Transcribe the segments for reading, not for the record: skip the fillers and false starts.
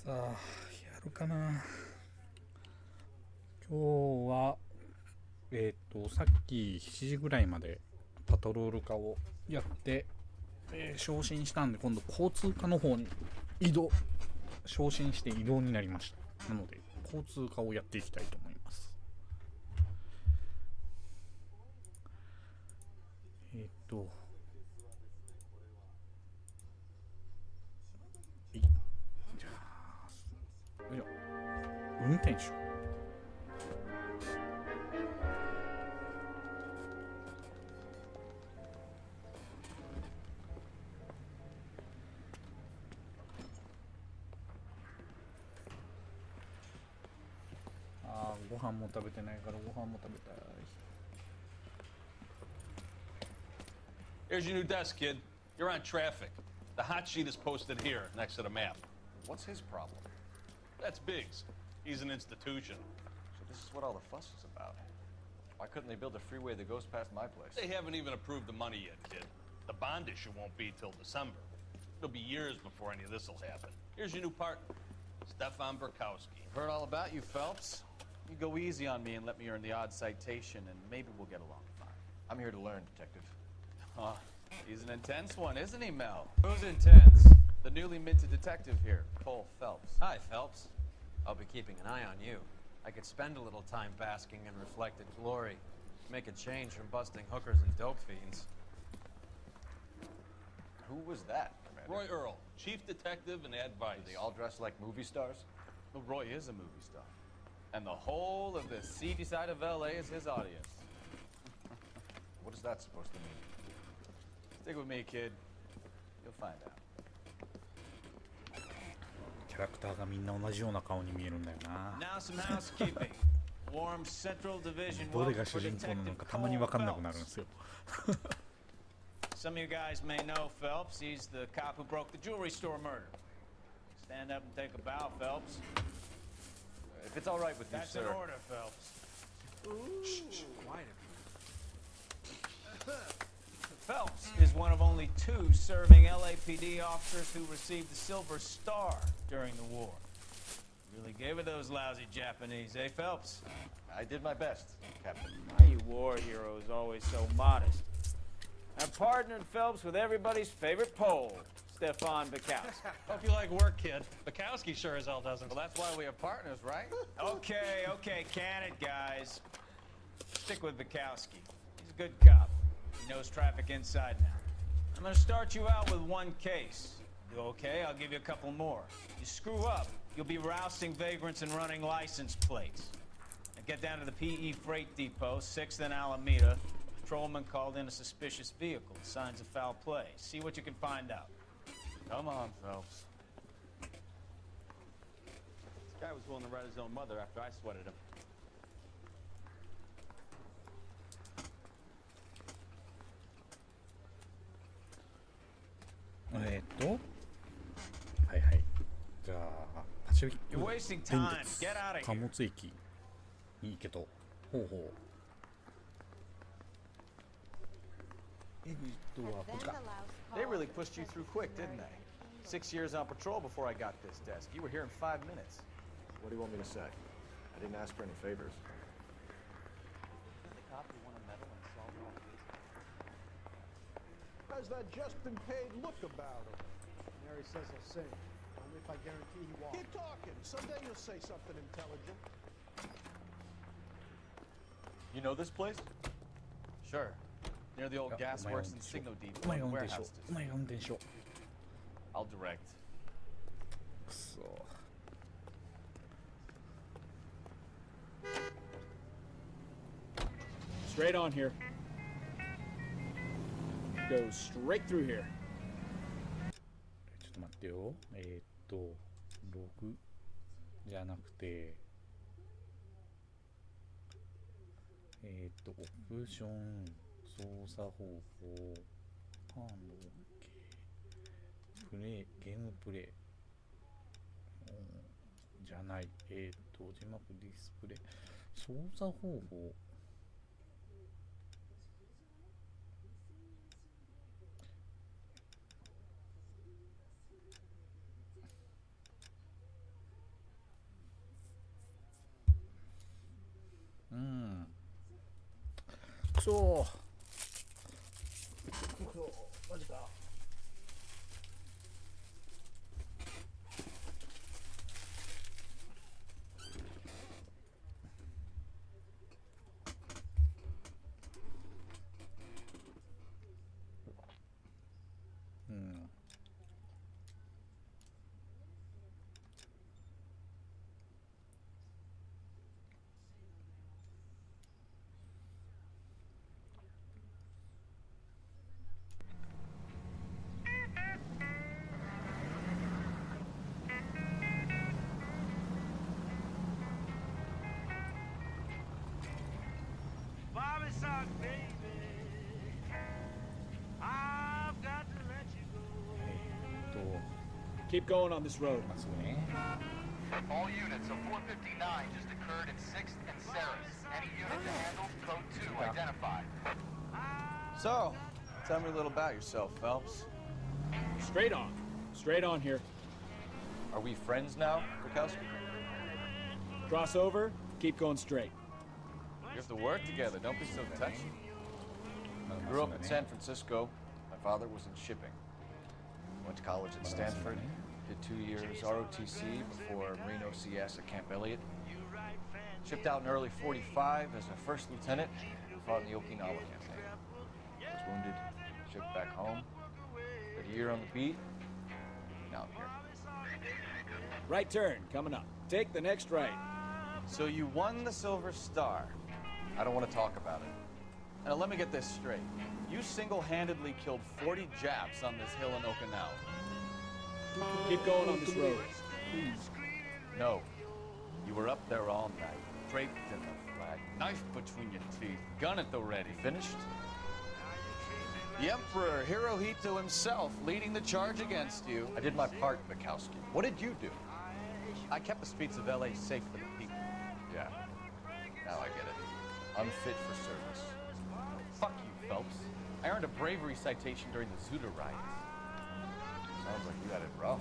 さあ、やるかな。今日はさっき7時ぐらいまでパトロール課をやって、昇進したんで、今度交通課の方に昇進して移動になりました。なので交通課をやっていきたいと思います。じゃあ運転手ご飯も食べてないからご飯も食べたい。 Here's your new desk, kid. You're on traffic. The hot sheet is posted here, next to the map. What's his problem? That's Biggs. He's an institution. So this is what all the fuss is about. Why couldn't they build a freeway that goes past my place? They haven't even approved the money yet, kid. The bond issue won't be till December. It'll be years before any of this will happen. Here's your new partner, Stefan Burkowski. Heard all about you, Phelps. You go easy on me and let me earn the odd citation, and maybe we'll get along fine. I'm here to learn, Detective. Oh, he's an intense one, isn't he, Mel? Who's intense? The newly minted detective here, Cole Phelps. Hi, Phelps. I'll be keeping an eye on you. I could spend a little time basking in reflected glory. Make a change from busting hookers and dope fiends. Who was that, Commander? Roy Earl, chief detective and advice. Do they all dress like movie stars? Well, Roy is a movie star. And the whole of the seedy side of L.A. is his audience. What is that supposed to mean? Stick with me, kid. You'll find out. キャラクターがみんな同じような顔に見えるんだよな。 Now some housekeeping. Warm Central Division どれ welcome が for 主人公なの Detective かたまに分かんなくなるん Cole ですよ。 Phelps. Some of you guys may know Phelps. He's the cop who broke the jewelry store murder. Stand up and take a bow, Phelps. If it's all right with you, That's sir. an order, Phelps. Shh, quiet. Phelps is one of only 2 serving LAPD officers who received the Silver Star during the war. Really gave it those lousy Japanese, eh, Phelps? I did my best, Captain. Why you war heroes always so modest? I partnered Phelps with everybody's favorite Pole, Stefan Bukowski. Hope you like work, kid. Bukowski sure as hell doesn't. Well, that's why we are partners, right? Okay, can it, guys? Stick with Bukowski. He's a good cop. He knows traffic inside now. I'm gonna start you out with 1 case. You okay? I'll give you a couple more. You screw up, you'll be rousting vagrants and running license plates. Now get down to the PE Freight Depot, 6th and Alameda. Patrolman called in a suspicious vehicle. Signs of foul play. See what you can find out. Come on, Phelps. This guy was willing to write his own mother after I sweated him. はいはい。じゃあパシフィック You're wasting 電 time. 鉄 Get out of 貨 here. 物駅に行けと。ほうほう。はこっちか。 They really pushed you through quick, didn't they? 6 years on patrol before I got this desk. You were here in 5 minutes. What do you want me to say? I didn't ask for any favors. The cop who won a medal and solved all cases. How's that just been paid look about him? Mary says he'll sing. Only if I guarantee he won't. Keep talking. Someday you'll say something intelligent. You know this place? Sure. Near the old お前が gasworks 運 and 転しろ signal お depot 前が and 運転しろ warehouse お前が運転しろ I'll direct. くそ Straight on here. Go straight through here. ちょっと待ってよログじゃなくてオプション操作方法ハンド OK プレイゲームプレイ、じゃない字幕ディスプレイ操作方法そマジか。うん。Keep going on this road. まずね。All units of 459 just occurred in 6th and Ceres. Any unit to handle, code 2 identified. So, tell me a little about yourself, Phelps. Straight on. Straight on here. Are we friends now, Bukowski? Cross over, keep going straight. We have to work together. Don't be so touchy. I grew up in San Francisco. My father was in shipping. Went to college at Stanford. Did 2 years ROTC before Marine OCS at Camp Elliott. Shipped out in early 45 as a first lieutenant. Fought in the Okinawa campaign. Was wounded. Shipped back home. Did a year on the beat. Now I'm here. Right turn, coming up. Take the next right. So you won the Silver Star. I don't want to talk about it. Now let me get this straight. You single-handedly killed 40 Japs on this hill in Okinawa. Keep going on this road. No. You were up there all night, draped in the flag, knife between your teeth, gun at the ready. Finished? The Emperor Hirohito himself leading the charge against you. I did my part, Bukowski. What did you do? I kept the streets of L.A. safe for the people. Yeah. Now I get it. Unfit for service. Fuck you, Phelps. I earned a bravery citation during the Zuda riots. Sounds like you had it rough.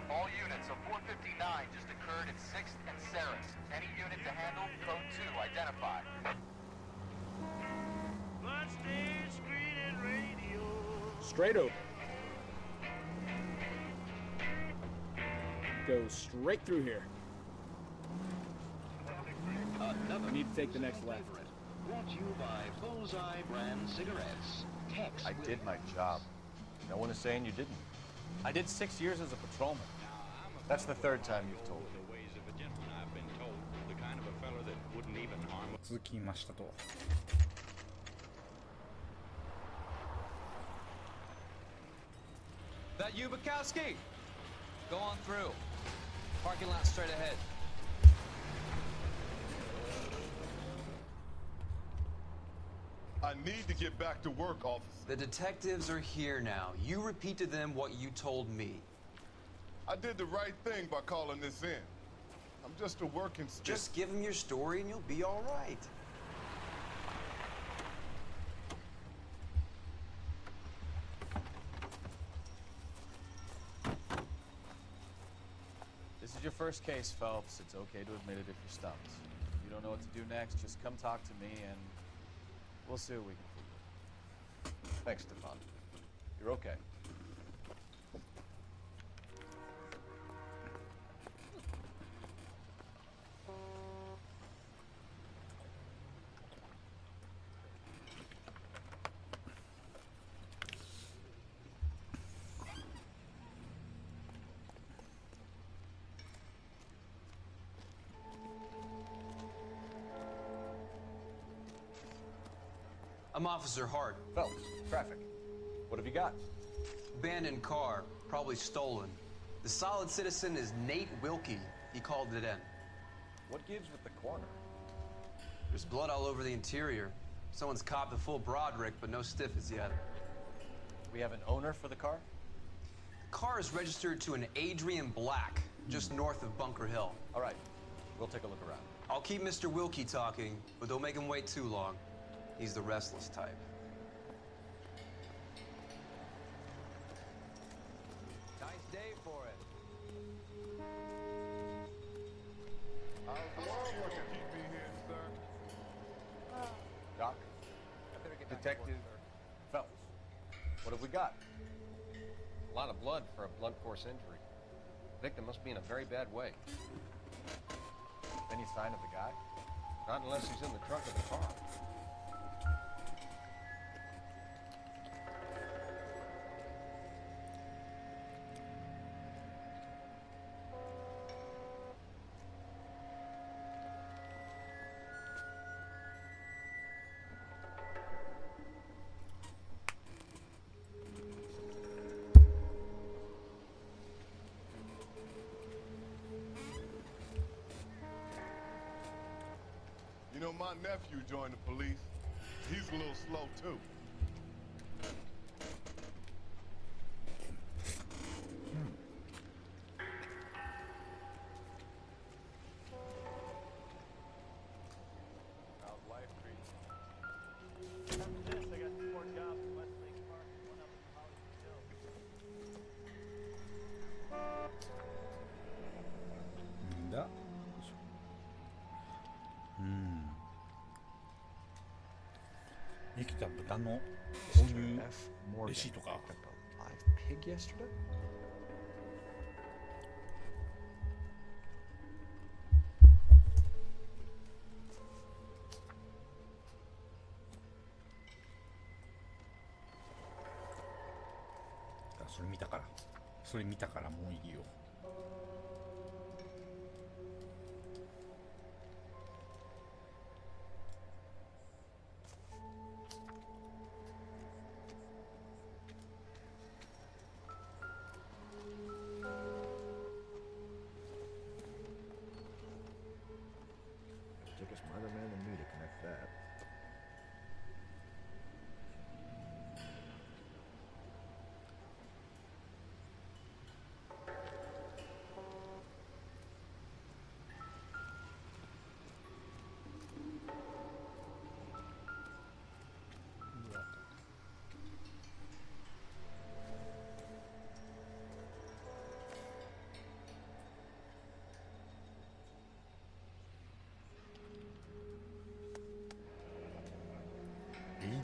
All units of 459 just occurred in 6th and Ceres. Any unit to handle, code 2 identified. Straight over. Go straight through here. We need to take the next left. Brought to you by Bullseye brand cigarettes. Text. I did my job. No one is saying you didn't. I did 6 years as a patrolman. That's the third time you've told me. The ways of a gentleman, I've been told. The kind of a fellow that wouldn't even harm a... 続きましたと。That you, Bukowski? Go on through. Parking lot straight ahead. I need to get back to work, officer. The detectives are here now. You repeat to them what you told me. I did the right thing by calling this in. I'm just a working stick. Just give them your story and you'll be all right. This is your first case, Phelps. It's okay to admit it if you're stumped. If you don't know what to do next, just come talk to me and we'll see what we can figure. Thanks, Stefan. You're okay. I'm Officer Hart. Phelps, traffic. What have you got? Abandoned car, probably stolen. The solid citizen is Nate Wilkie. He called it in. What gives with the corner? There's blood all over the interior. Someone's copped a full Broderick, but no stiff as yet. We have an owner for the car? The car is registered to an Adrian Black, just north of Bunker Hill. All right, we'll take a look around. I'll keep Mr. Wilkie talking, but don't make him wait too long. He's the restless type. Nice day for it. How's the world looking? Keep me here, sir. Detective Phelps, what have we got? A lot of blood for a blunt force injury. The victim must be in a very bad way. Any sign of the guy? Not unless he's in the trunk of the car. You know, my nephew joined the police. He's a little slow, too. How's life treating you? After this, I got 2 more jobs in Westlake Park and 1 up in Hollywood Hills. んだ。生きた豚の購入レシートか。Pig yesterday? それ見たから。それ見たからもういいよ。Took a smarter man than me to connect that.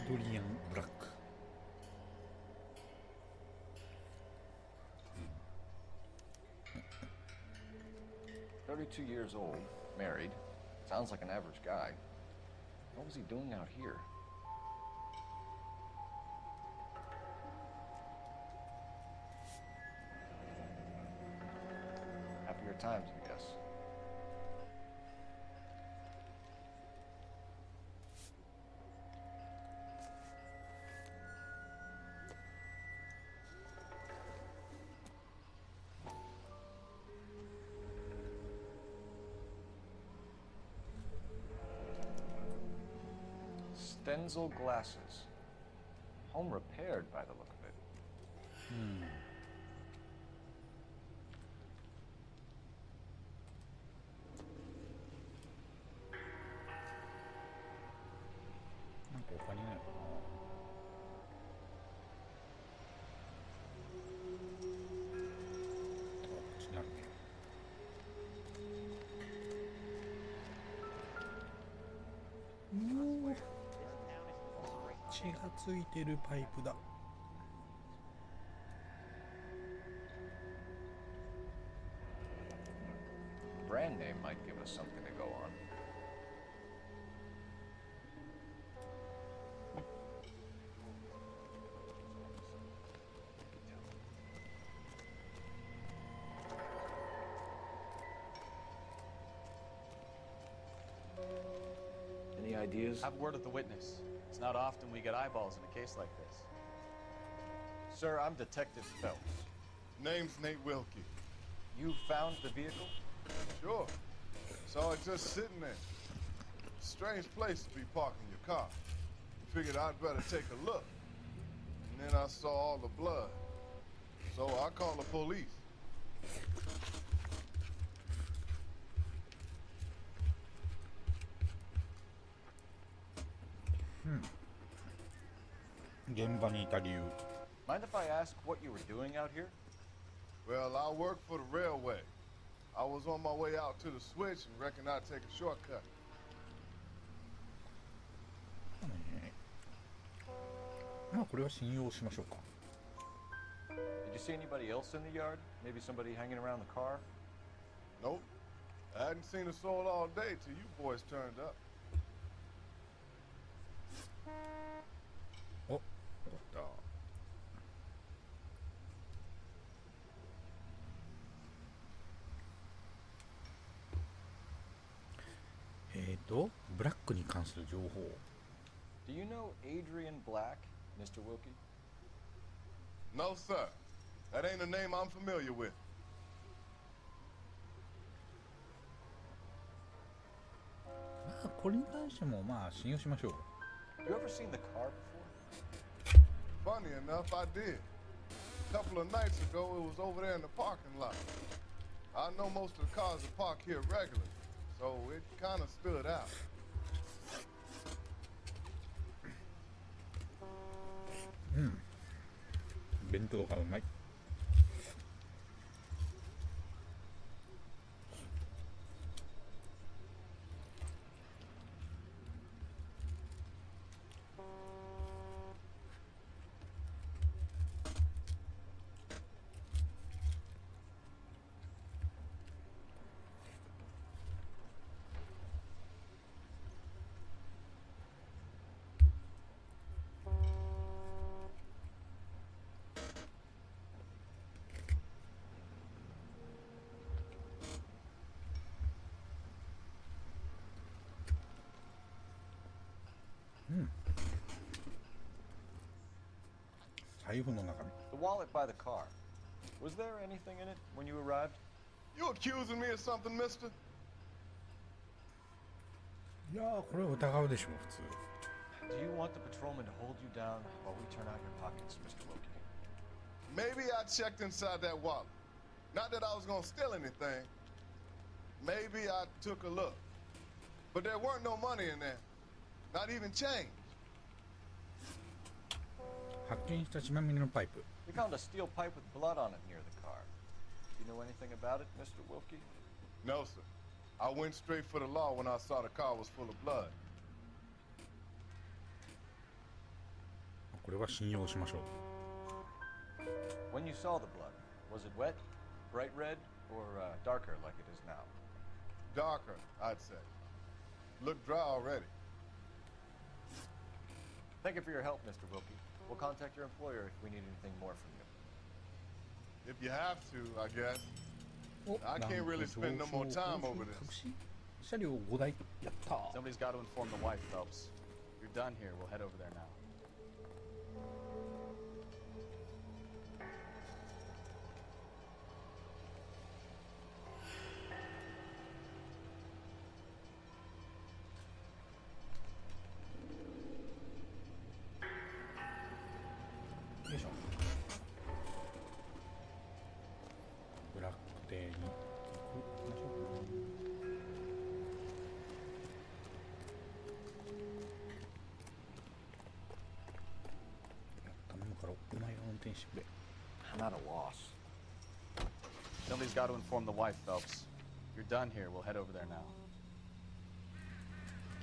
Adrian Black. 32 years old, married. Sounds like an average guy. What was he doing out here? Happier times, I guess. Stenzel glasses. Home repaired by the look of it. なんか他にないのかな。あ、こっちにあるね。血がついてるパイプだ。Brand name might give us something to go on. Any ideas? Have a word with the witness. It's not often we get eyeballs in a case like this. Sir, I'm Detective Phelps. Name's Nate Wilkie. You found the vehicle? Sure. Saw it just sitting there. Strange place to be parking your car. Figured I'd better take a look. And then I saw all the blood. So I called the police.現場にいた理由。 Mind if I ask what you were doing out here? Well, I work for the railway. I was on my way out to the switch and reckoned I'd take a shortcut. まあこれは信用しましょうか。 Did you see anybody else in the yard? Maybe somebody hanging around the car? Nope. I hadn't seen a soul all day till you boys turned up. お、よかった。ブラックに関する情報。 Do you know Adrian Black, Mr. Wilkie? No, sir. That ain't a name I'm familiar with. まあこれに関してもまあ信用しましょう。 You ever seen the car before? Funny enough, I did. A couple of nights ago, it was over there in the parking lot. I know most of the cars are parked here regularly, so it kind of stood out. うん。弁当がうまい。財布の中身。 The wallet by the car. Was there anything in it when you arrived? You accusing me of something, mister? いやーこれは疑うでしょう普通。 Do you want the patrolman to hold you down while we turn out your pockets, Mr. Wilkie? Maybe I checked inside that wallet. Not that I was gonna steal anything. Maybe I took a look. But there weren't no money in there. Not even change. 発見した血まみれのパイプ。 We found a steel pipe with blood on it near the car. Do you know anything about it, Mr. Wilkie? No, sir. I went straight for the law when I saw the car was full of blood. これは信用しましょう。 When you saw the blood, was it wet, bright red, or darker like it is now? Darker, I'd say. Looked dry already. Thank you for your help, Mr. Wilkie. We'll contact your employer if we need anything more from you. If you have to, I guess. お、 I can't really spend no more time over this. 隠し車両5台。やったー。 Somebody's got to inform the wife, Phelps. You're done here. We'll head over there now. I'm at a loss. Somebody's got to inform the wife, Phelps. You're done here. We'll head over there now.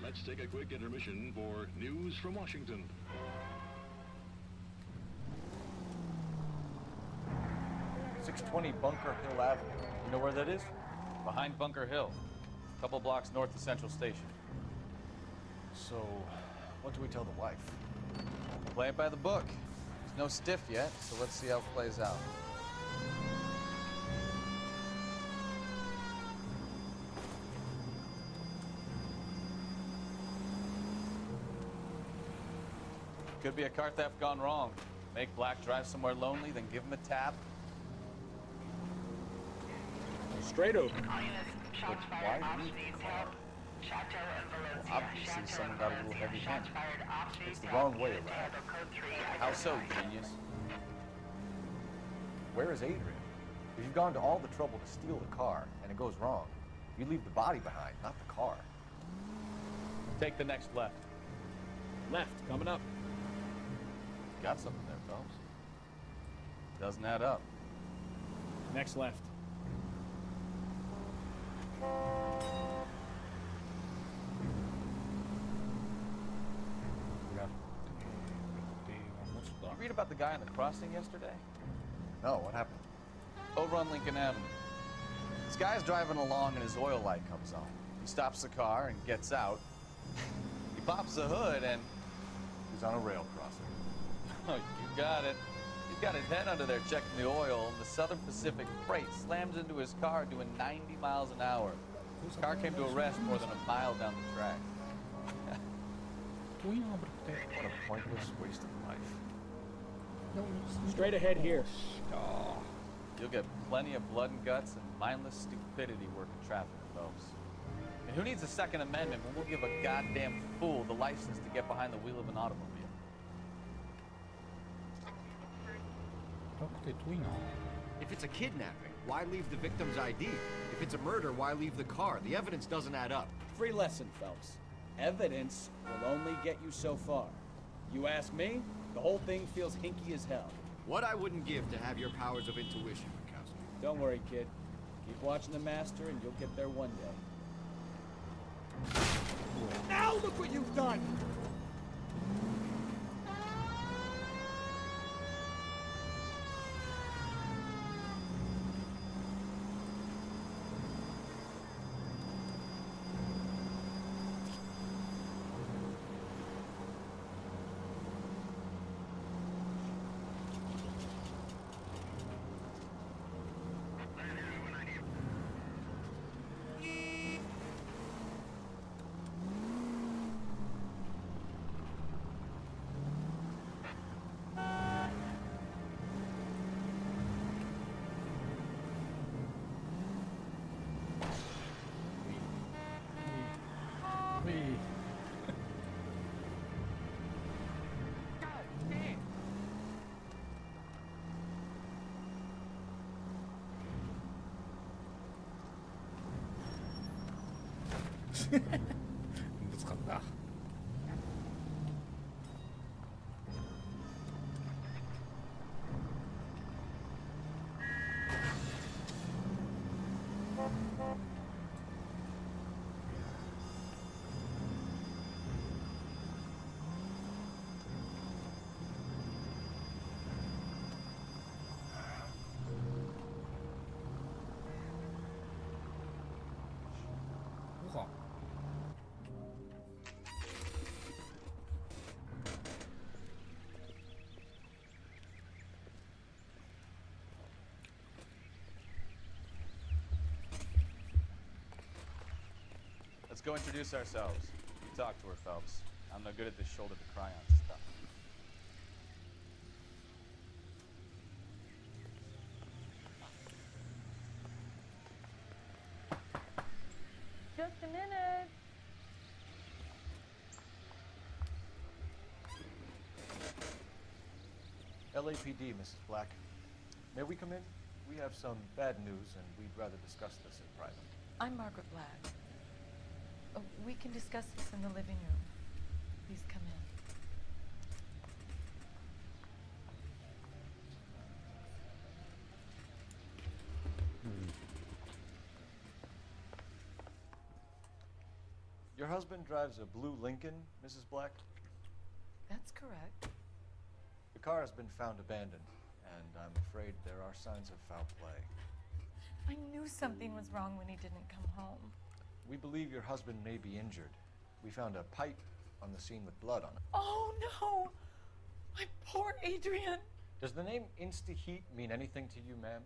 Let's take a quick intermission for news from Washington. 620 Bunker Hill Avenue. You know where that is? Behind Bunker Hill, a couple blocks north of Central Station. So, what do we tell the wife? Play it by the book. There's no stiff yet, so let's see how it plays out. Could be a car theft gone wrong. Make Black drive somewhere lonely, then give him a tap. Straight open. But why leave the car? Well, obviously someone got a little heavy-handed. It's the wrong way around. How so, genius? Where is Adrian? If you've gone to all the trouble to steal the car, and it goes wrong, you leave the body behind, not the car. Take the next left. Left, coming up. Got something there, Phelps. Doesn't add up. Next left. read about the guy on the crossing yesterday? No, what happened? Over on Lincoln Avenue. This guy's driving along and his oil light comes on. He stops the car and gets out. He pops the hood and... He's on a rail crossing. Oh, you got it. He's got his head under there checking the oil, and the Southern Pacific freight slams into his car doing 90 miles an hour. His car came to a rest more than a mile down the track. What a pointless waste of life. Straight ahead here. You'll get plenty of blood and guts and mindless stupidity working traffic, folks. And who needs a Second Amendment when we'll give a goddamn fool the license to get behind the wheel of an automobile? If it's a kidnapping, why leave the victim's ID? If it's a murder, why leave the car? The evidence doesn't add up. Free lesson, Phelps. Evidence will only get you so far. You ask me, the whole thing feels hinky as hell. What I wouldn't give to have your powers of intuition, Mikowski. Don't worry, kid. Keep watching the master and you'll get there one day. Now look what you've done!ぶつかった。うわ。Let's go introduce ourselves. You talk to her, Phelps. I'm no good at this shoulder to cry on stuff. Just a minute. LAPD, Mrs. Black. May we come in? We have some bad news, and we'd rather discuss this in private. I'm Margaret Black. We can discuss this in the living room. Please come in. Your husband drives a blue Lincoln, Mrs. Black? That's correct. The car has been found abandoned, and I'm afraid there are signs of foul play. I knew something was wrong when he didn't come home. We believe your husband may be injured. We found a pipe on the scene with blood on it. Oh, no! My poor Adrian! Does the name Insta-Heat mean anything to you, ma'am?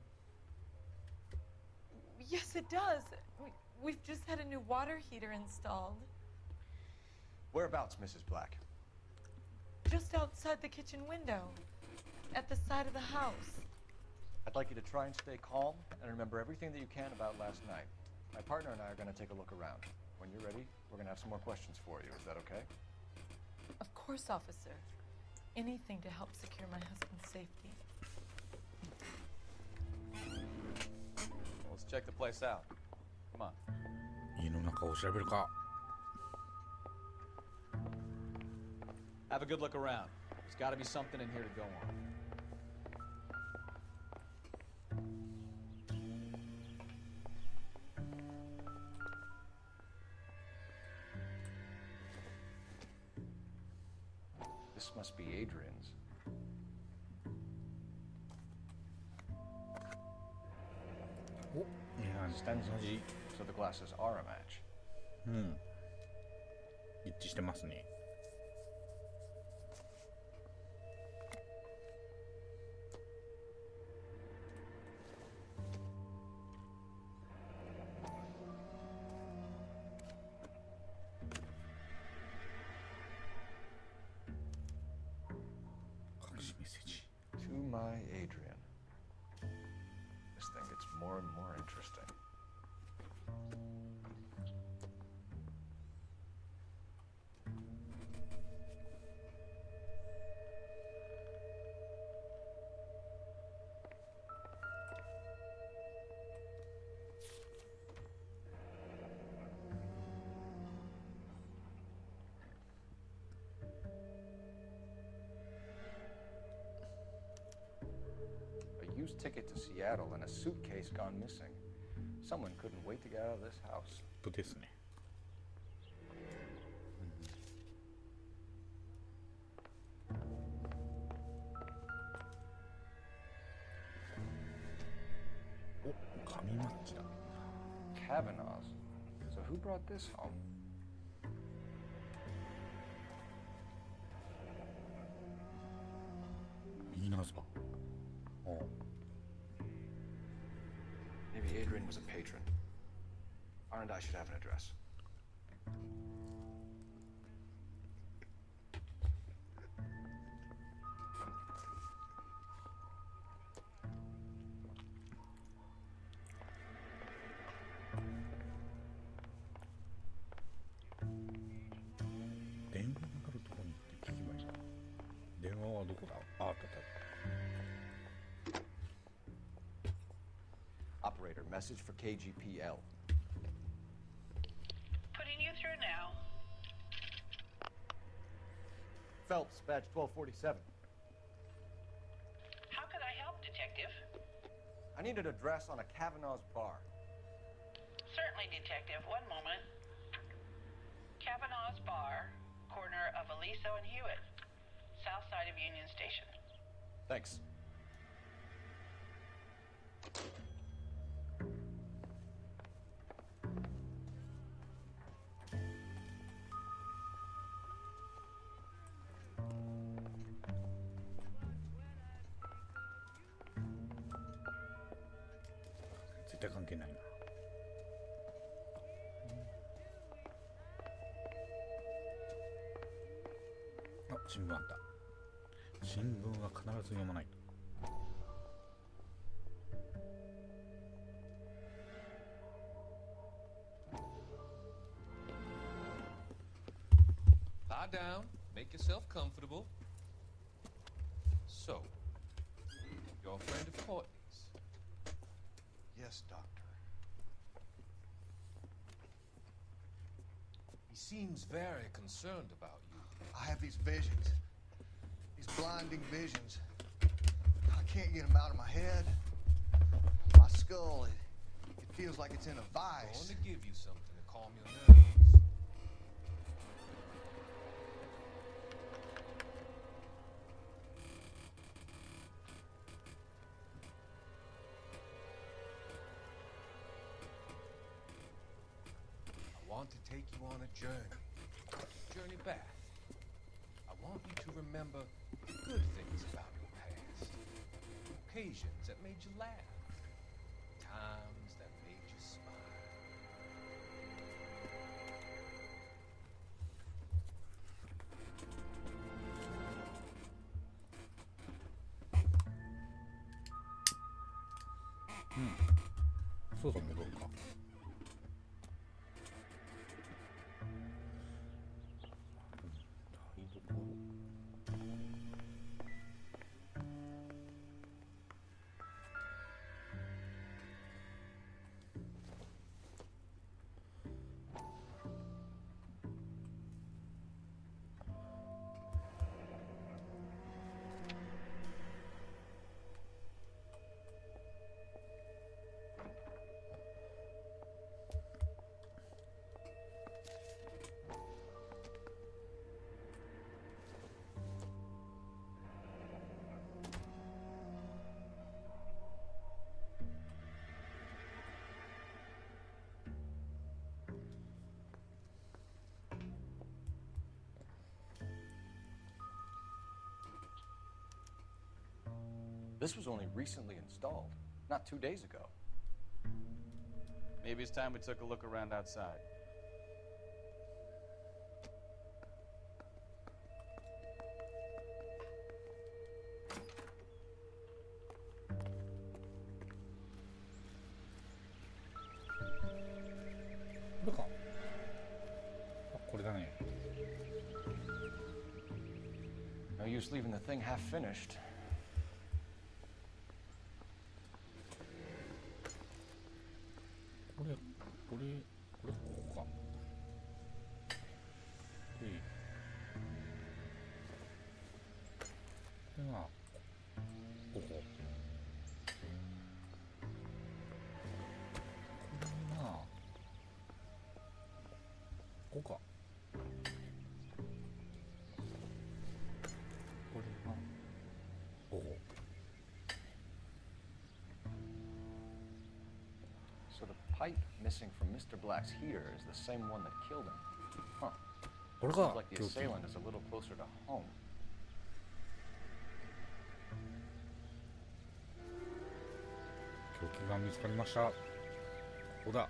Yes, it does. We've just had a new water heater installed. Whereabouts, Mrs. Black? Just outside the kitchen window. At the side of the house. I'd like you to try and stay calm and remember everything that you can about last night. My partner and I are going to take a look around. When you're ready, we're going to have some more questions for you. Is that okay? Of course, officer. Anything to help secure my husband's safety. Well, let's check the place out. Come on. 家の中を調べるか。Have a good look around. There's got to be something in here to go on. This must be Adrian's. 感じ。 So the glasses are a match. うん。一致してますね。隠しメッセージ。To my Adrian. This thing gets more and more interesting. A used ticket to Seattle and a suitcase gone missing. Someone couldn't wait to get out of this house. 本当ですね。お、紙マッチだ。Kavanaugh's. So who brought this home? ミーナーズバー。おう。 Maybe Adrian was a patron. R&I should have an address. Operator, message for KGPL. Putting you through now. Phelps, badge 1247. How could I help, Detective? I need an address on a Kavanaugh's bar. Certainly, Detective. One moment. Kavanaugh's Bar, corner of Aliso and Hewitt, south side of Union Station. Thanks.絶対関係ないな。あ、新聞あった。新聞は必ず読まないと。Lie down, make yourself comfortable. So, you're a friend of Courtney's? Yes, Doctor. He seems very concerned about you. I have these visions. These blinding visions. I can't get them out of my head. My skull, it feels like it's in a I'm vice. going to give you something to calm your nerves. I want to take you on a journey back. I want you to remember good things about your past, occasions that made you laugh, times that made you smile. Hmm. そうだ、戻るか。This was only recently installed, not 2 days ago. Maybe it's time we took a look around outside. No use leaving the thing half finished. What isここか。これがここ。これがここか。これがここ。So the pipe missing from Mr. Black's heater is the same one that killed him. Huh. Seems like the assailant is a little closer to home. 凶器が見つかりました。ここだ。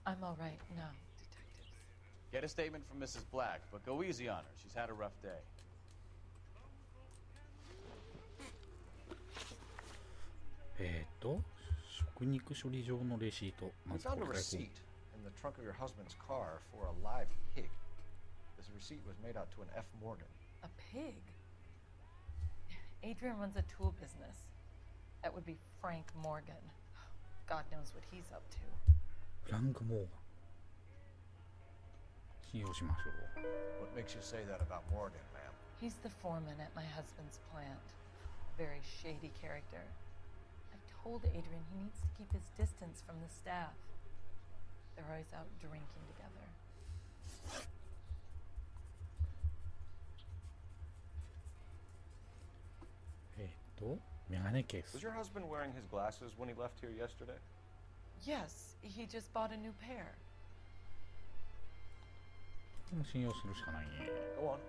I'm all right now, detectives. Get a statement from Mrs. Black, but go easy on her. She's had a rough day. 食肉処理場のレシート。 We found a receipt in the trunk of your husband's car for a live pig. This receipt was made out to an F. Morgan. A pig? Adrian runs a tool business. That would be Frank Morgan. God knows what he's up to. フランク・モーガン。信用しましょう。 What makes you say that about Morgan, ma'am? He's the foreman at my husband's plant. Very shady character. I've told Adrian he needs to keep his distance from the staff. They're always out drinking together. Was your husband wearing his glasses when he left here yesterday? Yes, he just bought a new pair. でも信用するしかないね。 Go on.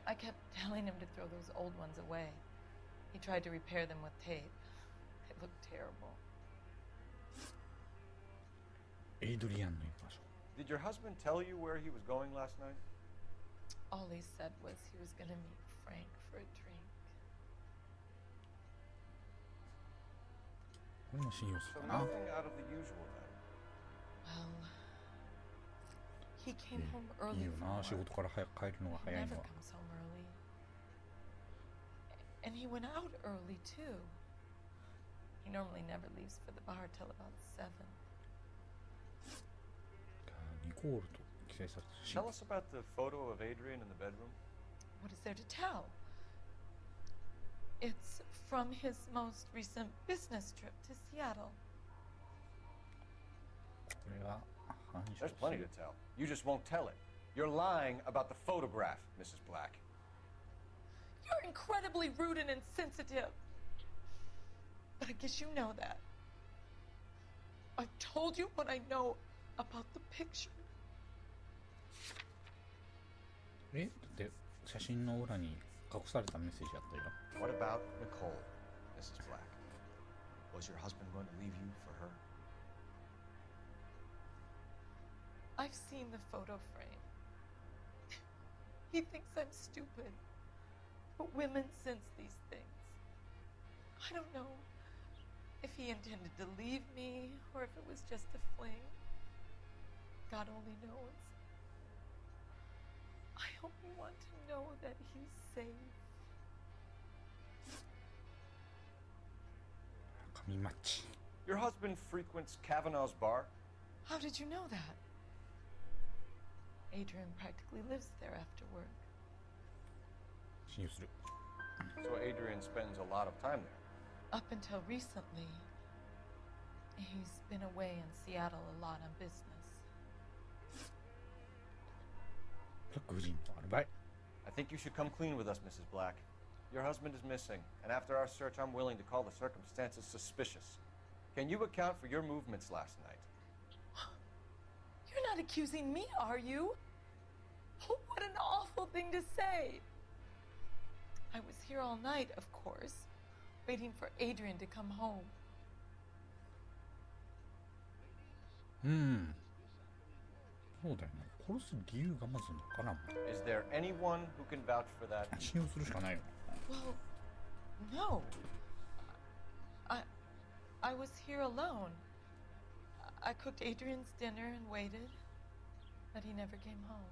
I kept telling him to throw those old ones away. He tried to repair them with tape. They looked terrible. エイドリアンの居場所。 Did your husband tell you where he was going last night? All he said was he was going to meet Frank for a drink. これも信用す So るかな。 nothing out of the usual then. Well, he came home いい early よ from な、仕 work. 事から早く帰るのが He 早い never のは。 comes home early. And he went out early too. He normally never leaves for the bar till about 7. ニコールと警察し Tell us about the photo of Adrian in the bedroom. What is there to tell? It's from his most recent business trip to Seattle. これは反証 There's plenty to tell. You just won't tell it. You're lying about the photograph, Mrs. Black. You're incredibly rude and insensitive. But I guess you know that. I've told you what I know about the picture. だって写真の裏に隠されたメッセージあったよ。 What about Nicole, Mrs. Black? Was your husband going to leave you for her? I've seen the photo frame. He thinks I'm stupid. But women sense these things. I don't know if he intended to leave me or if it was just a fling. God only knows. I only want to know that he's safe. 紙マッチ。 Your husband frequents Kavanaugh's bar? How did you know that? Adrian practically lives there after work. 信用する。 So Adrian spends a lot of time there. Up until recently, he's been away in Seattle a lot on business. ブラック夫人のアルバイ。 I think you should come clean with us, Mrs. Black. Your husband is missing, and after our search, I'm willing to call the circumstances suspicious. Can you account for your movements last night? You're not accusing me, are you? What an awful thing to say. I was here all night, of course, waiting for Adrian to come home. そうだよね。殺す理由がまずわからんもん。 Is there anyone who can vouch for that? 信用するしかないよ。 Well, no. I was here alone. I cooked Adrian's dinner and waited, but he never came home.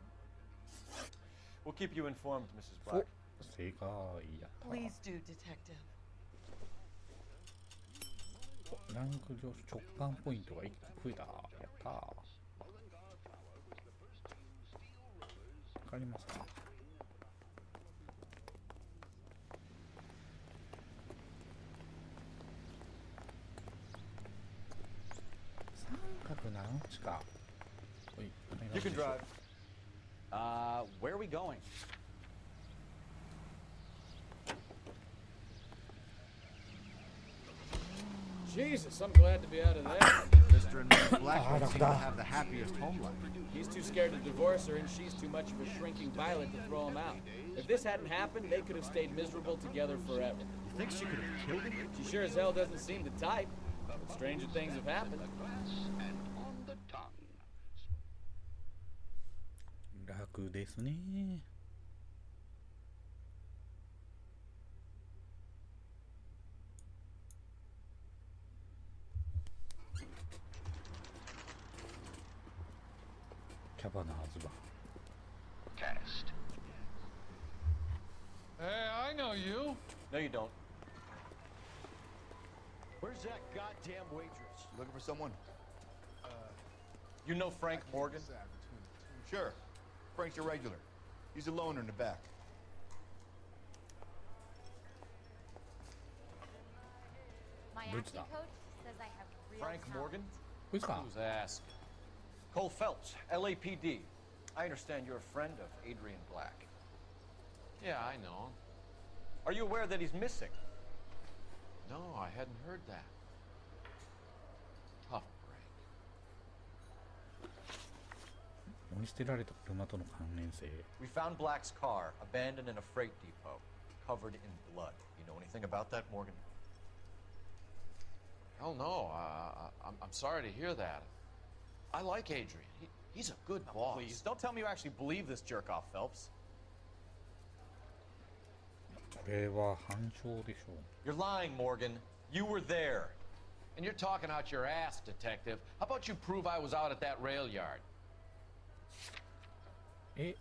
We'll keep you informed, Mrs. Black. 正解やった。 Please do, Detective. ランク上直感ポイントが1個増えた。やったー。わかりますか？三角なのしか。おい、お願い You し can ます。 drive. Where are we going? Jesus, I'm glad to be out of there. Mr. and Mrs. Black don't seem to have the happiest home life. He's too scared to divorce her, and she's too much of a shrinking violet to throw him out. If this hadn't happened, they could have stayed miserable together forever. You think she could have killed him? She sure as hell doesn't seem to type, but stranger things have happened. 楽ですね。キャバナーズバ。 Cast. Hey, I know you. No, you don't. Where's that goddamn waitress? Looking for someone? You know Frank Morgan? Sure. Frank's a regular. He's a loner in the back. My Who's acting that? coach says I have real Frank talent. Morgan? Who's that? Who's asking? Cole Phelps, LAPD. I understand you're a friend of Adrian Black. Yeah, I know. Are you aware that he's missing? No, I hadn't heard that. Tough break. 乗り捨てられた車との関連性。 We found Black's car abandoned in a freight depot, covered in blood. You know anything about that, Morgan? Hell no. I'm sorry to hear that. I like Adrian. He's a good boss. Please, don't tell me you actually believe this jerk-off, Phelps. これは反証でしょう。 You're lying, Morgan. You were there. And you're talking out your ass, detective. How about you prove I was out at that rail yard? え、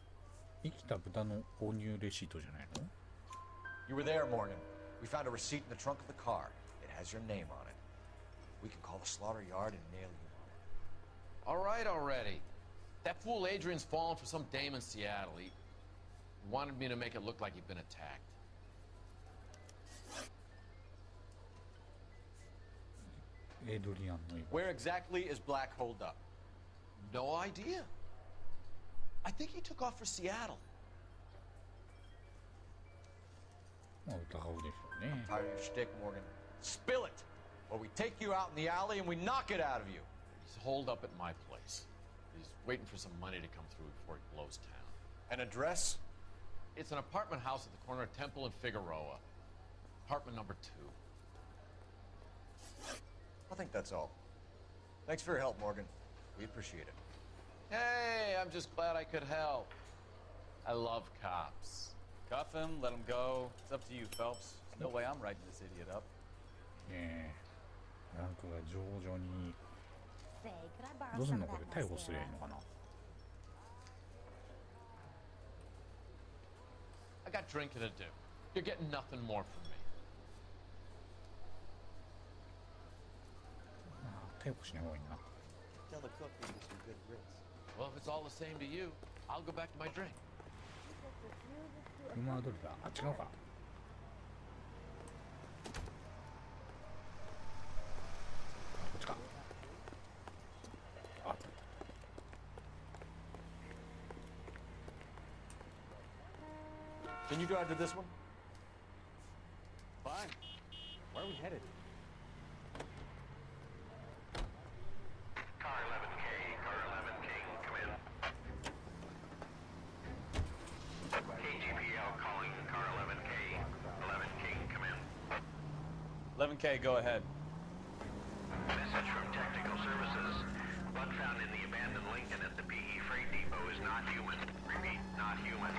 生きた豚の購入レシートじゃないの？ You were there, Morgan. We found a receipt in the trunk of the car. It has your name on it. We can call the slaughter yard and nail you on it. All right already. That fool Adrian's fallen for some dame in Seattle. He wanted me to make it look like he'd been attacked. Adrian の Where exactly is Black holed up? No idea. I think he took off for Seattle. まあ疑うでしょうね。 Tired of your shtick, Morgan. Spill it, or we take you out in the alley and we knock it out of you. He's holed up at my place. He's waiting for some money to come through before he blows town. An address? It's an apartment house at the corner of Temple and Figueroa. Apartment number 2. I think that's all. Thanks for your help, Morgan. We appreciate it. Hey, I'm just glad I could help. I love cops. Cuff him, let him go. It's up to you, Phelps. There's no way I'm writing this idiot up. ねえ、ランクが徐々に Say, could I borrow どうすん some の of これ that 逮捕すりゃいい mascara? のかな。 I got drinking to do. You're getting nothing more from me. 逮捕しない方がいいな。 Tell the cook we get some good grits. Well, if it's all the same to you, I'll go back to my drink. 車はどれだ？あ、違うか。こっちか。あった。 Can you drive to this one? Where are we headed? Car 11K, Car 11K, come in. KGPL calling Car 11K, 11K, come in. 11K, go ahead. Message from Technical Services. Blood found in the abandoned Lincoln at the PE Freight Depot is not human. Repeat, not human.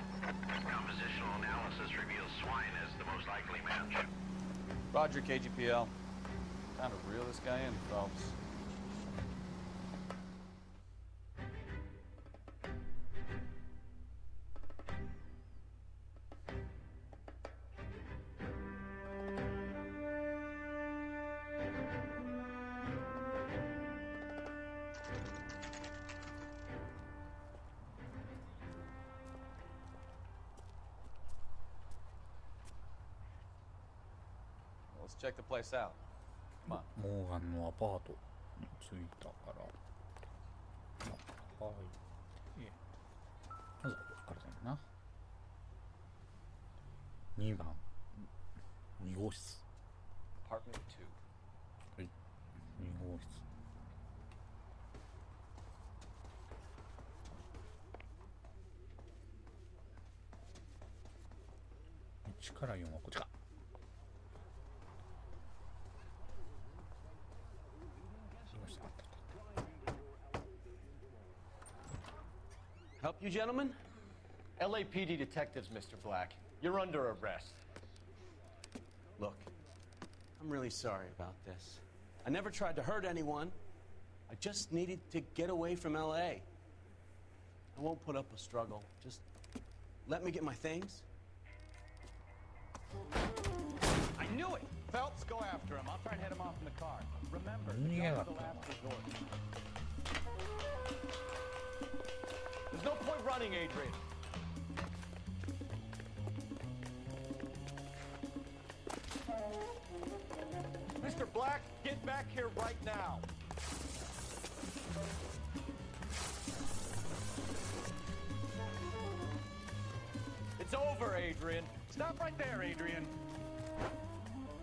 Compositional analysis reveals swine as the most likely match. Roger, KGPL. Time to reel this guy in, Phelps. Let's check the place out. Come on. モーガンのアパートに着いたから、はい。まずここからだよな。2番、2号室。Apartment 2. はい、2号室。1から4はこっちか。Help you, gentlemen? LAPD detectives, Mr. Black. You're under arrest. Look, I'm really sorry about this. I never tried to hurt anyone. I just needed to get away from LA. I won't put up a struggle. Just let me get my things. I knew it! Phelps, go after him. I'll try and head him off in the car. Remember, the gun's the last resort. There's no point running, Adrian. Mr. Black, get back here right now. It's over, Adrian. Stop right there, Adrian.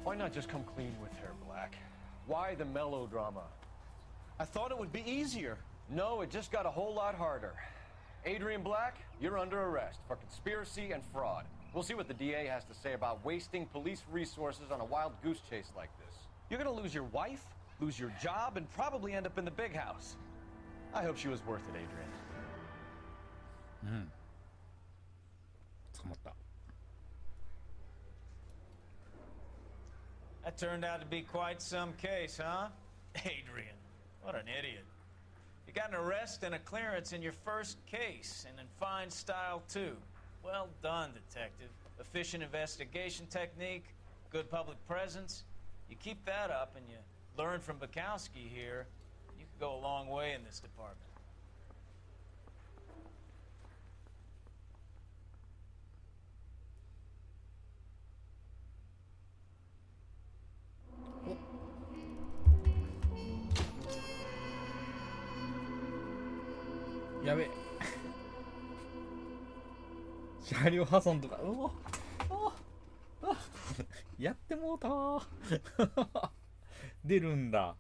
Why not just come clean with her, Black? Why the melodrama? I thought it would be easier. No, it just got a whole lot harder. Adrian Black, you're under arrest for conspiracy and fraud. We'll see what the DA has to say about wasting police resources on a wild goose chase like this. You're gonna lose your wife, lose your job, and probably end up in the big house. I hope she was worth it, Adrian. うん。捕まった。 That turned out to be quite some case, huh? Adrian, what an idiot. You got an arrest and a clearance in your first case, and in fine style, too. Well done, detective. Efficient investigation technique, good public presence. You keep that up and you learn from Bukowski here, you could go a long way in this department. Oh. やべ。車両破損とか、うわ、やってもうたー。出るんだ。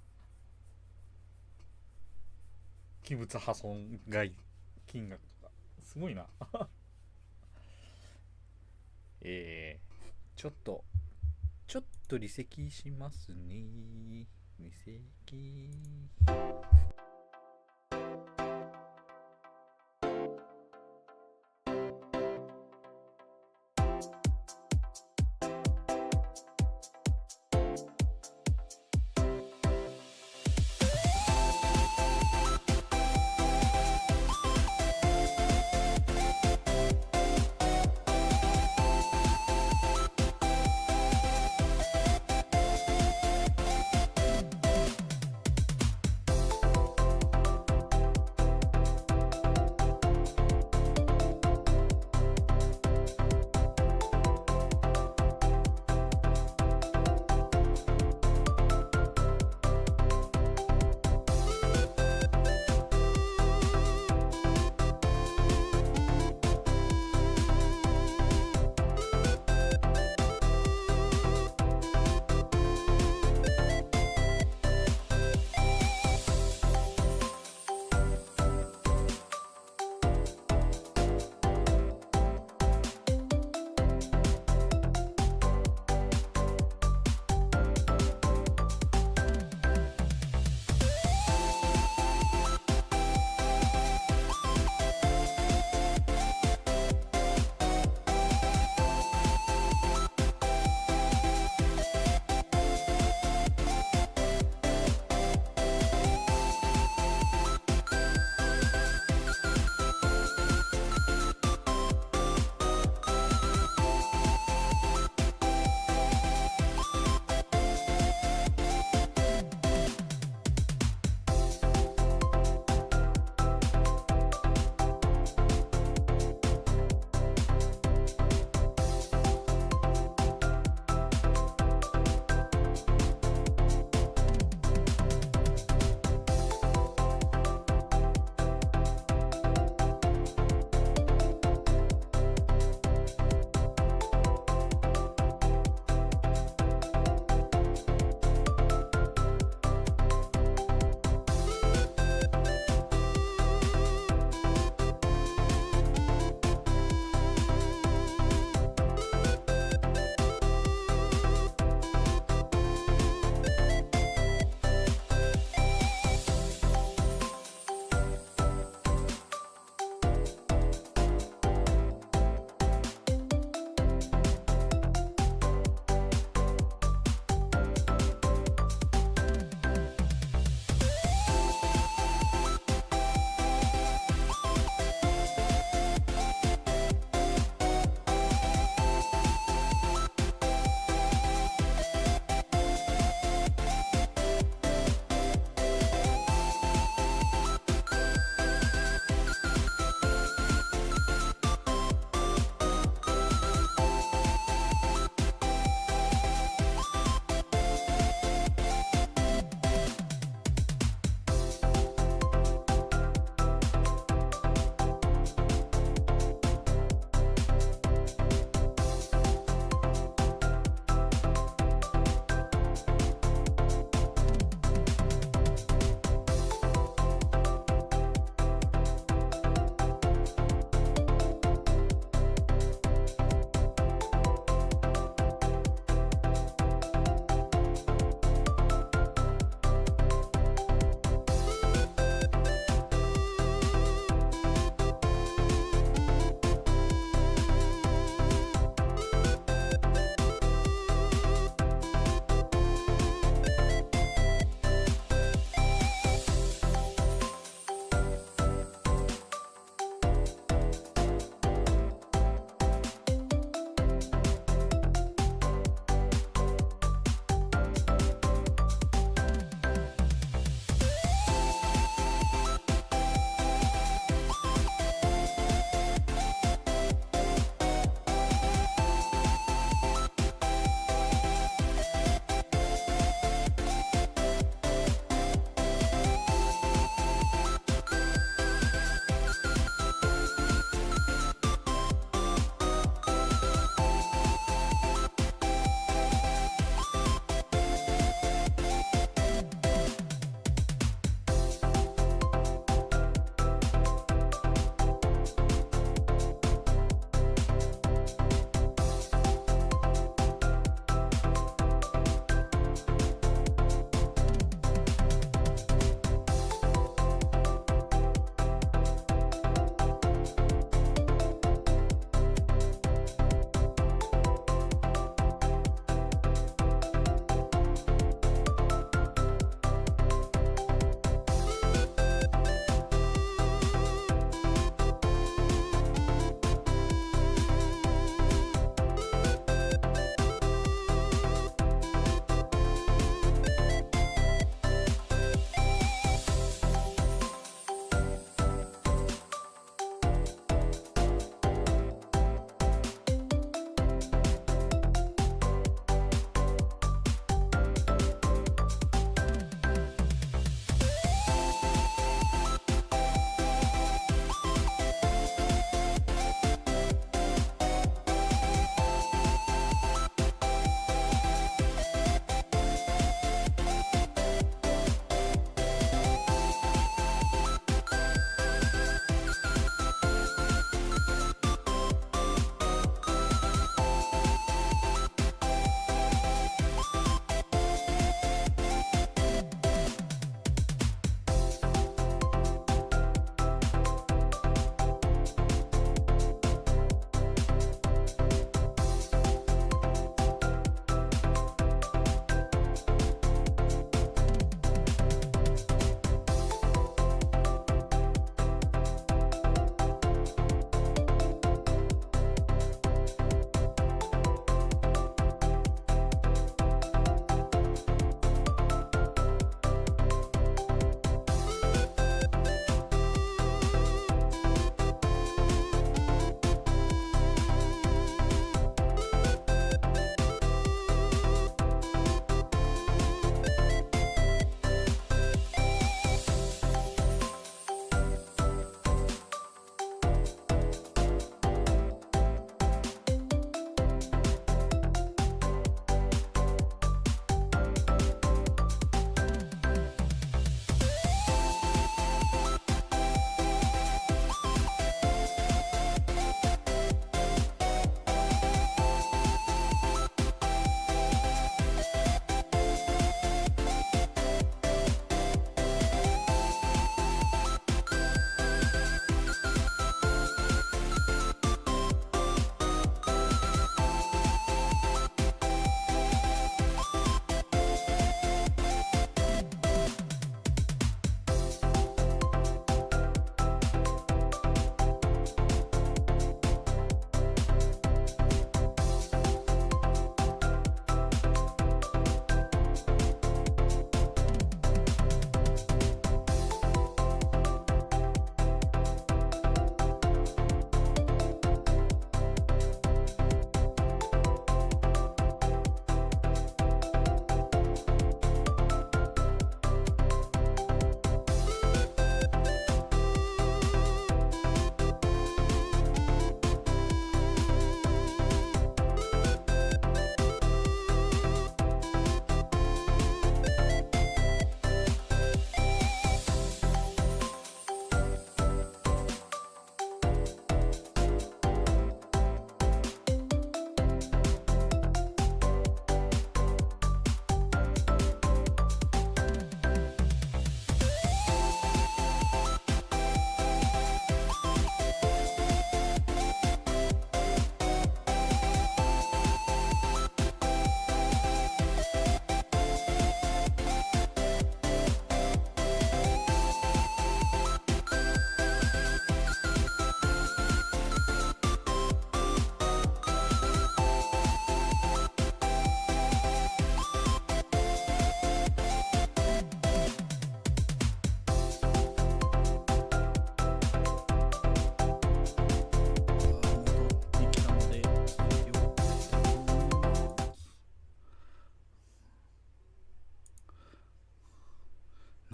器物破損害金額がすごいな。ちょっと離席しますね。離席。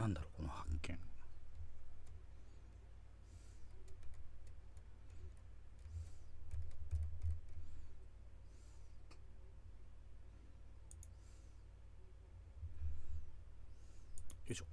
なんだろうこの発見。よいしょ。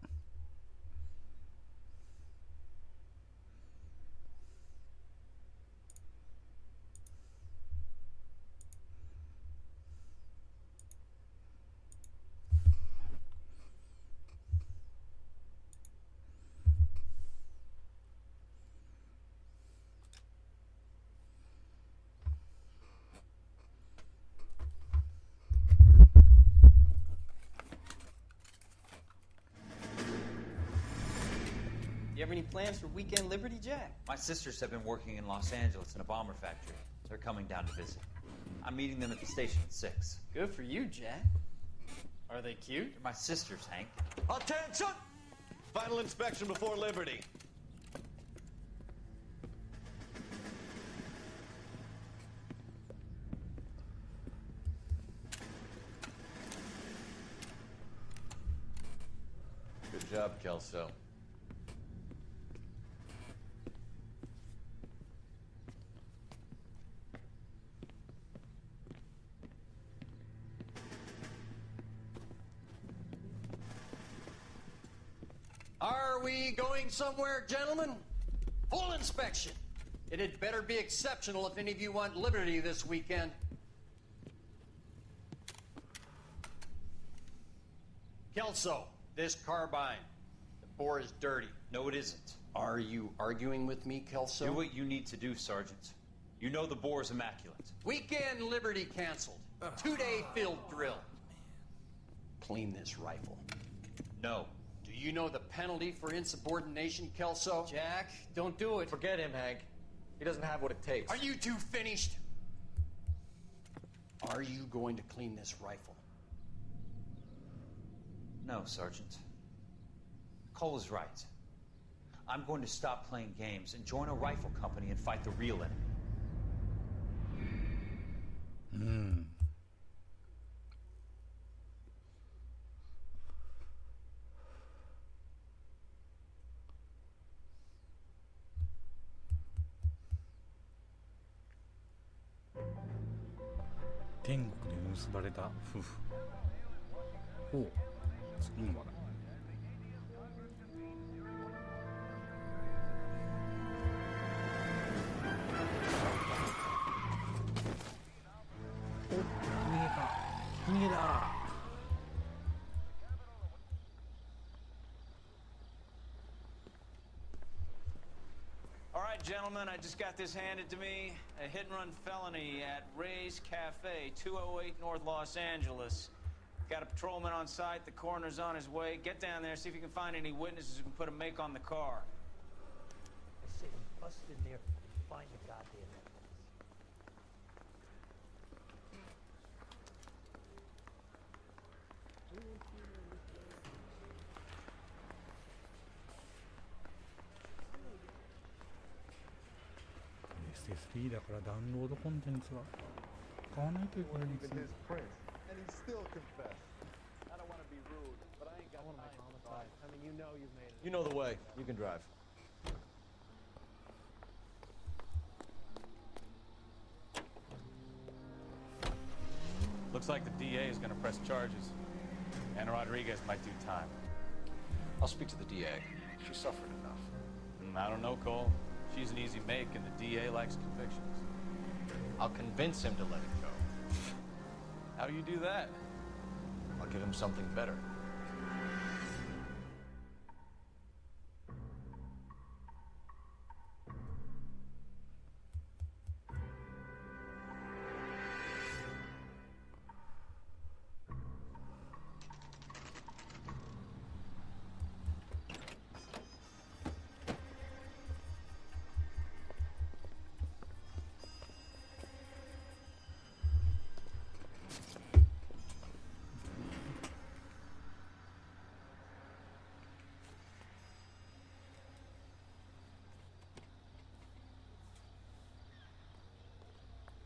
You have any plans for weekend Liberty, Jack? My sisters have been working in Los Angeles in a bomber factory. They're coming down to visit. I'm meeting them at the station at 6. Good for you, Jack. Are they cute? They're my sisters, Hank. Attention! Final inspection before Liberty. Good job, Kelso. Are we going somewhere, gentlemen? Full inspection. It had better be exceptional if any of you want liberty this weekend. Kelso, this carbine. The bore is dirty. No, it isn't. Are you arguing with me, Kelso? Do what you need to do, Sergeant. You know the bore is immaculate. Weekend liberty canceled. 2-day field drill. Clean this rifle. No. Do you know the penalty for insubordination, Kelso? Jack, don't do it. Forget him, Hank. He doesn't have what it takes. Are you two finished? Are you going to clean this rifle? No, Sergeant. Cole is right. I'm going to stop playing games and join a rifle company and fight the real enemy. Hmm. 天国で結ばれた夫婦。ほう、次の話題。お、逃げた。逃げだ。All right, gentlemen, I just got this handed to me. A hit-and-run felony at Ray's Cafe, 208 North Los Angeles. Got a patrolman on site. The coroner's on his way. Get down there, see if you can find any witnesses who can put a make on the car. I say we bust in there and find the goddamn evidence. SSD だからダウンロードコンテンツは買わないといけないんですね。And he still confessed. I don't want to be rude, but I ain't got time for homicide. I mean, you know you've made it. You know the way. You can drive. Looks like the DA is going to press charges. And Rodriguez might do time. I'll speak to the DA. She suffered enough. I don't know, Cole. She's an easy make, and the DA likes convictions. I'll convince him to let it go. How do you do that? I'll give him something better.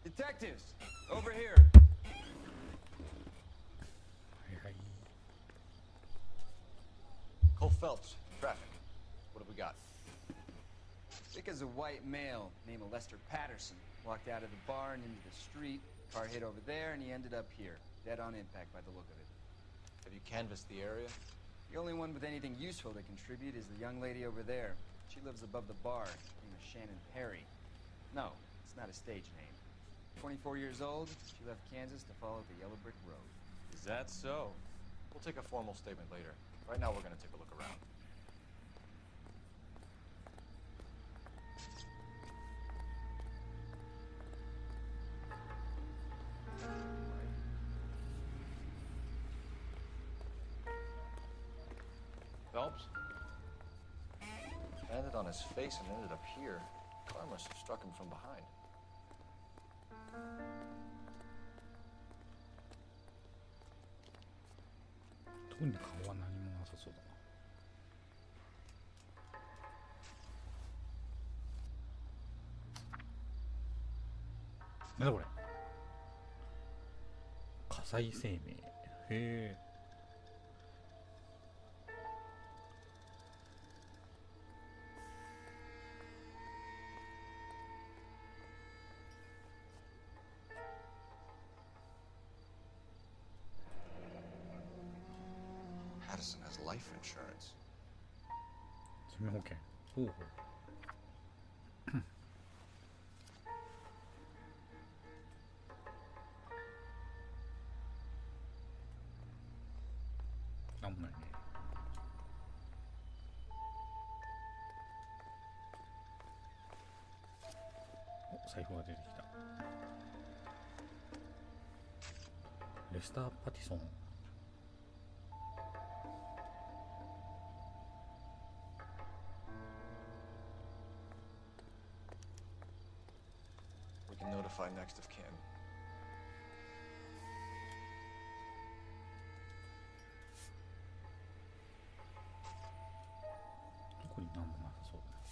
Detectives, over here. Cole Phelps, traffic. What have we got? Thick as a white male named Lester Patterson walked out of the bar and into the street. Car hit over there, and he ended up here, dead on impact by the look of it. Have you canvassed the area? The only one with anything useful to contribute is the young lady over there. She lives above the bar, named Shannon Perry. No, it's not a stage name. 24 years old, she left Kansas to follow the Yellow Brick Road. Is that so? We'll take a formal statement later. Right now, we're gonna take a look around. Phelps? Landed on his face and ended up here. Car must have struck him from behind.特に顔は何もなさそうだな。なんだこれ。火災生命。へえ。Patterson has life insurance. 生命保険。ほうほう。なんもないね。お、財布が出てきた。レスター・パティソン。We can notify next of kin. 特になんもなさそうだね。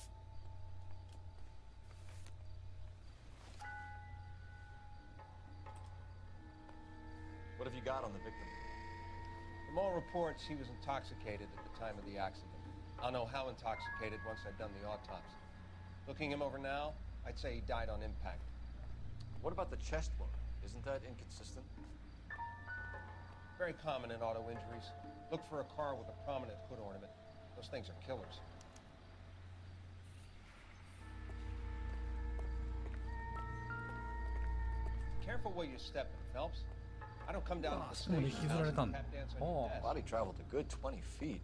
What have you got on the victim? From all reports, he was intoxicated at the time of the accident. I'll know how intoxicated once I've done the autopsy. Looking him over now, I'd say he died on impact. What about the chest wound? Isn't that inconsistent? Very common in auto injuries. Look for a car with a prominent hood ornament. Those things are killers. Careful where you're stepping, Phelps. I don't come down to the station house and tap dance on your desk. Body traveled a good 20 feet.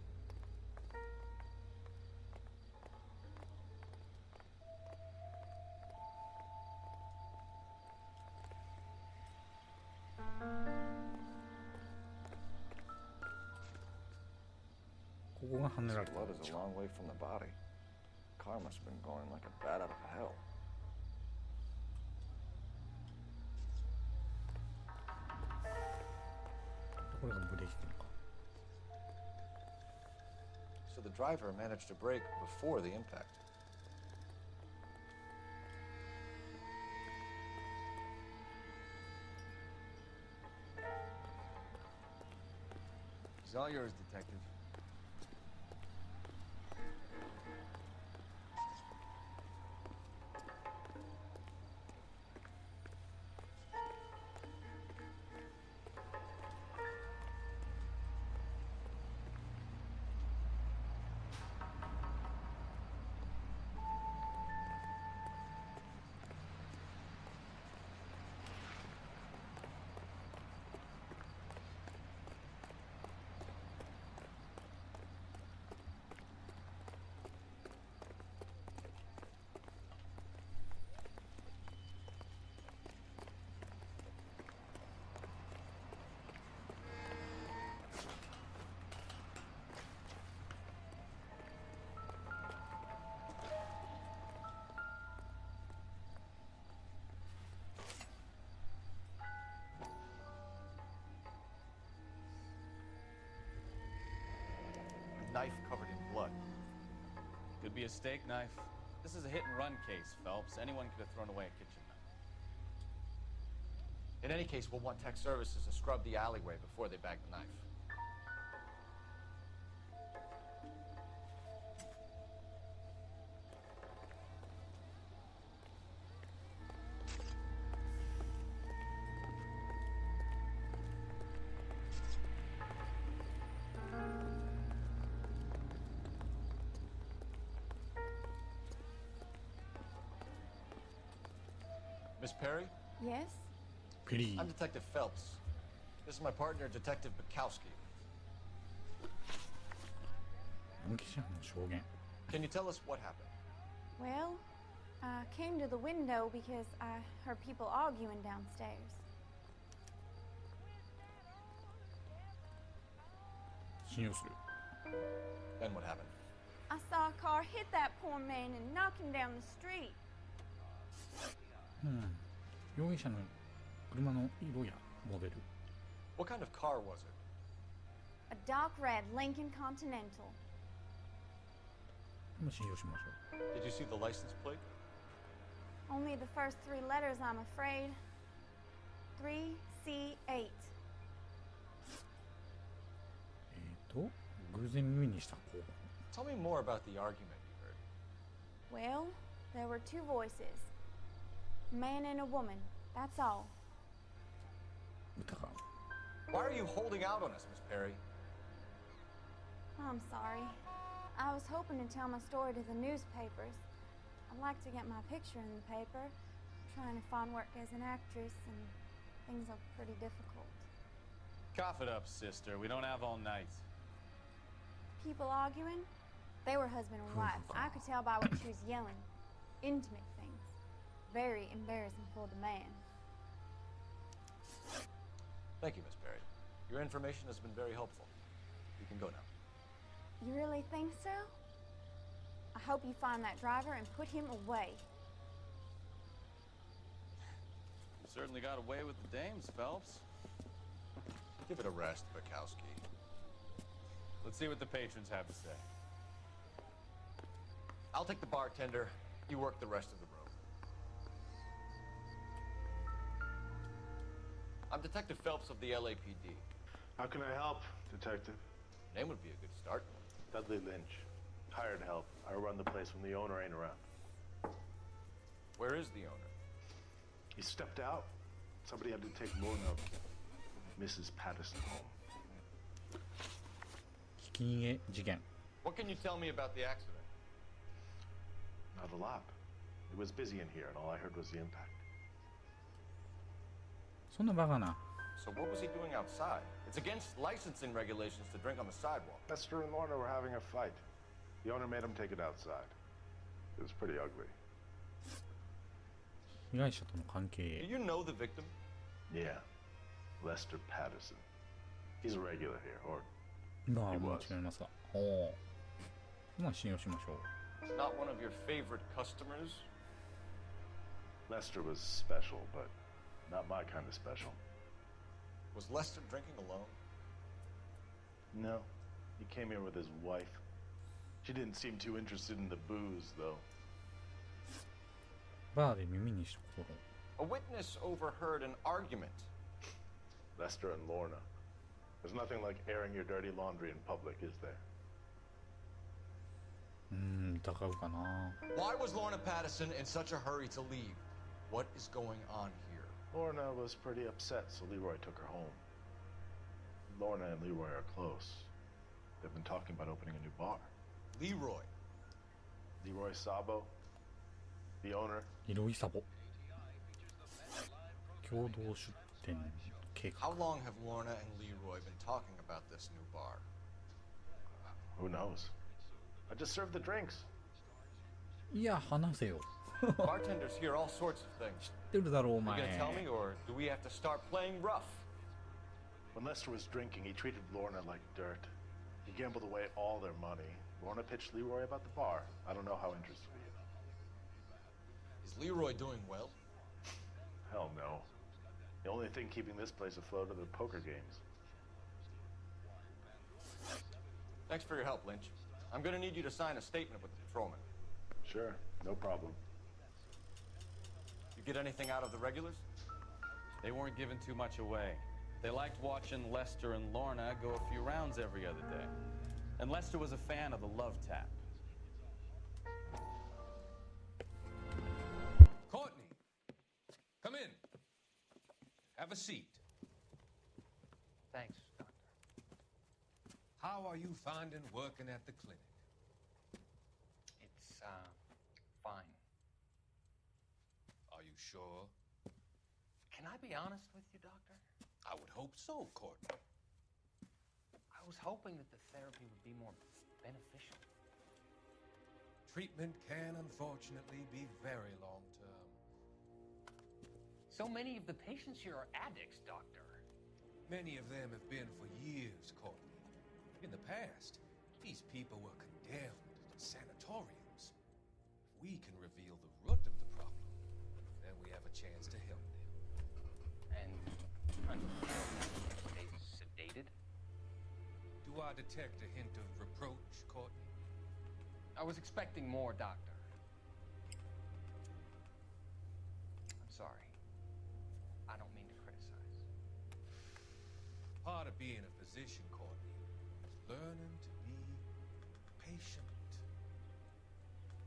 This blood is a long way from the body. Car must have been going like a bat out of hell. So the driver managed to brake before the impact. It's all yours, Detective. Knife covered in blood. Could be a steak knife. This is a hit-and-run case, Phelps. Anyone could have thrown away a kitchen knife. In any case, we'll want tech services to scrub the alleyway before they bag the knife. Miss Perry? Yes? ペリー I'm Detective Phelps. This is my partner, Detective Bukowski. 容疑者の証言 Can you tell us what happened? Well, I came to the window because I heard people arguing downstairs. 信用する Then what happened? I saw a car hit that poor man and knock him down the street. 容疑者の車の色やモデル What kind of car was it? A dark red Lincoln Continental. も信用しましょ Did you see the license plate? Only the first three letters, I'm afraid. 3C8. 偶然耳にした項 Tell me more about the argument you heard. Well, there were two voices. A man and a woman. That's all. 疑う Why are you holding out on us, Miss Perry? I'm sorry. I was hoping to tell my story to the newspapers. I'd like to get my picture in the paper. Trying to find work as an actress, and things are pretty difficult. Cough it up, sister. We don't have all night. People arguing? They were husband and wife. I could tell by what she was yelling. Intimate things. Very embarrassing for the man. Thank you, Miss Perry. Your information has been very helpful. You can go now. You really think so? I hope you find that driver and put him away. You certainly got away with the dames, Phelps. Give it a rest, Bukowski. Let's see what the patrons have to say. I'll take the bartender. You work the rest of the room. I'm Detective Phelps of the LAPD. How can I help, Detective? Name would be a good start. Dudley Lynch. Hired help. I run the place when the owner ain't around. Where is the owner? He stepped out. Somebody had to take Lorna, Mrs. Patterson home. ひき逃げ事件 What can you tell me about the accident? Not a lot. It was busy in here, and all I heard was the impact. そんなバカな So what was he doing outside? It's against licensing regulations to drink on the sidewalk. Lester and Lorna were having a fight. The owner made him take it outside. It was pretty ugly. 被害者との関係 Do you know the victim? Yeah. Lester Patterson. He's a regular here, or まあ he も was. ちろんますがおおまあ信用しましょう Not one of your favorite customers? Lester was special, but not my kind of special. Was Lester drinking alone? No. He came here with his wife. She didn't seem too interested in the booze, though. バーで耳にした頃 A witness overheard an argument. Lester and Lorna. There's nothing like airing your dirty laundry in public, is there? 疑うかな Why was Lorna Patterson in such a hurry to leave? What is going on here? Lorna was pretty upset, so Leroy took her home. Lorna and Leroy are close. They've been talking about opening a new bar. Leroy. Leroy Sabo, the owner. イロイサボ共同出店計画 How long have Lorna and Leroy been talking about this new bar? Who knows? I just served the drinks. いや話せよ Bartenders hear all sorts of things. 知ってるだろうお You 前 gonna tell me, or do we have to start playing rough? When Lester was drinking, he treated Lorna like dirt. He gambled away all their money. Lorna pitched Leroy about the bar. I don't know how interested he is. Is Leroy doing well? Hell no. The only thing keeping this place afloat are the poker games. Thanks for your help, Lynch. I'm gonna need you to sign a statement with the patrolman. Sure, no problem. You get anything out of the regulars? They weren't giving too much away. They liked watching Lester and Lorna go a few rounds every other day. And Lester was a fan of the love tap. Courtney, come in. Have a seat. Thanks, Doctor. How are you finding working at the clinic? It's, fine. Are you sure? Can I be honest with you, Doctor? I would hope so, Courtney. I was hoping that the therapy would be more beneficial. Treatment can unfortunately be very long-term. So many of the patients here are addicts, Doctor. Many of them have been for years, Courtney. In the past, these people were condemned to sanatoriums. If we can reveal the root of the problem, then we have a chance to help them. And they sedated? Do I detect a hint of reproach, Courtney? I was expecting more, Doctor. I'm sorry. I don't mean to criticize. Part of being a physician, Courtney, is learning to be patient.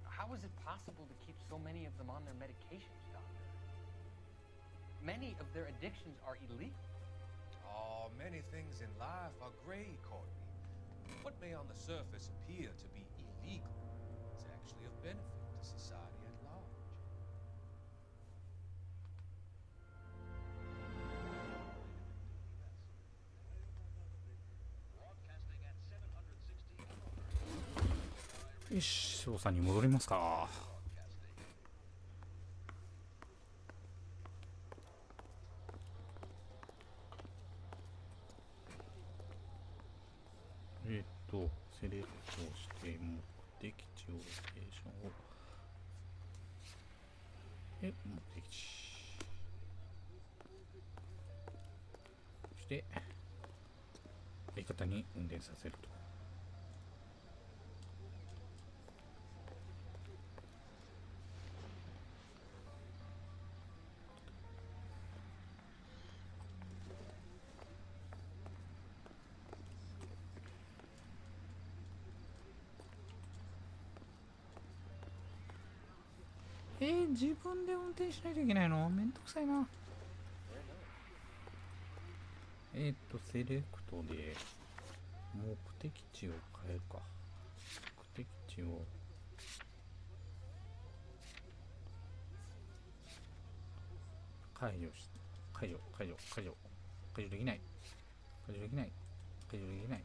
How is it possible to keep so many of them on their medications, Doctor? Many of their addictions are illegal. Oh, many things in life are gray, Courtney. What may on the surface appear to be illegal is actually of benefit to society at large.よし、操作に戻りますか。セレクトをして目的地をロケーションを目的地そして相方に運転させると。自分で運転しないといけないの？めんどくさいな。セレクトで目的地を変えるか。目的地を解除できない。解除できない。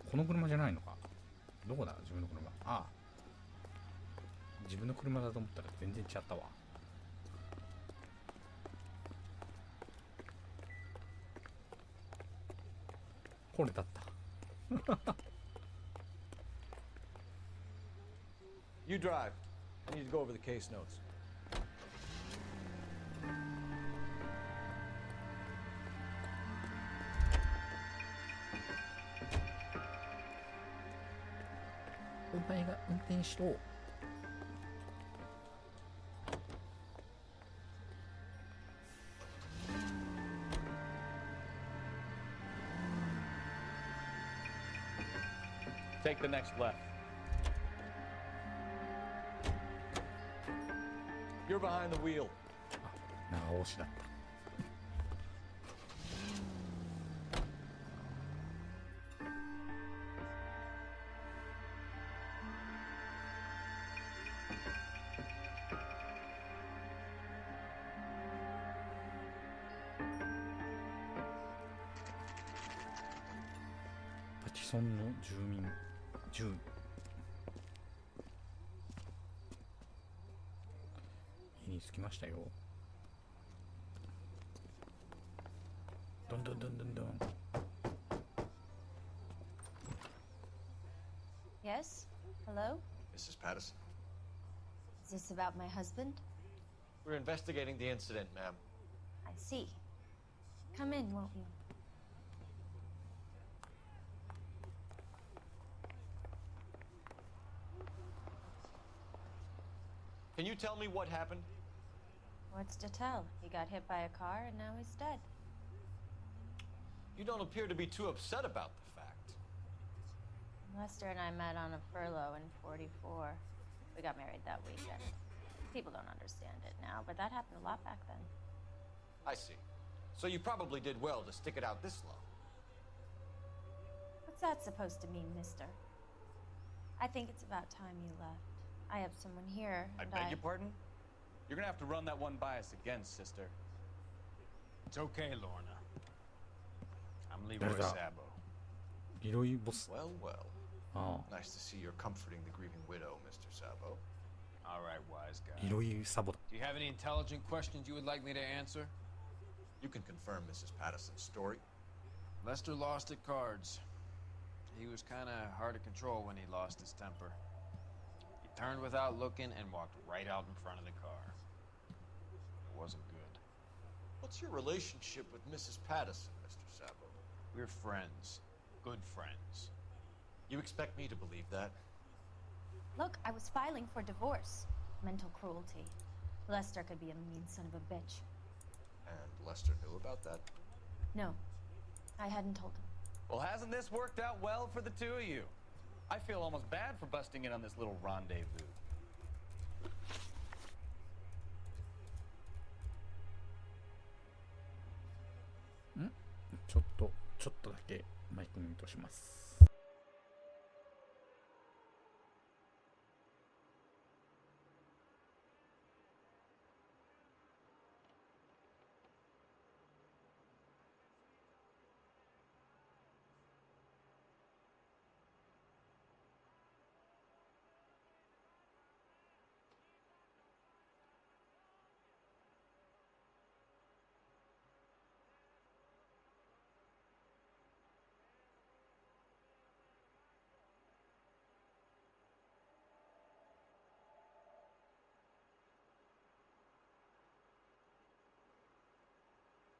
この車じゃないのか。どこだ自分の車。ああ、自分の車だと思ったら全然違ったわ。これだった。You drive. I need to go over the case notes.お前が運転しろ。Take the next left. You're behind the wheel. 直しだった。パティソンの住家に着きましたよ。どんどん。Yes? Hello? Mrs. Patterson. Is this about my husband? We're investigating the incident, ma'am. I see. Come in, won't you? Can you tell me what happened? What's to tell? He got hit by a car and now he's dead. You don't appear to be too upset about the fact. Lester and I met on a furlough in '44. We got married that weekend. People don't understand it now, but that happened a lot back then. I see. So you probably did well to stick it out this long. What's that supposed to mean, mister? I think it's about time you left. I have someone here, I and beg your pardon? You're gonna have to run that one by us again, sister. It's okay, Lorna. I'm Leroy Sabo. Leroy boss. Well, well. Oh. Nice to see you're comforting the grieving widow, Mr. Sabo. All right, wise guy. Leroy Sabo. Do you have any intelligent questions you would like me to answer? You can confirm Mrs. Patterson's story. Lester lost at cards. He was kind of hard to control when he lost his temper. He turned without looking and walked right out in front of the car. It wasn't good. What's your relationship with Mrs. Patterson, Mr. Sabo? We're friends. Good friends. You expect me to believe that? Look, I was filing for divorce. Mental cruelty. Lester could be a mean son of a bitch. And Lester knew about that? No, I hadn't told him. Well, hasn't this worked out well for the two of you? I feel almost bad for busting in on this little rendezvous. ちょっとだけマイクミュートします。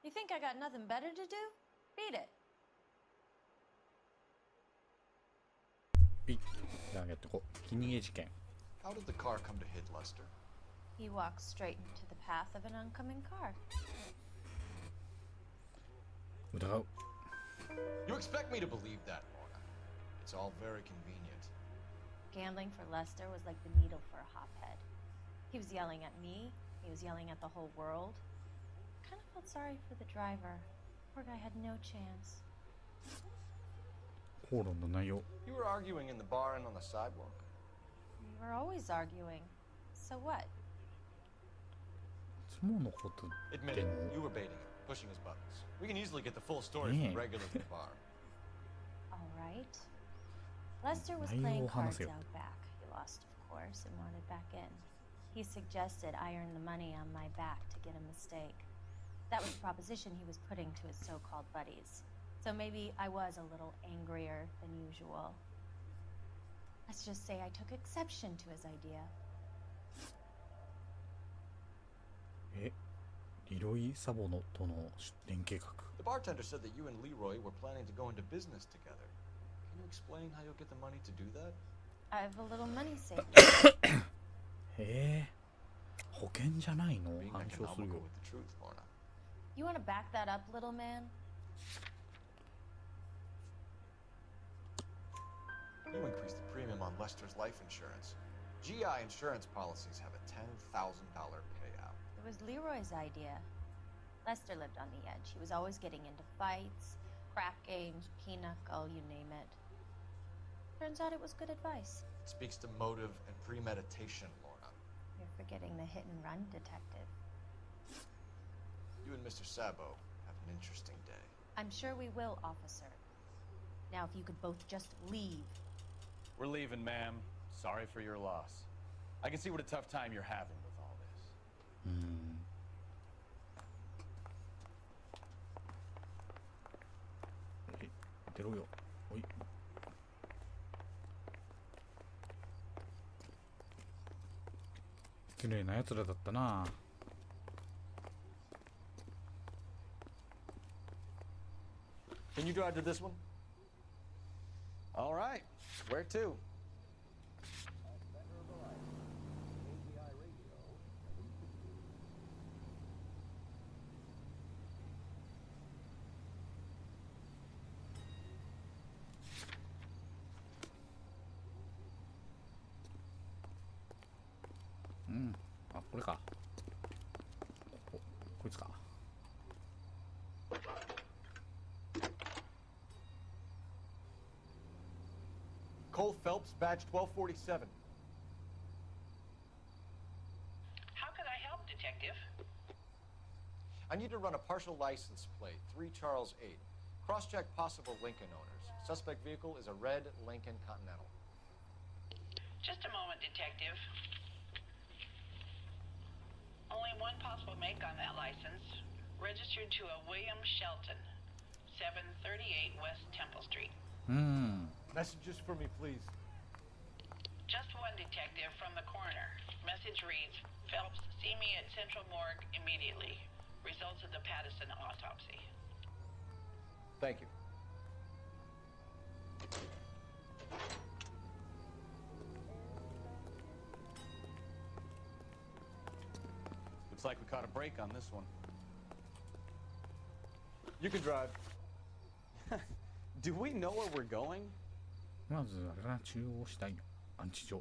You think I got nothing better to do? Beat it. じゃあやってこう。ひき逃げ事件。 How did the car come to hit Lester? He walked straight into the path of an oncoming car. 疑う。 You expect me to believe that, Lorna? It's all very convenient. Gambling for Lester was like the needle for a hophead. He was yelling at me. He was yelling at the whole world. I kind of felt sorry for the driver. Poor guy had no chance. 口論の内容。 You were arguing in the bar and on the sidewalk. We were always arguing. So what? いつものことって。 Admit it, you were baiting him, pushing his buttons. We can easily get the full story from the regulars at the bar. All right. Lester was playing cards out back. He lost, of course, and wanted back in. He suggested I earn the money on my back to get a mistake. That was the proposition he was putting to his so-called buddies. So maybe I was a little angrier than usual. Let's just say I took exception to his idea. リロイ・サボノとの出店計画。 The bartender said that you and Leroy were planning to go into business together. Can you explain how you'll get the money to do that? I have a little money saved. へえ。保険じゃないの？ Being 反証する economical よ。 with the truth, Lorna. You want to back that up, little man? You increased the premium on Lester's life insurance. GI insurance policies have a $10,000 payout. It was Leroy's idea. Lester lived on the edge. He was always getting into fights, crack games, pinochle, you name it. Turns out it was good advice. It speaks to motive and premeditation, Lorna. You're forgetting the hit-and-run detective. You and Mr. Sabo have an interesting day. I'm sure we will, officer. Now, if you could both just leave. We're leaving, ma'am. Sorry for your loss. I can see what a tough time you're having with all this. 出ろよ。おい。失礼な奴らだったな。 Can you drive to this one? All right. Where to? これか。こいつか。Cole Phelps, badge 1247. How could I help, Detective? I need to run a partial license plate, 3 Charles 8. Cross-check possible Lincoln owners. Suspect vehicle is a red Lincoln Continental. Just a moment, Detective. Only one possible make on that license. Registered to a William Shelton, 738 West Temple Street. Messages for me, please. Just one, Detective, from the coroner. Message reads, Phelps, see me at Central Morgue immediately. Results of the Pattison autopsy. Thank you. Looks like we caught a break on this one. You can drive. Do we know where we're going? まずあれかな、中央したいの。アンチ上。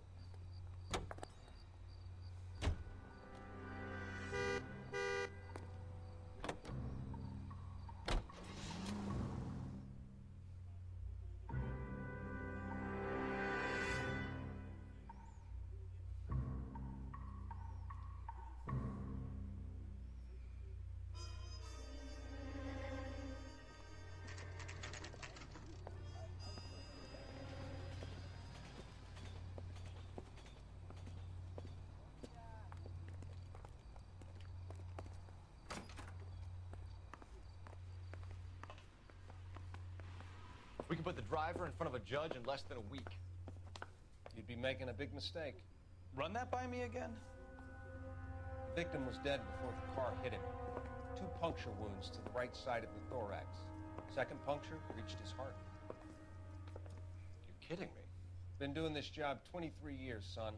We can put the driver in front of a judge in less than a week. You'd be making a big mistake. Run that by me again? The victim was dead before the car hit him. 2 puncture wounds to the right side of the thorax. Second puncture reached his heart. You're kidding me. Been doing this job 23 years, son.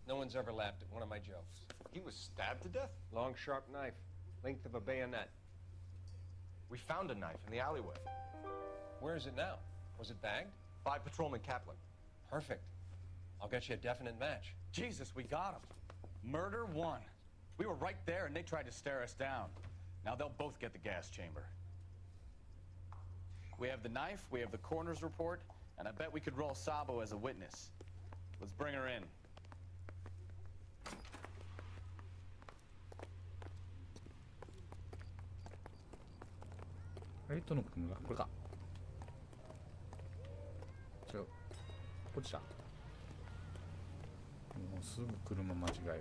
No one's ever laughed at one of my jokes. He was stabbed to death? Long, sharp knife. Length of a bayonet. We found a knife in the alleyway. Where is it now? Was it bagged? By Patrolman Kaplan. Perfect. I'll get you a definite match. Jesus, we got him. Murder 1. We were right there and they tried to stare us down. Now they'll both get the gas chamber. We have the knife, we have the coroner's report, and I bet we could roll Sabo as a witness. Let's bring her in. の組むがこれか。違う。こっちだ。もうすぐ車間違える。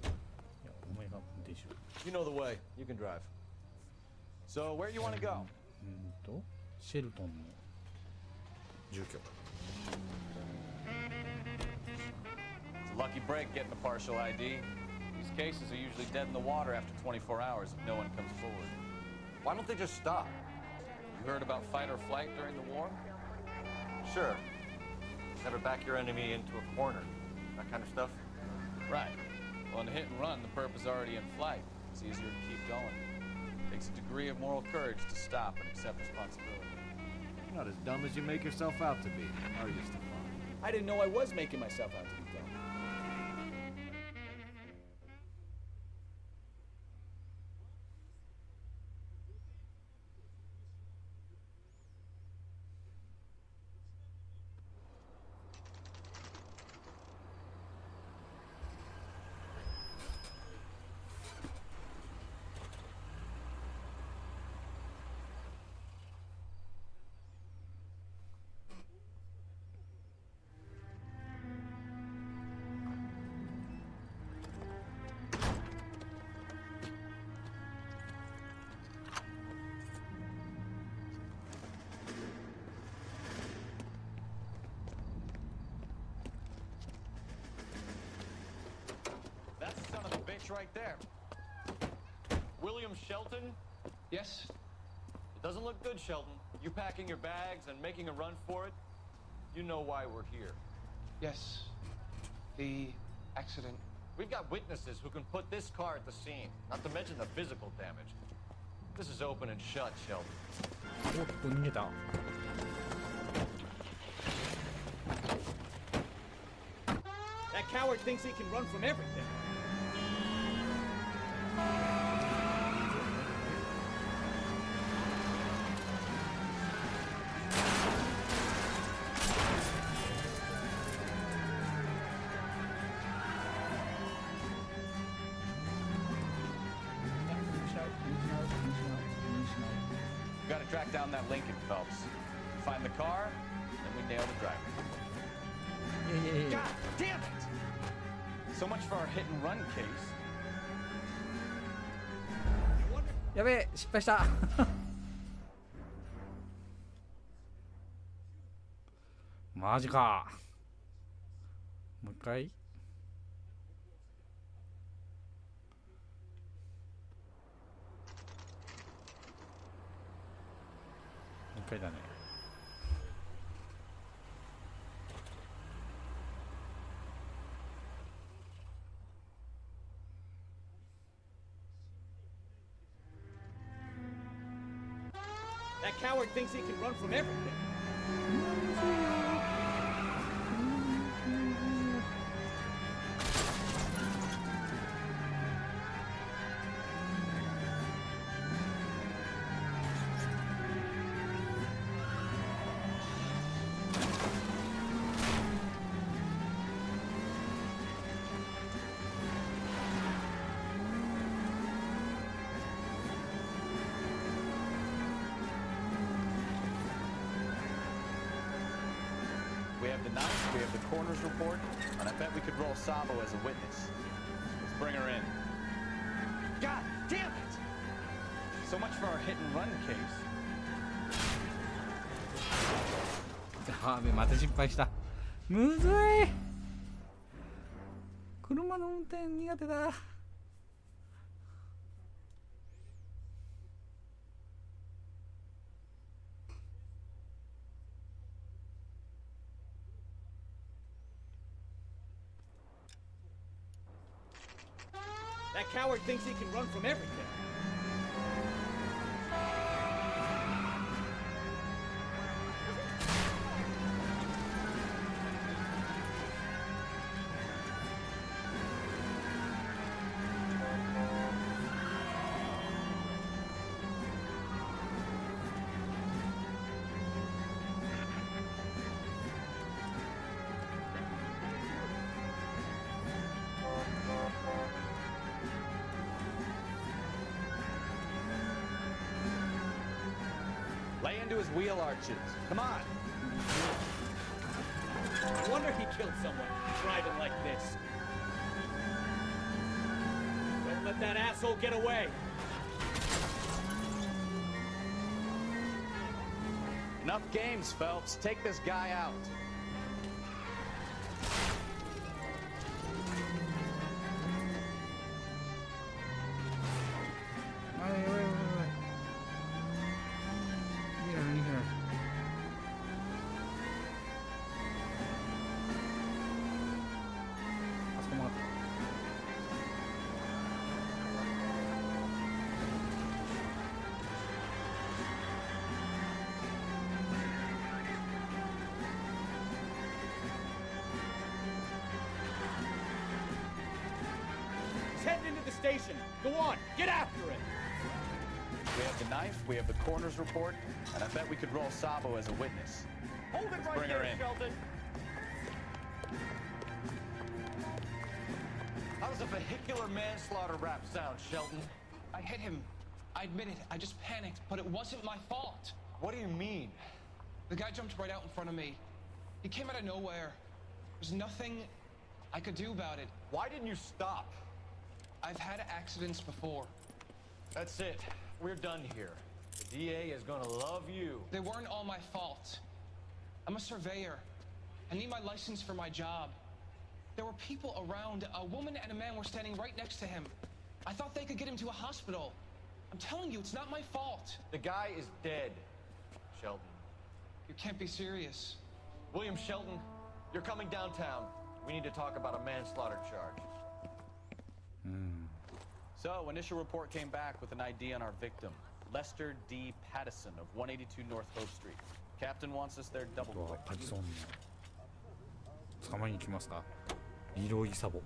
いや、お前が運転しろ。You know the way. You can drive. So, where you want to go? シェルトンの住居。It's a lucky break getting the partial ID. These cases are usually dead in the water after 24 hours if no one comes forward. Why don't they just stop? You heard about fight or flight during the war? Sure. Never back your enemy into a corner. That kind of stuff. Right. Well, in a hit and run, the perp is already in flight. It's easier to keep going. Takes a degree of moral courage to stop and accept responsibility. You're not as dumb as you make yourself out to be, are you, Stefan? I didn't know I was making myself out to be dumb. That's the son of a bitch right there. William Shelton? Yes? It doesn't look good, Shelton. You packing your bags and making a run for it? You know why we're here. Yes. The accident. We've got witnesses who can put this car at the scene, not to mention the physical damage. This is open and shut, Shelton. おっと逃げた。That coward thinks he can run from everything. track down that Lincoln, Phelps. Find the car, then we nail the driver. God damn it! So much for our hit and run case. やべえ、失敗した。マジか。もう一回。もう一回だね。That coward thinks he can run from everything. We have the knife, we have the coroner's report, and I bet we could roll Sabo as a witness. Let's bring her in. God damn it! So much for our hit and run case. あべ、また失敗した。むずい。車の運転苦手だ。That coward thinks he can run from everything. Lay into his wheel arches. Come on. No wonder he killed someone driving like this. Don't let that asshole get away. Enough games, Phelps. Take this guy out. He's heading into the station. Go on, get after it. We have the knife, we have the coroner's report, and I bet we could roll Sabo as a witness. Hold it Let's right bring her there, in. Sheldon. How does a vehicular manslaughter rap sound, Sheldon? I hit him. I admit it. I just panicked, but it wasn't my fault. What do you mean? The guy jumped right out in front of me. He came out of nowhere. There's nothing I could do about it. Why didn't you stop? I've had accidents before. That's it. We're done here. The DA is gonna love you. They weren't all my fault. I'm a surveyor. I need my license for my job. There were people around. A woman and a man were standing right next to him. I thought they could get him to a hospital. I'm telling you, it's not my fault. The guy is dead, Sheldon. You can't be serious. William Shelton, you're coming downtown. We need to talk about a manslaughter charge. So, initial report came back with an ID on our victim, Lester D. Pattison of 182 North Hope Street. Captain wants us there double quick. パティソン捕まえに来ますか。リロイサボ。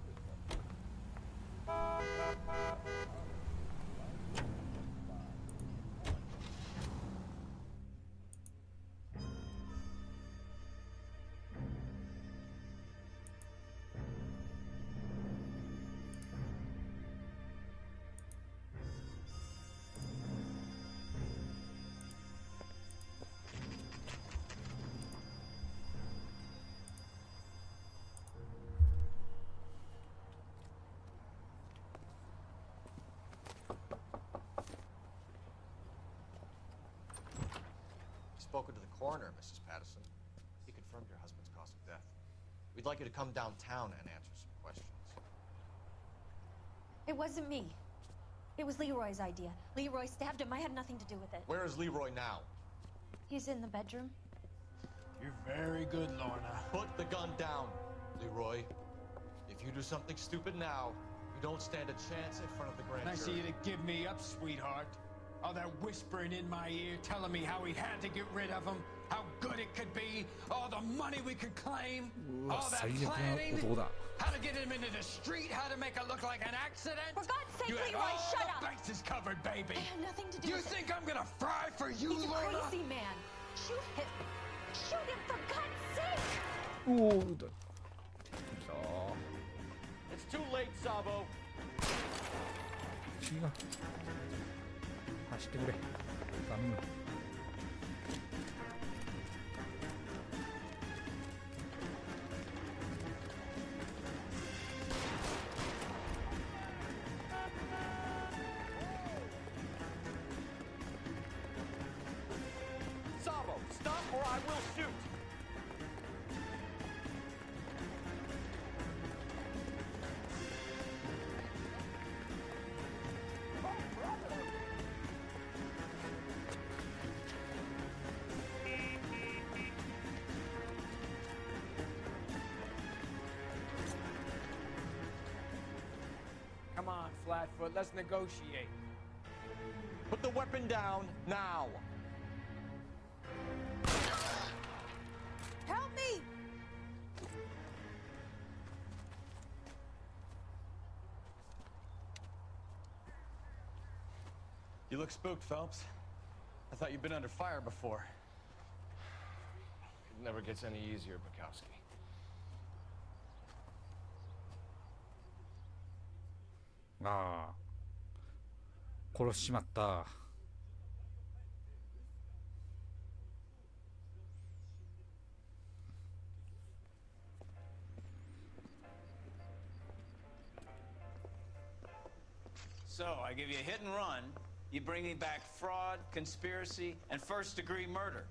spoken to the coroner, Mrs. Patterson. He confirmed your husband's cause of death. We'd like you to come downtown and answer some questions. It wasn't me. It was Leroy's idea. Leroy stabbed him. I had nothing to do with it. Where is Leroy now? He's in the bedroom. You're very good, Lorna. Put the gun down, Leroy. If you do something stupid now, you don't stand a chance in front of the grand jury. Nice of you to give me up, sweetheart. All that whispering in my ear, telling me how we had to get rid of him, how good it could be, all the money we could claim, all that planning, how to get him into the street, how to make it look like an accident. For God's sake, you had Leroy, all shut the up! bases covered, baby. I had nothing to do You with it. think I'm gonna fry for you, He's Lorna? a crazy man. Shoot him. Shoot him, for God's sake! おお、撃った。It's too late, Sabo. 違う。走ってくれ。ダメ。Sabo, stop or I will shoot. Come on, Flatfoot, let's negotiate. Put the weapon down now. Help me! You look spooked, Phelps. I thought you'd been under fire before. It never gets any easier, Bukowski. ああ、殺しちまった。So, I give you a hit and run, you bring me back fraud, conspiracy, and first-degree murder.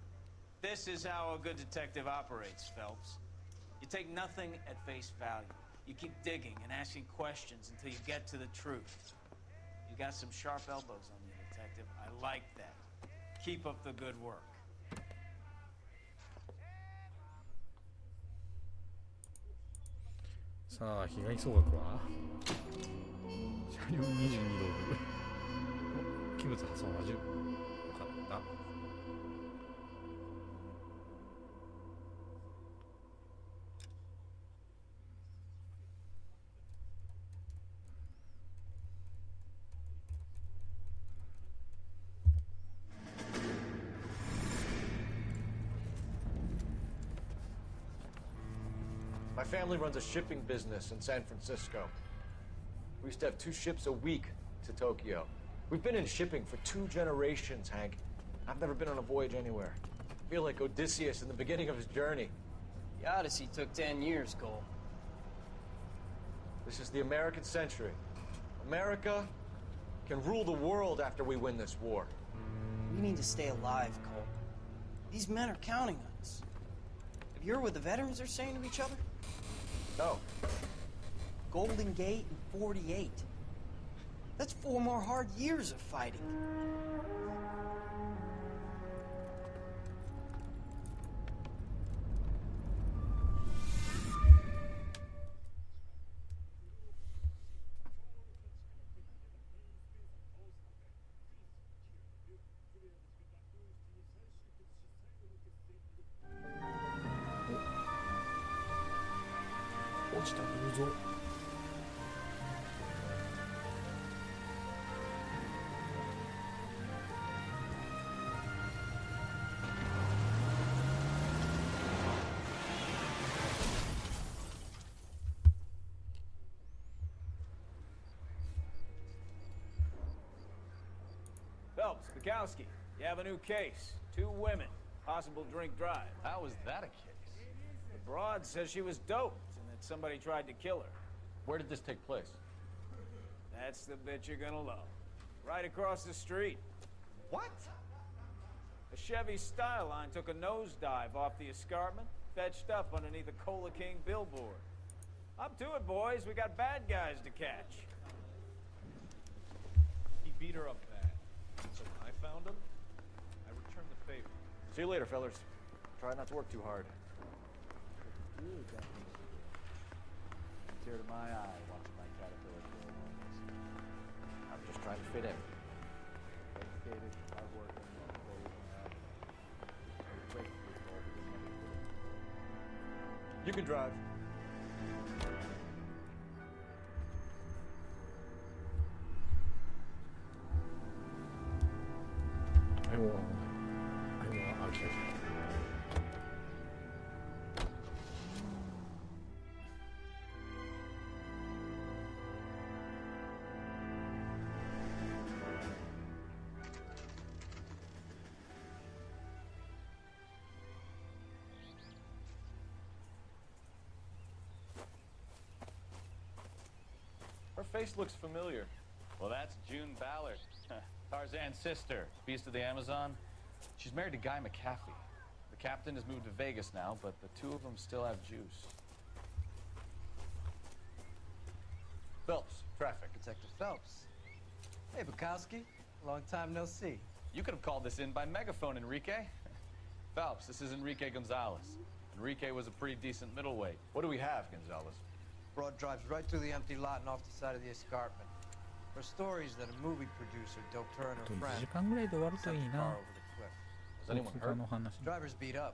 This is how a good detective operates, Phelps. You take nothing at face value. You keep digging and asking questions until you get to the truth. You got some sharp elbows on you, detective. I like that. Keep up the good work. さあ、被害総額は車両22ドル。器物破損は10。よかった。My family runs a shipping business in San Francisco. We used to have 2 ships a week to Tokyo. We've been in shipping for 2 generations, Hank. I've never been on a voyage anywhere. I feel like Odysseus in the beginning of his journey. The Odyssey took 10 years, Cole. This is the American century. America can rule the world after we win this war. We need to stay alive, Cole. These men are counting on us. Have you heard what the veterans are saying to each other? No. Golden Gate in 48. That's 4 more hard years of fighting. Phelps, Bukowski, you have a new case. 2 women, possible drink drive. How was that a case? The broad says she was doped and that somebody tried to kill her. Where did this take place? That's the bit you're gonna love. Right across the street. What? A Chevy Styline took a nosedive off the escarpment, fetched up underneath a Cola King billboard. Up to it, boys. We got bad guys to catch. He beat her up bad. So when I found him, I returned the favor. See you later, fellas. Try not to work too hard. Tear to my eye watching my caterpillar grow like this. I'm just trying to fit in. Educated, hardworking, you can drive. I will okay. Her face looks familiar. Well, that's June Ballard, Tarzan's sister, Beast of the Amazon. She's married to Guy McCaffey. The captain has moved to Vegas now, but the two of them still have juice. Phelps, traffic. Detective Phelps. Hey, Bukowski. Long time no see. You could have called this in by megaphone, Enrique. Phelps, this is Enrique Gonzalez. Enrique was a pretty decent middleweight. What do we have, Gonzalez? Broad drives right through the empty lot and off the side of the escarpment. For stories that a movie producer doped her and her 2 friend 時間ぐらいで終わるといい sent the な car over the cliff. Does anyone 交通課 hurt? の話 Driver's beat up.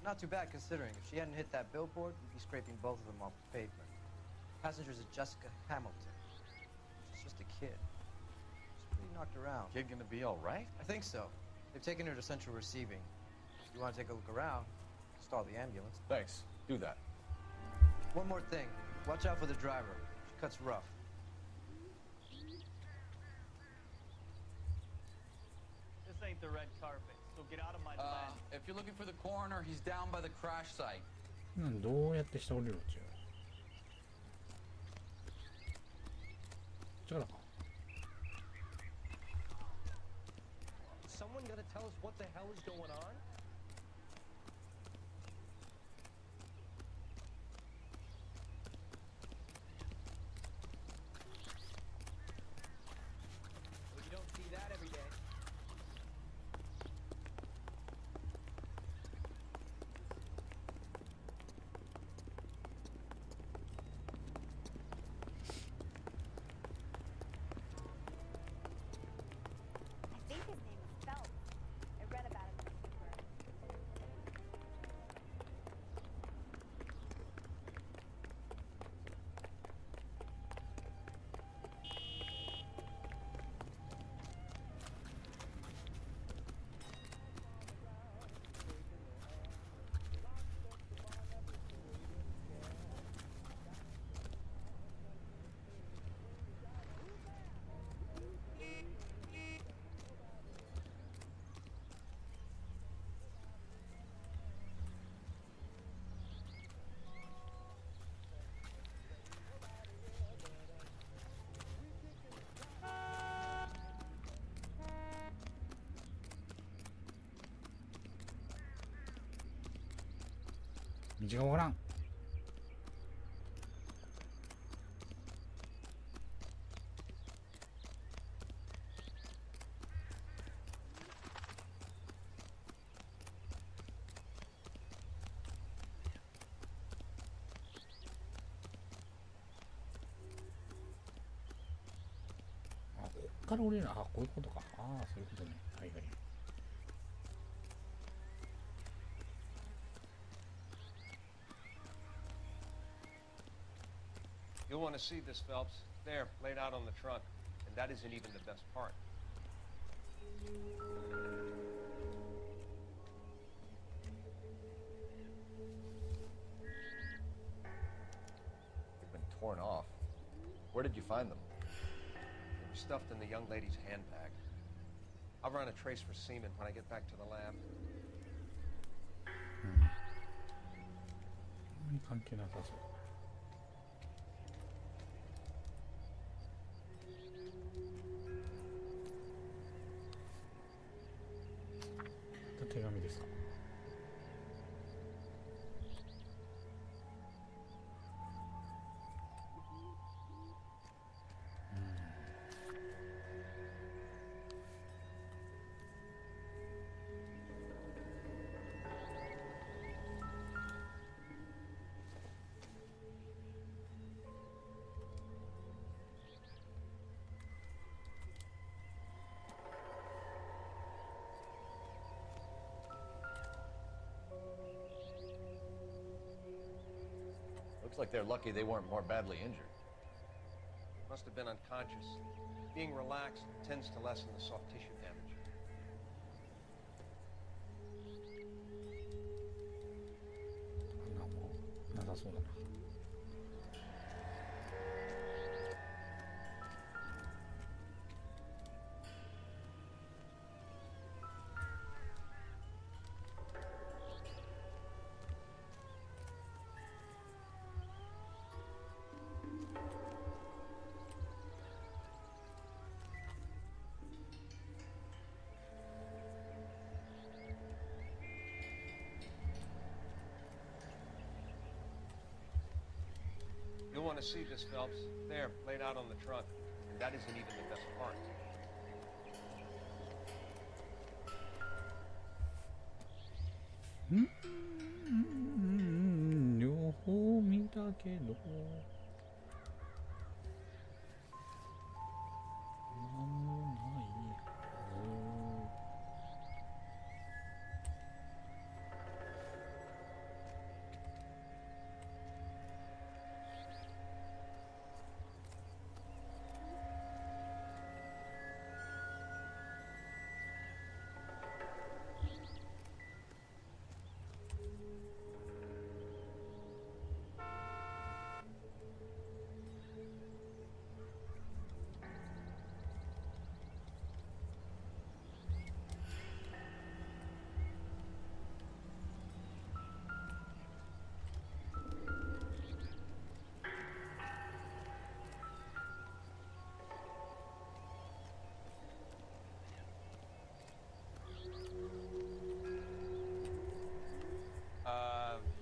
Not too bad considering. If she hadn't hit that billboard, we'd be scraping both of them off the pavement. Passengers are Jessica Hamilton. She's just a kid. She's pretty knocked around. Kid gonna be all right? I think so. They've taken her to central receiving. If you want to take a look around, stall the ambulance. Thanks. Do that. One more thing. Watch out for the driver. She cuts rough. This ain't the red carpet, so get out of my lane. If you're looking for the coroner, he's down by the crash site. どうやって下降りるの違う違うのか Is someone gonna tell us what the hell is going on? Well, you don't see that every day. I think his name is Phelps. I read about him in the paper. ?道がわからん。あ、こっから降りるの。あ、こういうことか。ああ、そういうことね。はいはい。You'll want to see this, Phelps. There, laid out on the trunk. And that isn't even the best part. They've been torn off. Where did you find them? They were stuffed in the young lady's handbag. I'll run a trace for semen when I get back to the lab. 何関係なさそう。だって It's like they're lucky they weren't more badly injured. Must have been unconscious. Being relaxed tends to lessen the soft tissue damage. なんもなさそうだな。You'll want to see this, Phelps. There, laid out on the trunk. And that isn't even the best part. 両方見たけど。なんもないやろ。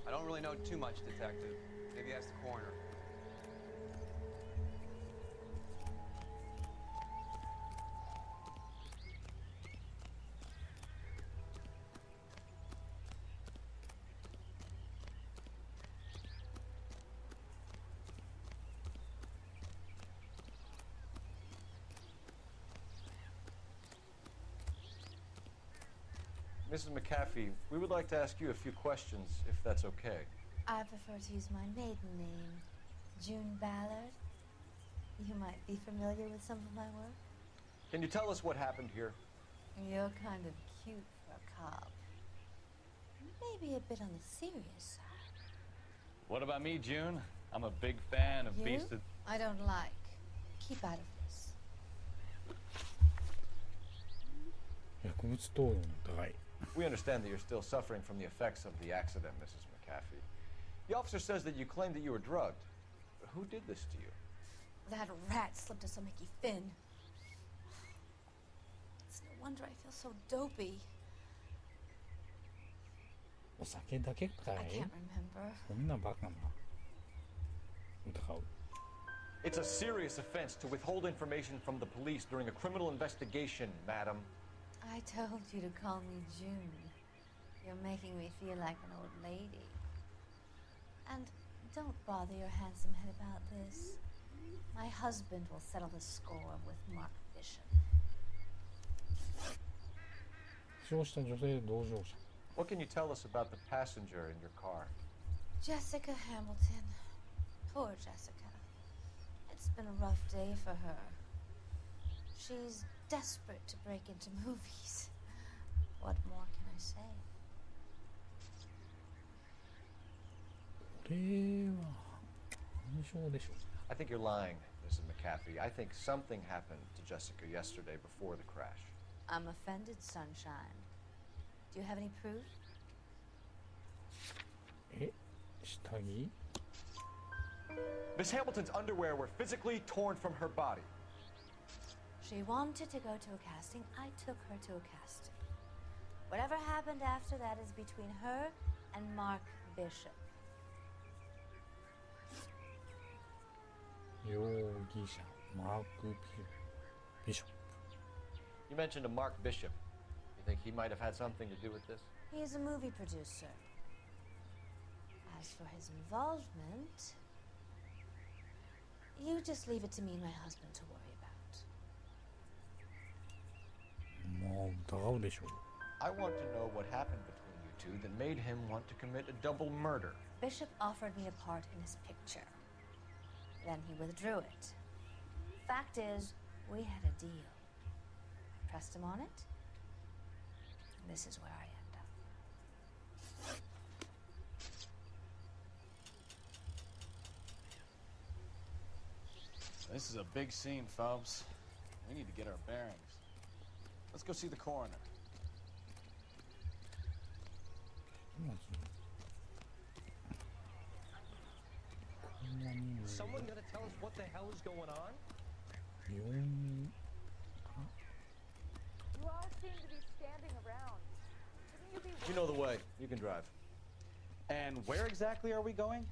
I don't really know too much, Detective. Maybe ask the coroner. Mrs. McAfee, we would like to ask you a few questions, if that's okay. I prefer to use my maiden name, June Ballard. You might be familiar with some of my work. Can you tell us what happened here? You're kind of cute for a cop. Maybe a bit on the serious side. What about me, June? I'm a big fan of You? Beast of... I don't like. Keep out of this. 薬物投与の疑い。 We understand that you're still suffering from the effects of the accident, Mrs. McAfee. The officer says that you claimed that you were drugged. But who did this to you? That rat slipped us a Mickey Finn. It's no wonder I feel so dopey. お酒だけか I い can't remember. そんなバカな。疑う。 It's a serious offense to withhold information from the police during a criminal investigation, madam. I told you to call me June. You're making me feel like an old lady. And don't bother your handsome head about this. My husband will settle the score with Mark Bishop. 負傷した女性同乗者。 What can you tell us about the passenger in your car? Jessica Hamilton. Poor Jessica. It's been a rough day for her. She's desperate to break into movies. What more can I say? これは暗証でしょ。 I think you're lying, Mrs. McAfee. I think something happened to Jessica yesterday before the crash. I'm offended, Sunshine. Do you have any proof? え、下着 Miss Hamilton's underwear were physically torn from her body. She wanted to go to a casting. I took her to a casting. Whatever happened after that is between her and Mark Bishop. 容疑者マーク・ビショッ You mentioned a Mark Bishop. You think he might have had something to do with this? He's a movie producer. As for his involvement, you just leave it to me and my husband to worry about. プ。まあ疑うでしょう。 I want to know what happened between you attitude that made him want to commit a double murder. Bishop offered me a part in his picture. Then he withdrew it. Fact is, we had a deal. I pressed him on it, and this is where I end up. This is a big scene, Phelps. We need to get our bearings. Let's go see the coroner. Someone gonna tell us what the hell is going on? You all seem to be standing around. Shouldn't you be... You know the way. You can drive. And where exactly are we going?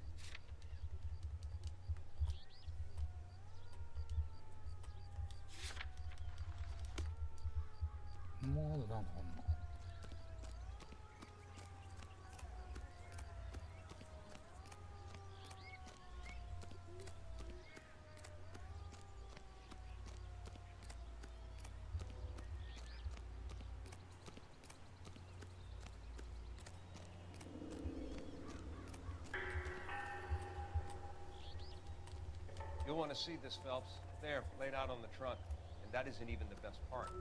You'll want to see this, Phelps. There, laid out on the trunk. And that isn't even the best part.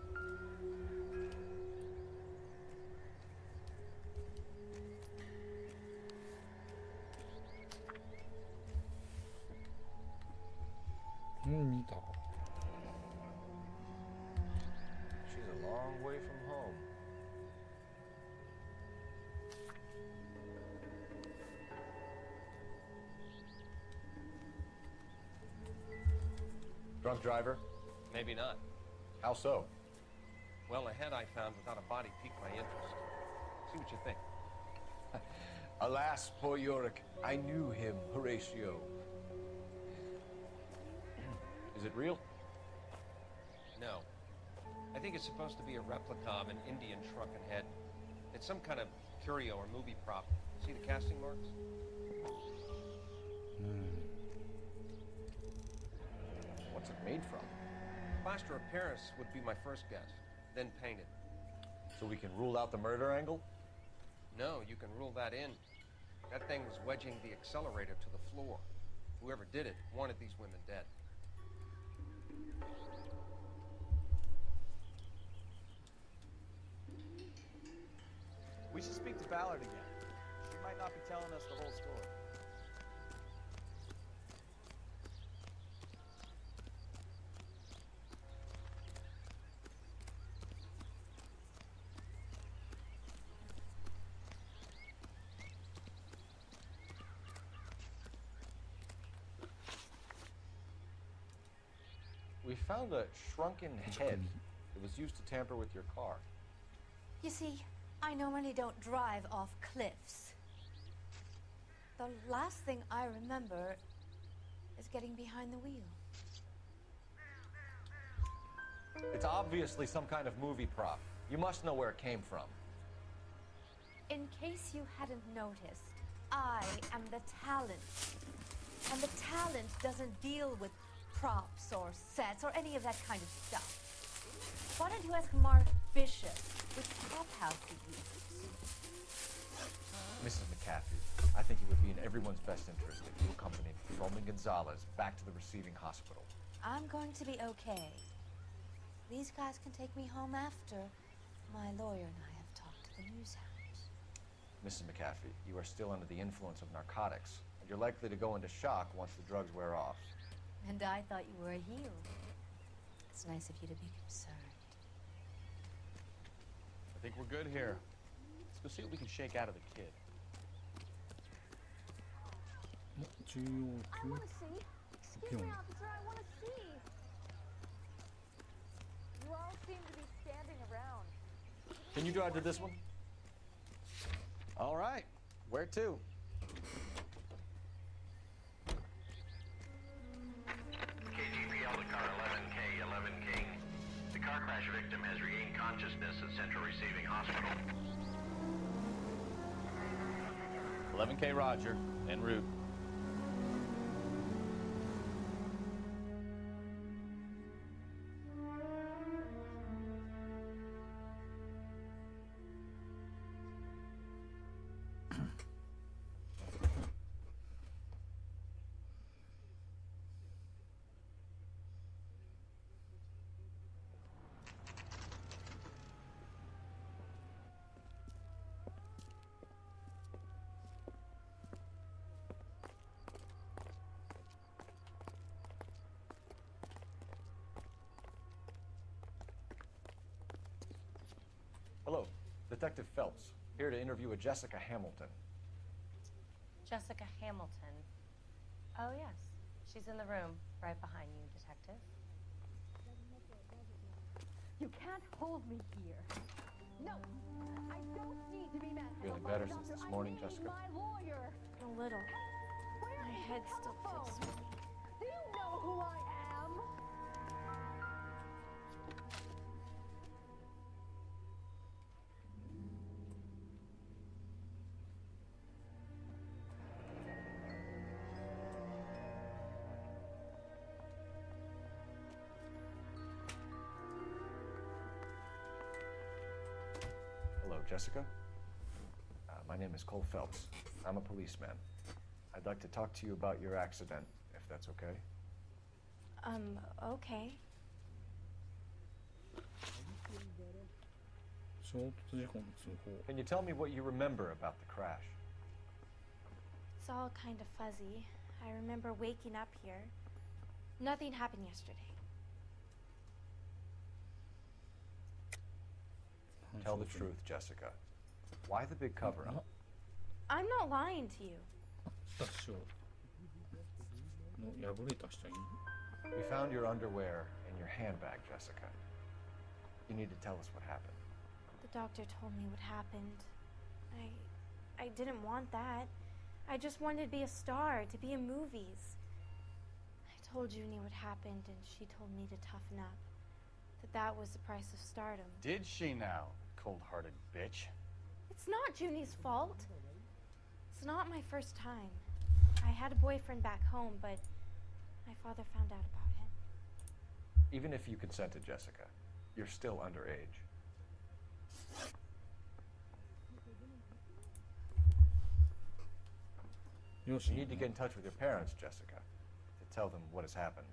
She's a long way from home. Drunk driver? Maybe not. How so? Well, a head I found without a body piqued my interest. See what you think. Alas, poor Yorick. I knew him, Horatio. Is it real? No. I think it's supposed to be a replica of an Indian shrunken head. It's some kind of curio or movie prop. See the casting marks? What's it made from? Plaster of Paris would be my first guess, then painted. So we can rule out the murder angle? No, you can rule that in. That thing was wedging the accelerator to the floor. Whoever did it wanted these women dead. We should speak to Ballard again. She might not be telling us the whole story. We found a shrunken head that was used to tamper with your car. You see, I normally don't drive off cliffs. The last thing I remember is getting behind the wheel. It's obviously some kind of movie prop. You must know where it came from. In case you hadn't noticed, I am the talent. And the talent doesn't deal with props or sets or any of that kind of stuff. Why don't you ask Mark Bishop which prop house he uses? Mrs. McCaffrey, I think it would be in everyone's best interest if you accompanied Roman Gonzalez back to the receiving hospital. I'm going to be okay. These guys can take me home after. My lawyer and I have talked to the news hounds. Mrs. McCaffrey, you are still under the influence of narcotics, and you're likely to go into shock once the drugs wear off. And I thought you were a heel. It's nice of you to be concerned. I think we're good here. Let's go see what we can shake out of the kid. I want to see. Excuse me, officer, I want to see. You all seem to be standing around. Can you drive to this one? All right. Where to? KGPL to car 11K, 11 King. The car crash victim has regained consciousness at Central Receiving Hospital. 11K Roger, en route. Detective Phelps, here to interview a Jessica Hamilton. Jessica Hamilton. Oh, yes. She's in the room, right behind you, Detective. You can't hold me here. No, I don't need to be mad. Feeling better since this morning, Jessica? My lawyer. A little. My head still feels swimming. Do you know who I am? Hello, Jessica. My name is Cole Phelps. I'm a policeman. I'd like to talk to you about your accident, if that's okay. Okay. 衝突事故の通報。 Can you tell me what you remember about the crash? It's all kind of fuzzy. I remember waking up here. Nothing happened yesterday. Tell the truth, Jessica. Why the big cover-up? I'm not lying to you. 多少の破れた下に We found your underwear in your handbag, Jessica. You need to tell us what happened. The doctor told me what happened. I didn't want that. I just wanted to be a star, to be in movies. I told Junie what happened, and she told me to toughen up. That was the price of stardom. Did she now, cold-hearted bitch? It's not Junie's fault. It's not my first time. I had a boyfriend back home, but my father found out about him. Even if you consented, Jessica, you're still underage. You need to get in touch with your parents, Jessica, to tell them what has happened.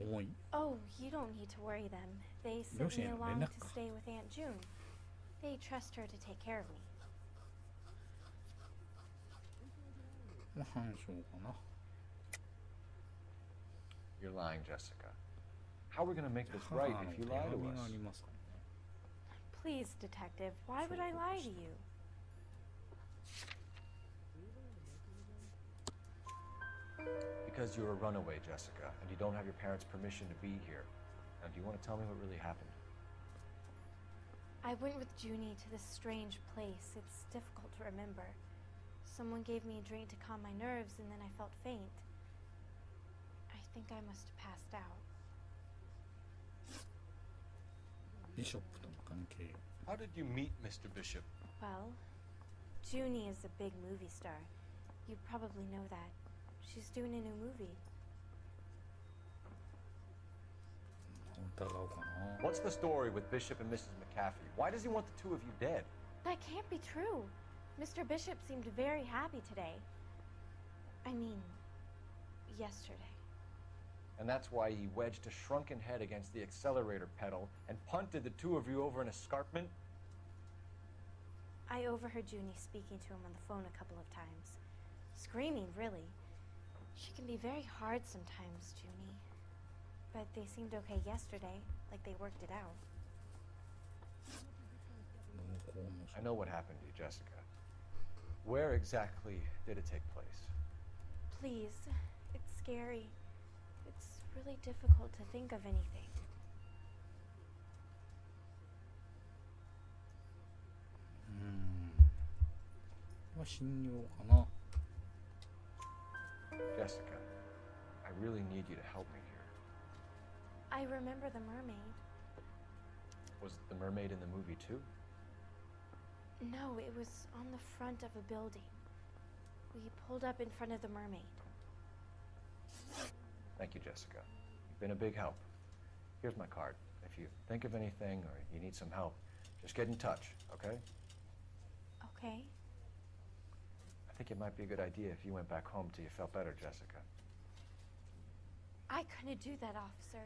Oh, you don't need to worry them. They sent me along to stay with Aunt June. They trust her to take care of me. 反証かな You're lying, Jessica. How are we going to make this right if you lie to 手紙が us? ありますかね Please, Detective, why would I lie to you? Because you're a runaway, Jessica, and you don't have your parents' permission to be here. Now, do you want to tell me what really happened? I went with Junie to this strange place. It's difficult to remember. Someone gave me a drink to calm my nerves, and then I felt faint. I think I must have passed out. ビショップとの関係 How did you meet Mr. Bishop? Well, Junie is a big movie star. You probably know that. She's doing a new movie. 疑うかな What's the story with Bishop and Mrs. McAfee? Why does he want the two of you dead? That can't be true. Mr. Bishop seemed very happy today. I mean, yesterday. And that's why he wedged a shrunken head against the accelerator pedal and punted the two of you over an escarpment? I overheard Junie speaking to him on the phone a couple of times. Screaming, really. She can be very hard sometimes, Junie. But they seemed okay yesterday, like they worked it out. I know what happened to you, Jessica. Where exactly did it take place? Please, it's scary. It's really difficult to think of anything. Jessica, I really need you to help me here. I remember the mermaid. Was the mermaid in the movie too? No, it was on the front of a building. We pulled up in front of the mermaid. Thank you, Jessica. You've been a big help. Here's my card. If you think of anything or you need some help, just get in touch, okay? Okay. I think it might be a good idea if you went back home till you felt better, Jessica. I couldn't do that, officer.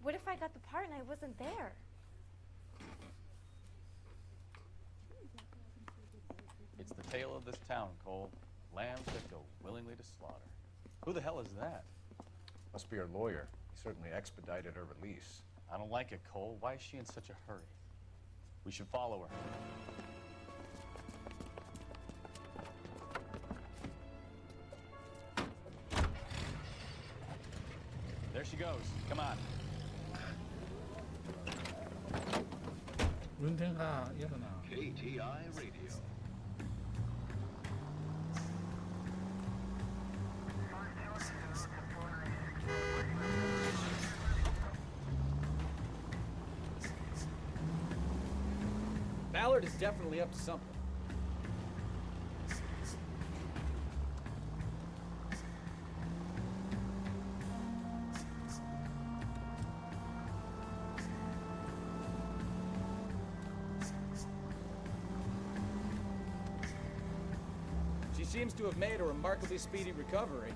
What if I got the part and I wasn't there? It's the tale of this town, Cole. Lambs that go willingly to slaughter. Who the hell is that? Must be her lawyer. He certainly expedited her release. I don't like it, Cole. Why is she in such a hurry? We should follow her. There she goes. Come on. 運転が嫌だな。 KTI Radio. Ballard is definitely up to something. She seems to have made a remarkably speedy recovery.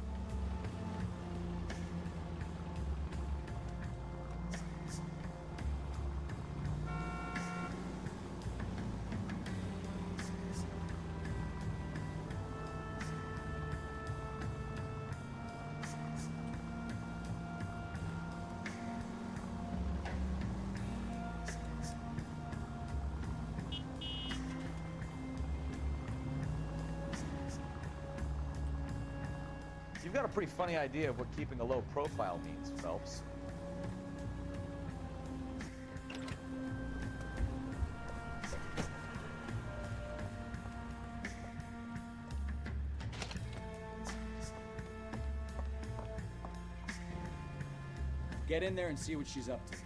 You've got a pretty funny idea of what keeping a low profile means, Phelps. Get in there and see what she's up to.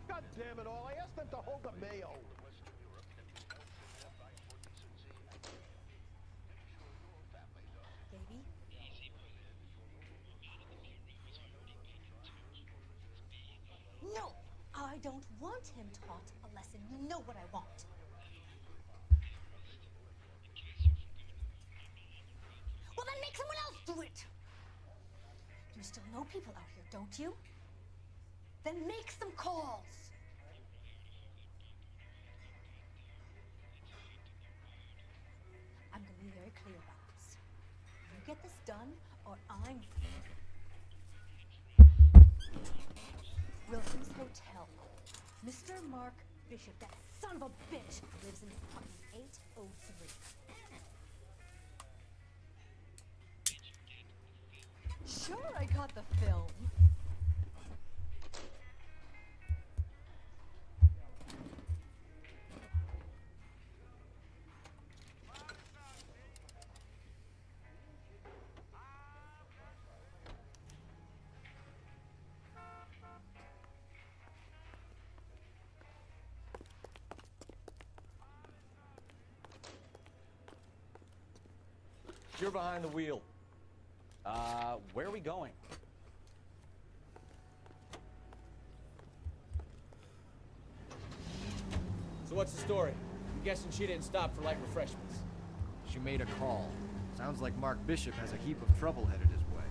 God damn it all, I asked them to hold the mayo. Baby? No! I don't want him taught a lesson. You know what I want. Well, then make someone else do it! You still know people out here, don't you? Then make some calls! I'm gonna be very clear about this. You get this done, or I'm... Wilson's Hotel. Mr. Mark Bishop, that son of a bitch, lives in apartment 803. Sure, I got the film. You're behind the wheel. Where are we going? So what's the story? I'm guessing she didn't stop for light refreshments. She made a call. Sounds like Mark Bishop has a heap of trouble headed his way.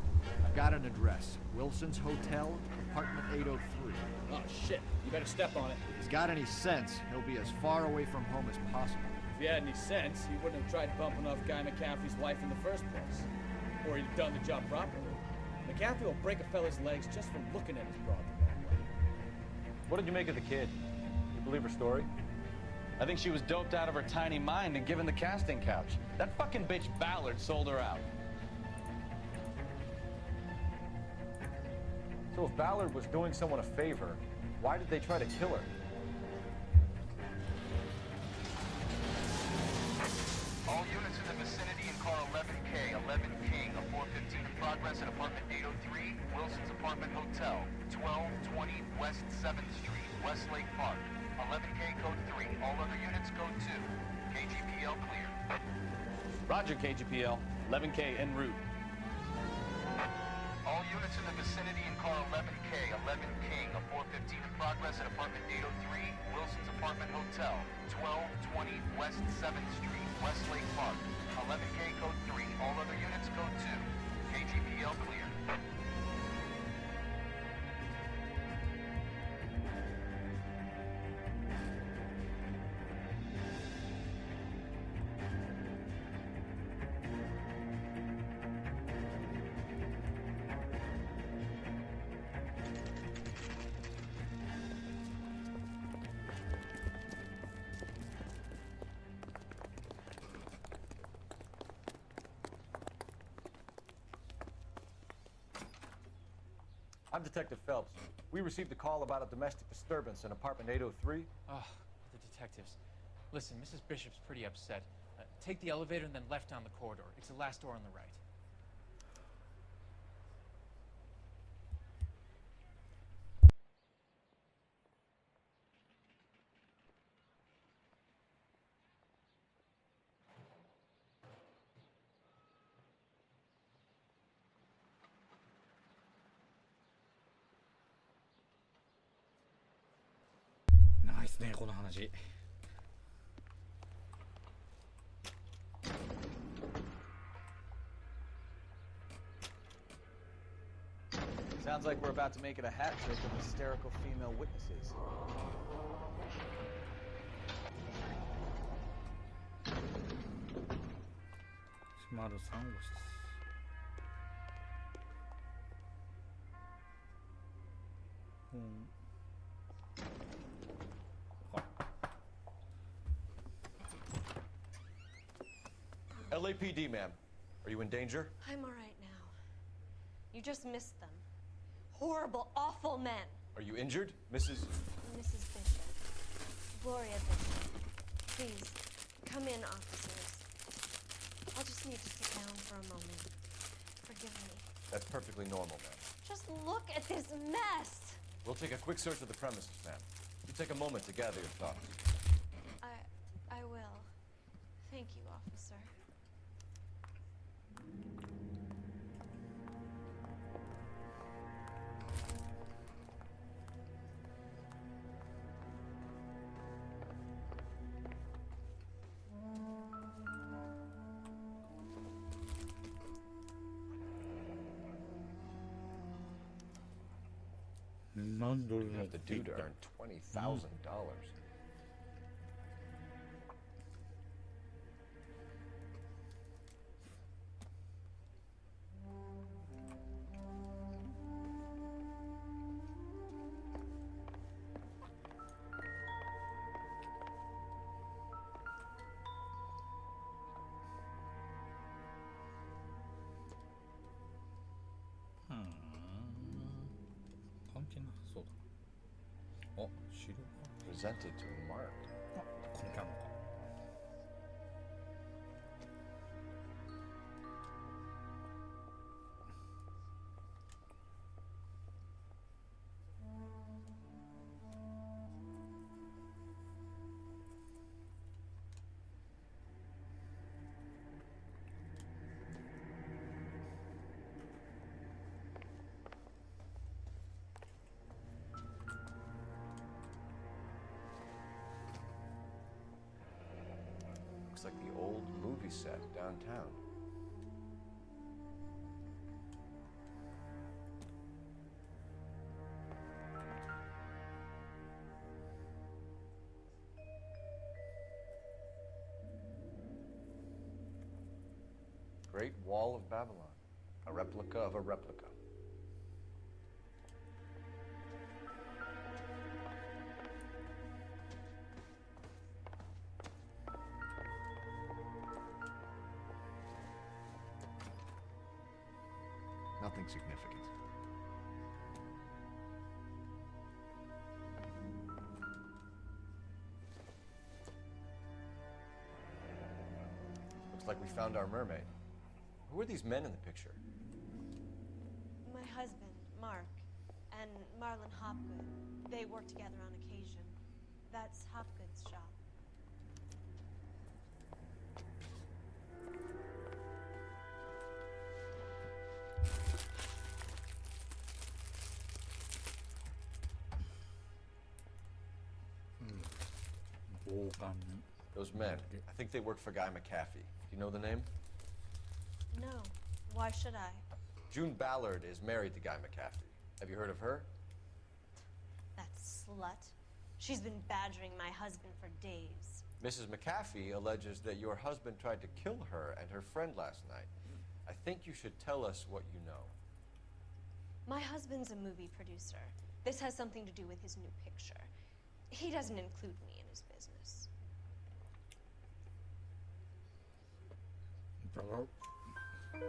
I've got an address. Wilson's Hotel, apartment 803. Oh, shit. You better step on it. If he's got any sense, he'll be as far away from home as possible. If he had any sense, he wouldn't have tried bumping off Guy McCaffrey's wife in the first place. Or he'd done the job properly. McCaffrey will break a fella's legs just from looking at his broad the wrong way. What did you make of the kid? You believe her story? I think she was doped out of her tiny mind and given the casting couch. That fucking bitch Ballard sold her out. So if Ballard was doing someone a favor, why did they try to kill her? All units in the vicinity in car 11K, 11 King, a 415 in progress at apartment 803, Wilson's Apartment Hotel, 1220 West 7th Street, Westlake Park. 11K code 3, all other units code 2. KGPL clear. Roger, KGPL. 11K en route. All units in the vicinity in car 11K, 11 King, a 415 in progress at apartment 803, Wilson's Apartment Hotel, 1220 West 7th Street, Westlake Park. 11K code 3, all other units code 2. KGPL clear. I'm Detective Phelps. We received a call about a domestic disturbance in apartment 803. Oh, the detectives. Listen, Mrs. Bishop's pretty upset. Take the elevator and then left down the corridor. It's the last door on the right.長いですね、この話。Sounds like we're about to make it a hat trick of hysterical female witnesses. LAPD, ma'am. Are you in danger? I'm all right now. You just missed them. Horrible, awful men. Are you injured, Mrs. Bishop. Gloria Bishop. Please, come in, officers. I'll just need to sit down for a moment. Forgive me. That's perfectly normal, ma'am. Just look at this mess. We'll take a quick search of the premises, ma'am. You take a moment to gather your thoughts. I will. Thank you, officer. You have to do to earn $20,000. Presented to Mark. ここにあるのか。Looks like the old movie set downtown. Great Wall of Babylon, a replica of a replica. Nothing significant. Looks like we found our mermaid. Who are these men in the picture? My husband, Mark, and Marlon Hopgood. They work together on occasion. That's Hopgood's shop. Those men, I think they work for Guy McAfee. Do you know the name? No. Why should I? June Ballard is married to Guy McAfee. Have you heard of her? That slut. She's been badgering my husband for days. Mrs. McAfee alleges that your husband tried to kill her and her friend last night. I think you should tell us what you know. My husband's a movie producer. This has something to do with his new picture. He doesn't include me in his business.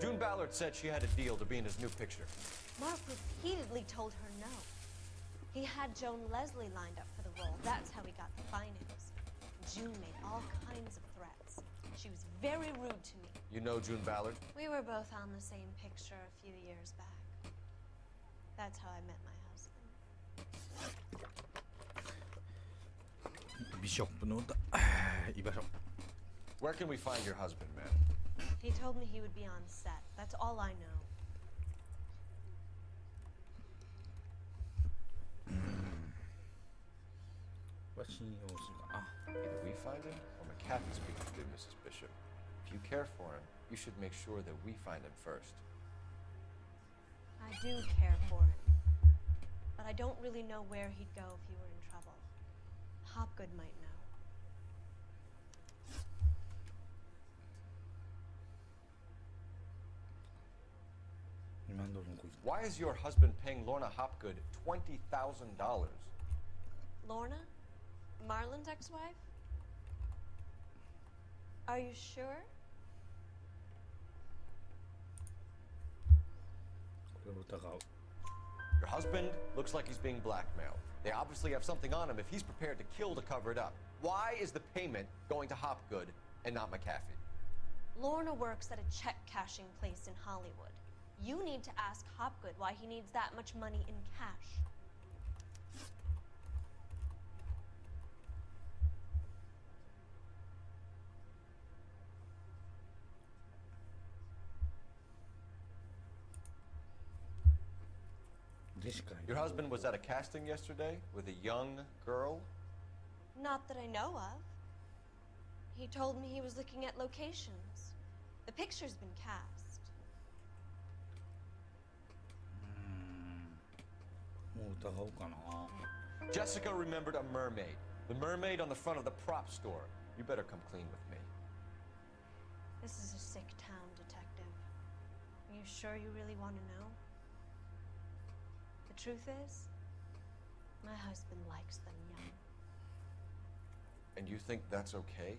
June Ballard said she had a deal to be in his new picture. Mark repeatedly told her no. He had Joan Leslie lined up for the role. That's how he got the finance. June made all kinds of threats. She was very rude to me. You know June Ballard? We were both on the same picture a few years back. That's how I met my husband. ビショップの居場所。 Where can we find your husband, man? He told me he would be on set. That's all I know. Either we find him or McCaffrey speaks to Mrs. Bishop. If you care for him, you should make sure that we find him first. I do care for him. But I don't really know where he'd go if he were in trouble. Hopgood might know. Why is your husband paying Lorna Hopgood $20,000? Lorna? Marlon's ex-wife? Are you sure? Your husband looks like he's being blackmailed. They obviously have something on him if he's prepared to kill to cover it up. Why is the payment going to Hopgood and not McAfee? Lorna works at a check-cashing place in Hollywood. You need to ask Hopgood why he needs that much money in cash. Your husband was at a casting yesterday with a young girl? Not that I know of. He told me he was looking at locations. The picture's been cast. Jessica remembered a mermaid. The mermaid on the front of the prop store. You better come clean with me. This is a sick town, Detective. Are you sure you really want to know? The truth is, my husband likes them young. And you think that's okay?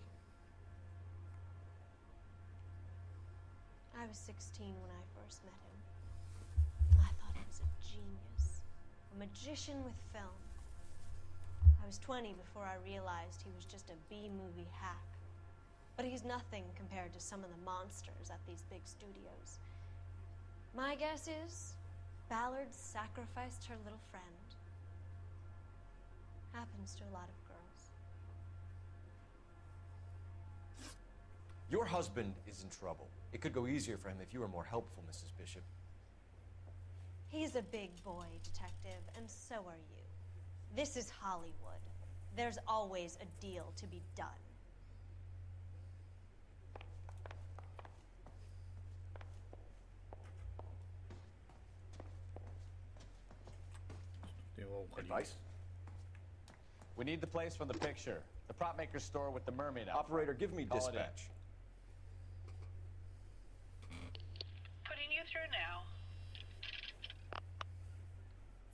I was 16 when I first met him. I thought he was a genius, a magician with film. I was 20 before I realized he was just a B-movie hack. But he's nothing compared to some of the monsters at these big studios. My guess is Ballard sacrificed her little friend. Happens to a lot of girls. Your husband is in trouble. It could go easier for him if you were more helpful, Mrs. Bishop. He's a big boy, Detective, and so are you. This is Hollywood. There's always a deal to be done. Advice? We need the place from the picture. The prop maker's store with the mermaid outfit. Operator, give me Call it in. dispatch. Putting you through now.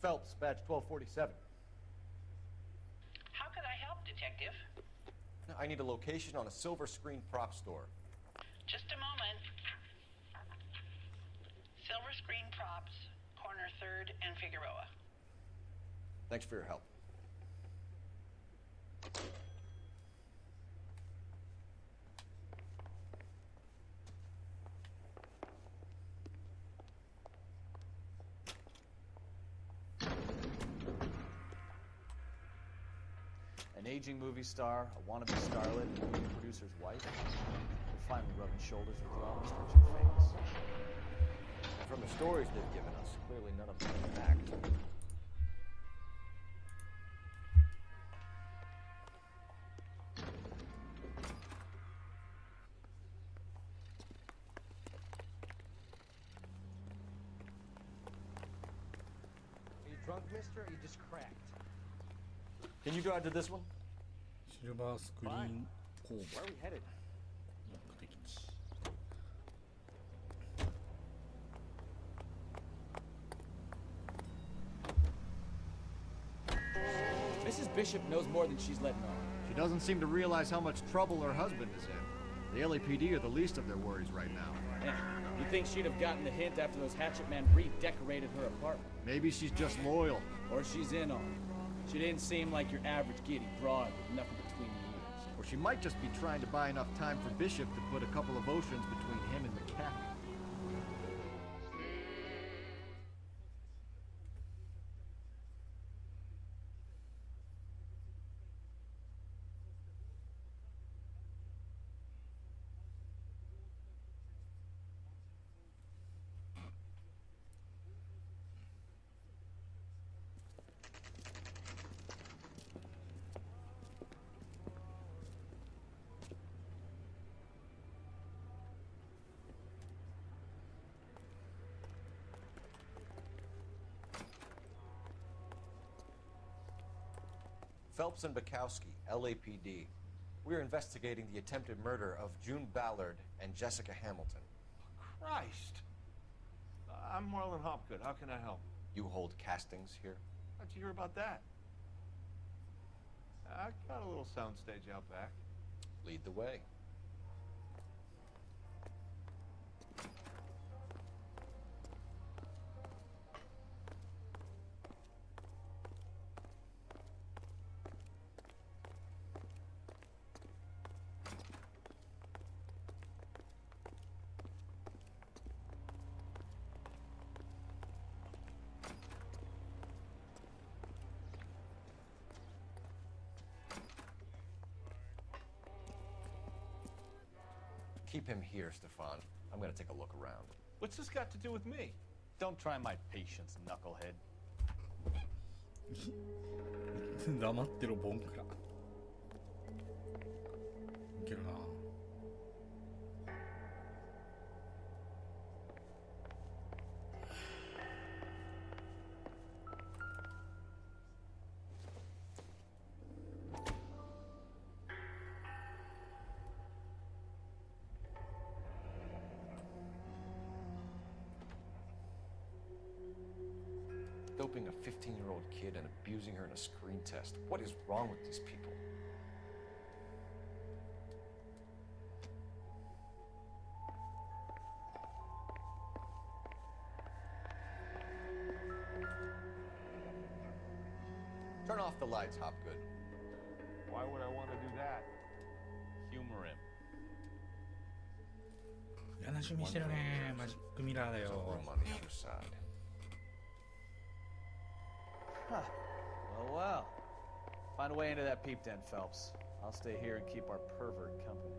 Phelps, badge 1247. How could I help, Detective? I need a location on a silver screen prop store. Just a moment. Silver Screen Props, corner 3rd and Figueroa. Thanks for your help. An aging movie star, a wannabe starlet, and a movie producer's wife. We're finally rubbing shoulders with the almost rich and famous. From the stories they've given us, clearly none of them are fact. Are you drunk, mister, or are you just cracked? Can you drive to this one? シルバースクリーン工 Where are we headed? 目的地 Mrs. Bishop knows more than she's letting on. She doesn't seem to realize how much trouble her husband is in. The LAPD are the least of their worries right now. Yeah, You think she'd have gotten the hint after those hatchet men redecorated her apartment? Maybe she's just loyal. Or she's in on it. She didn't seem like your average giddy broad with nothing between the ears. Or she might just be trying to buy enough time for Bishop to put a couple of oceans between him and McCaffrey. Phelps and Bukowski, LAPD. We're investigating the attempted murder of June Ballard and Jessica Hamilton. Christ! I'm Marlon Hopgood. How can I help? You hold castings here? How'd you hear about that? I got a little soundstage out back. Lead the way. Keep him here, Stefan. I'm gonna take a look around. What's this got to do with me? Don't try my patience, knucklehead. 黙ってろ、ボンクラ。いけるな。Doping a 15-year-old kid and abusing her in a screen test. What is wrong with these people? Turn off the lights, Hopgood. Why would I want to do that? Humor him. 嫌な趣味してるね。マジックミラーだ There's a よ。 room on the other side. Huh. Well, well. Find a way into that peep den, Phelps. I'll stay here and keep our pervert company.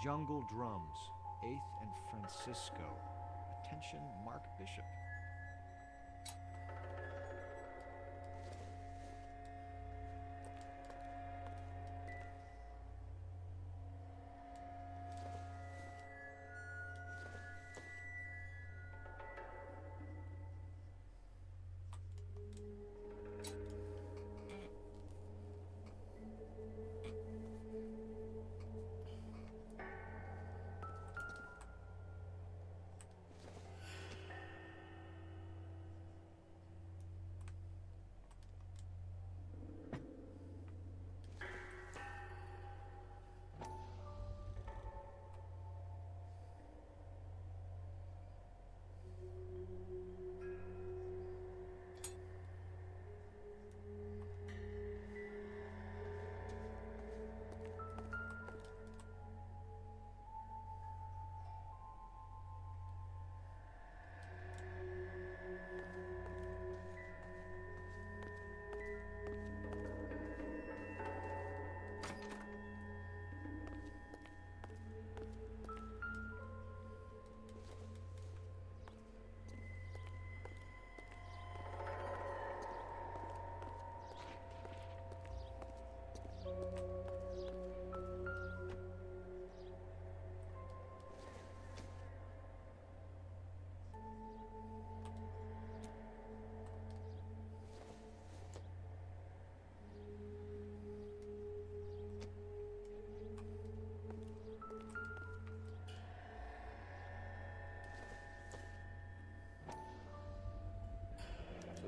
Jungle Drums, 8th and Francisco. Attention, Mark Bishop.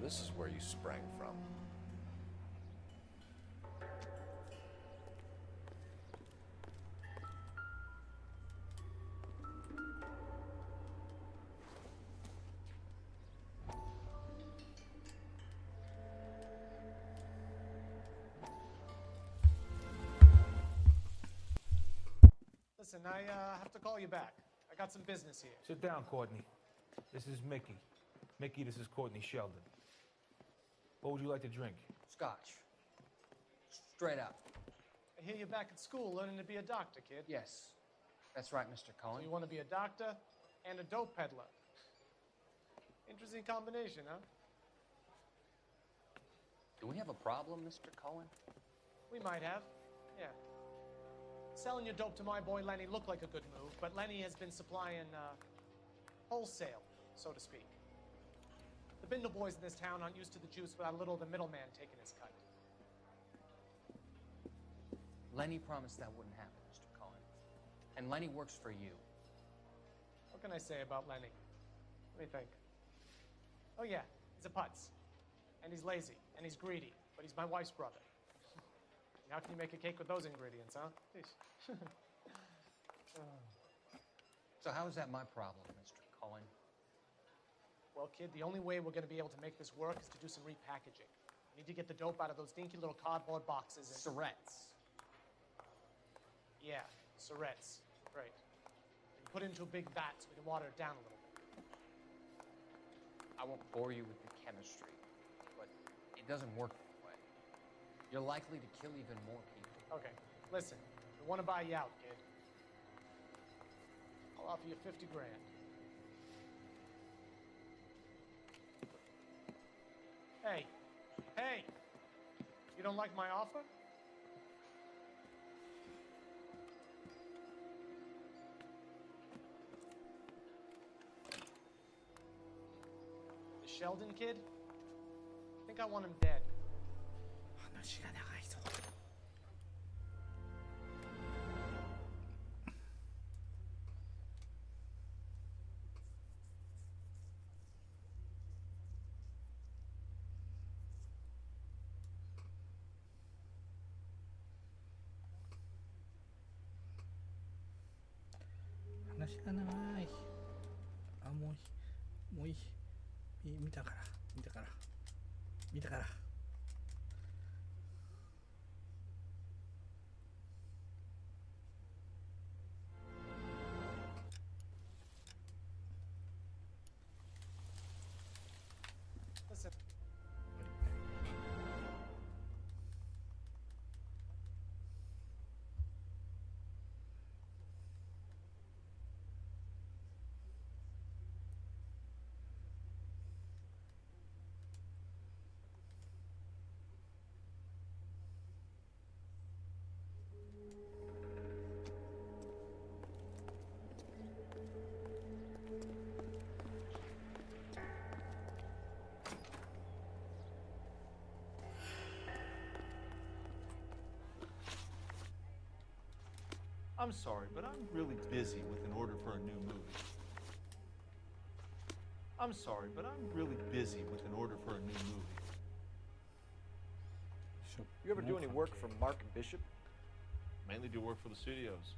this is where you sprang from. Listen, I have to call you back. I got some business here. Sit down, Courtney. This is Mickey. Mickey, this is Courtney Sheldon. What would you like to drink? Scotch. Straight up. I hear you're back at school learning to be a doctor, kid. Yes. That's right, Mr. Cohen. So you want to be a doctor and a dope peddler. Interesting combination, huh? Do we have a problem, Mr. Cohen? We might have, yeah. Selling your dope to my boy Lenny looked like a good move, but Lenny has been supplying, wholesale, so to speak. The Bindle boys in this town aren't used to the juice without a little of the middleman taking his cut. Lenny promised that wouldn't happen, Mr. Cohen. And Lenny works for you. What can I say about Lenny? Let me think. Oh yeah, he's a putz. And he's lazy, and he's greedy, but he's my wife's brother. How can you make a cake with those ingredients, huh? So how is that my problem, Mr. Cohen? Well, kid, the only way we're going to be able to make this work is to do some repackaging. We need to get the dope out of those dinky little cardboard boxes and... Syrettes. Yeah, syrettes. Right. And put it into a big vat so we can water it down a little bit. I won't bore you with the chemistry, but it doesn't work that way. You're likely to kill even more people. Okay, listen. We want to buy you out, kid. I'll offer you 50 grand. Hey, hey! You don't like my offer? The Sheldon kid? I think I want him dead. 話が長いぞ。話が長い。あ、もういい。見たから。Listen. I'm sorry, but I'm really busy with an order for a new movie. I'm sorry, but I'm really busy with an order for a new movie. You ever do any work for Mark Bishop? Mainly do work for the studios.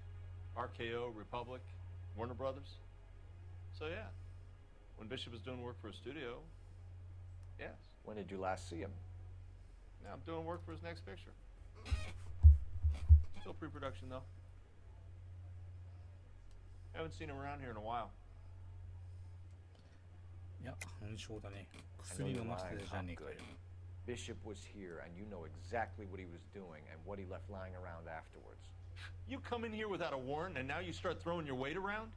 RKO, Republic, Warner Brothers. So yeah, when Bishop is doing work for a studio, yes. When did you last see him? Now I'm doing work for his next picture. Still pre-production though. Haven't seen him around here in a while. いや、そうだね。 I know 薬 you're 飲ませて lying, じゃねえ I'm かよ good. Bishop was here, and you know exactly what he was doing and what he left lying around afterwards. You come in here without a warrant, and now you start throwing your weight around?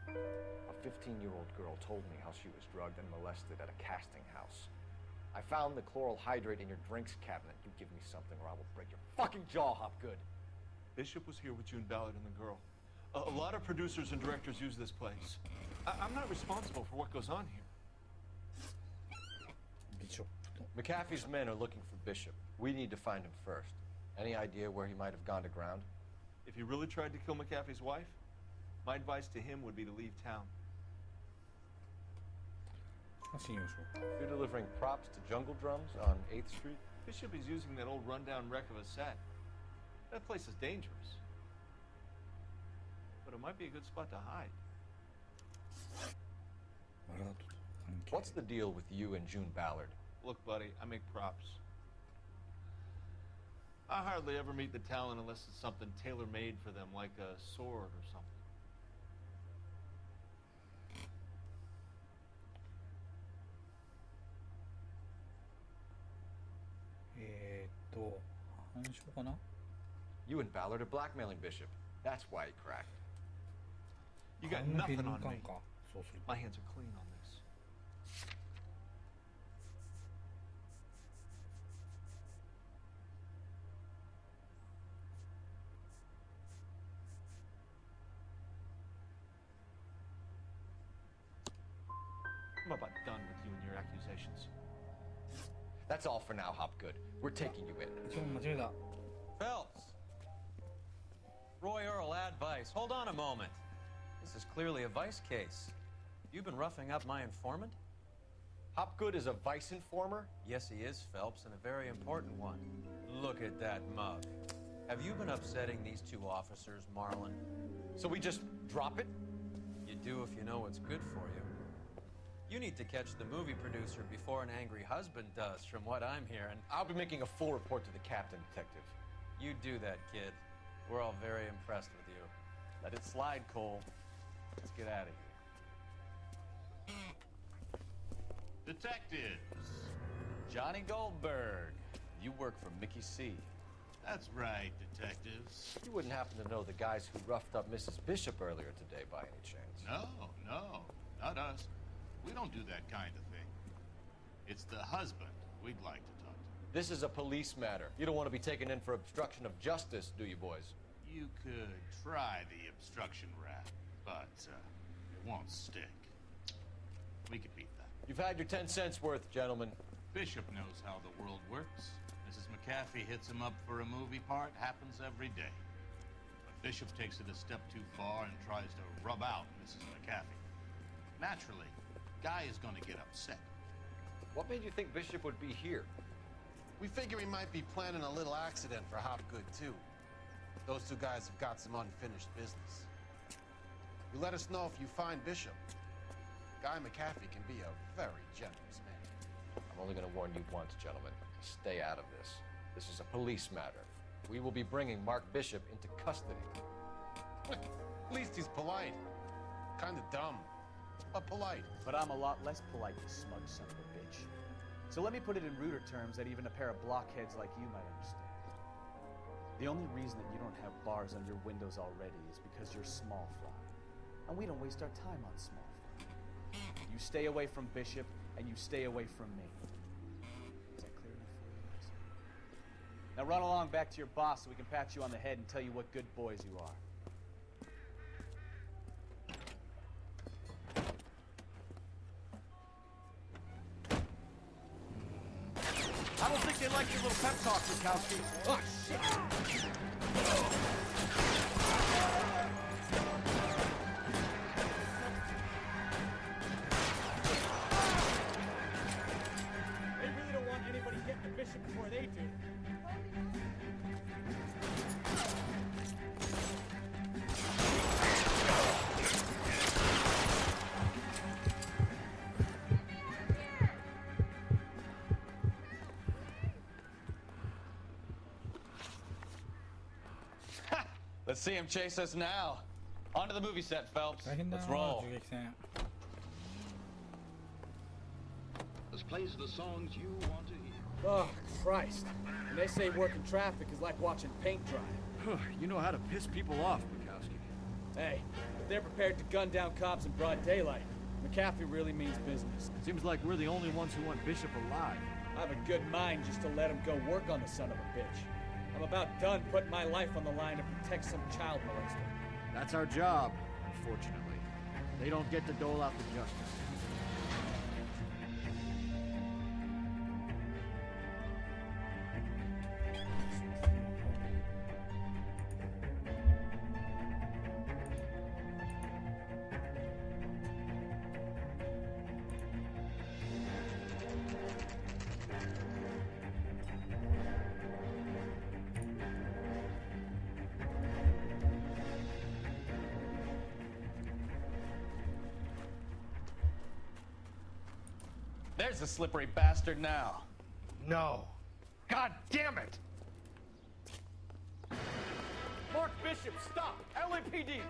A 15-year-old girl told me how she was drugged and molested at a casting house. I found the chloral hydrate in your drinks cabinet. You give me something or I will break your fucking jaw, Hopgood. Bishop was here with June Ballard and the girl. A lot of producers and directors use this place. I'm not responsible for what goes on here. McAfee's men are looking for Bishop. We need to find him first. Any idea where he might have gone to ground? If he really tried to kill McAfee's wife, My advice to him would be to leave town. 信用しよう。 You're delivering props to jungle drums on 8th Street? Bishop is using that old rundown wreck of a set. That place is dangerous. But it might be a good spot to hide. What's the deal with you and June Ballard? Look, buddy, I make props. I hardly ever meet the talent unless it's something tailor-made for them, like a sword or something. 反証かな? You and Ballard are blackmailing Bishop. That's why he cracked. You got nothing on me. そうする。 My hands are clean on this. I'm about done with you and your accusations. That's all for now, Hopgood. We're taking you in. ちょっと間違えた。 Phelps! Roy Earl, advice. Hold on a moment. This is clearly a vice case. You've been roughing up my informant? Hopgood is a vice informer? Yes, he is, Phelps, and a very important one. Look at that mug. Have you been upsetting these two officers, Marlon? So we just drop it? You do if you know what's good for you. You need to catch the movie producer before an angry husband does, from what I'm hearing. I'll be making a full report to the captain, Detective. You do that, kid. We're all very impressed with you. Let it slide, Cole. Let's get out of here. Detectives. Johnny Goldberg. You work for Mickey C. That's right, detectives. You wouldn't happen to know the guys who roughed up Mrs. Bishop earlier today by any chance? No, not us. We don't do that kind of thing. It's the husband we'd like to talk to. This is a police matter. You don't want to be taken in for obstruction of justice, do you, boys? You could try the obstruction rap, but it won't stick. We could beat that. You've had your 10 cents worth, gentlemen. Bishop knows how the world works. Mrs. McAfee hits him up for a movie part. Happens every day. But Bishop takes it a step too far and tries to rub out Mrs. McAfee. Naturally, Guy is going to get upset. What made you think Bishop would be here? We figure he might be planning a little accident for Hopgood, too. Those two guys have got some unfinished business. You let us know if you find Bishop. Guy McAfee can be a very generous man. I'm only going to warn you once, gentlemen. Stay out of this. This is a police matter. We will be bringing Mark Bishop into custody. At least he's polite. Kind of dumb, but polite. But I'm a lot less polite, you smug son of a bitch. So let me put it in ruder terms that even a pair of blockheads like you might understand. The only reason that you don't have bars on your windows already is because you're small fry. And we don't waste our time on small fry. You stay away from Bishop, and you stay away from me. Is that clear enough for you guys? Now run along back to your boss so we can pat you on the head and tell you what good boys you are. I don't think they like your little pep talk, Mikowski. Oh, shit! They really don't want anybody getting to Bishop before they do. Let's see him chase us now. Onto the movie set, Phelps. Let's roll. This plays the songs you want to hear. Oh, Christ. And they say working traffic is like watching paint dry. You know how to piss people off, Mikowski. Hey, if they're prepared to gun down cops in broad daylight, McAfee really means business. Seems like we're the only ones who want Bishop alive. I have a good mind just to let him go work on the son of a bitch. I'm about done putting my life on the line to protect some child molester. That's our job, unfortunately. They don't get to dole out the justice. There's a slippery bastard now. No. God damn it! Mark Bishop, stop! LAPD!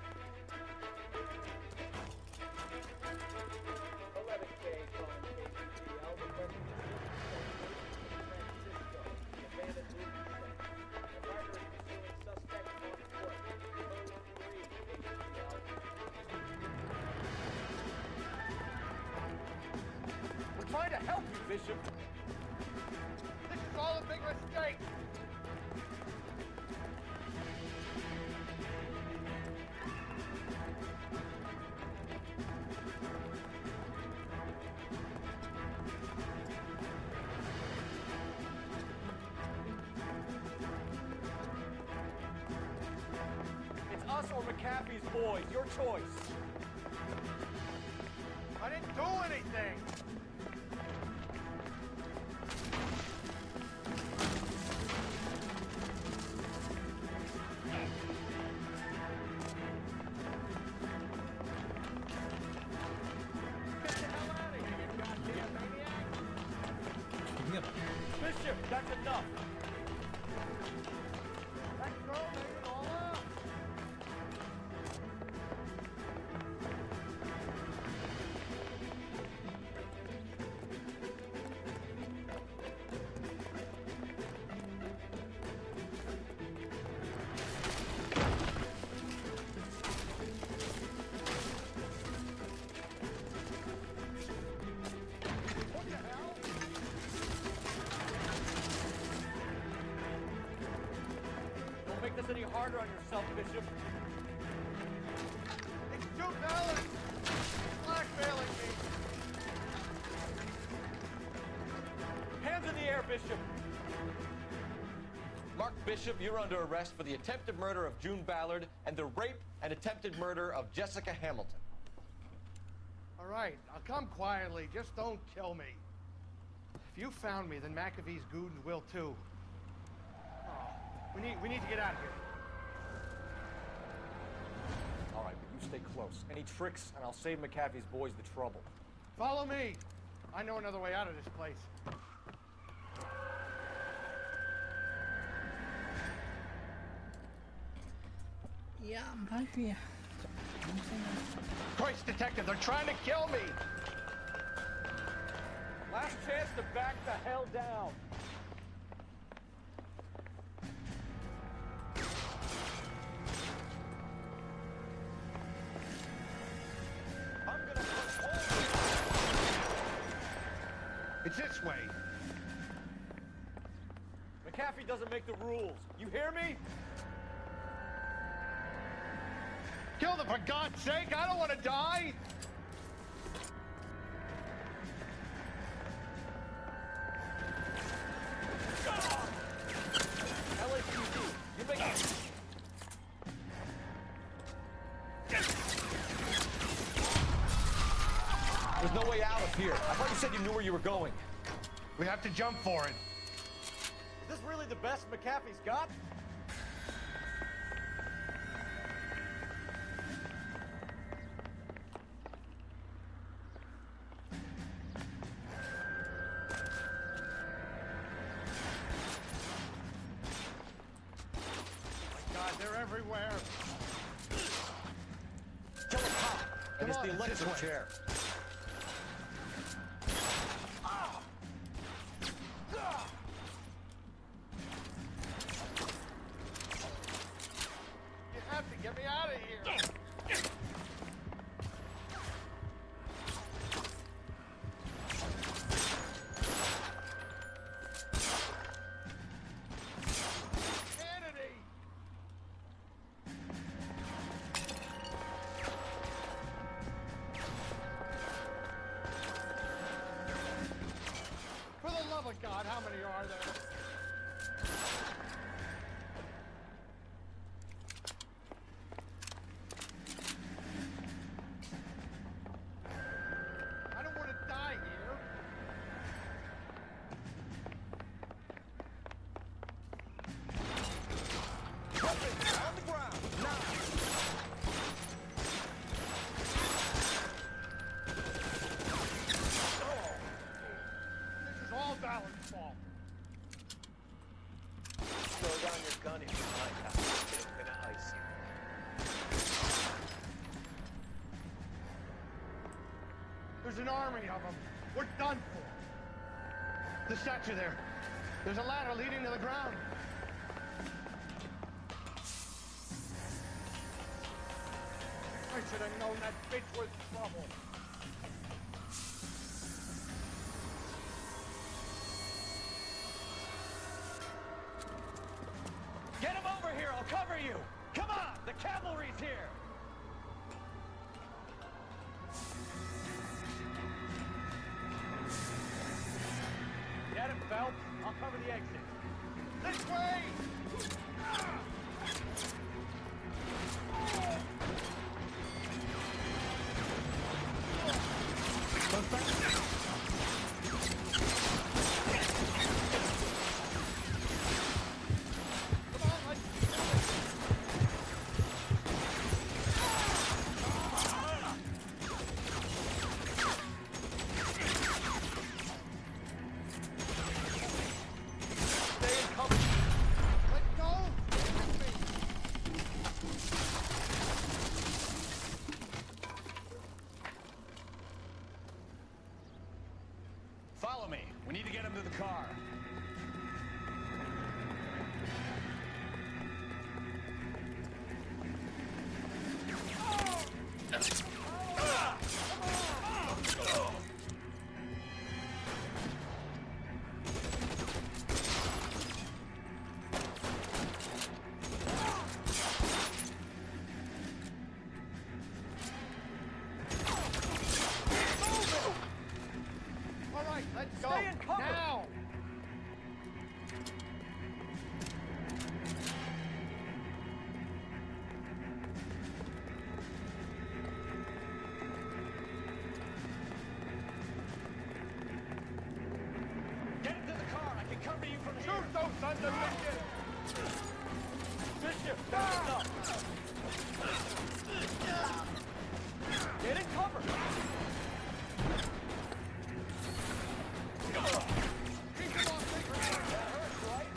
We're trying to help you, Bishop. This is all a big mistake. It's us or McAfee's boys. Your choice. I didn't do anything. Bishop, that's enough. Let's go, make it all up. Don't make this any harder on yourself, Bishop. It's June Ballard. Blackmailing me. Hands in the air, Bishop. Mark Bishop, you're under arrest for the attempted murder of June Ballard and the rape and attempted murder of Jessica Hamilton. All right, I'll come quietly. Just don't kill me. If you found me, then McAfee's goons will too. Oh, we need to get out of here. All right, but you stay close. Any tricks, and I'll save McAfee's boys the trouble. Follow me. I know another way out of this place. Yeah, McAfee. Christ, detective, they're trying to kill me. Last chance to back the hell down. I'm gonna put It's this way. McAfee doesn't make the rules. You hear me? Kill them, for God's sake! I don't want to die! LAPD, you're making... There's no way out of here. I thought you said you knew where you were going. We have to jump for it. Is this really the best McAfee's got? God, they're everywhere. Kill a cop, and it's Come the on, electric this way. chair. You have to get me out of here. Kennedy! Throw down your gun if you like. I'm gonna ice you. There's an army of them. We're done for. The statue there. There's a ladder leading to the ground. I should have known that bitch was trouble. Get him over here, I'll cover you! Come on, the cavalry's here! Get him, Phelps. I'll cover the exit. This way! Follow me. We need to get him to the car. All right, let's go. Stay in cover. Now! Get him to the car. I can cover you from here. Shoot those sons of bitches! Bishop, stop! Get in cover. Keep them off the ground! That hurts, right?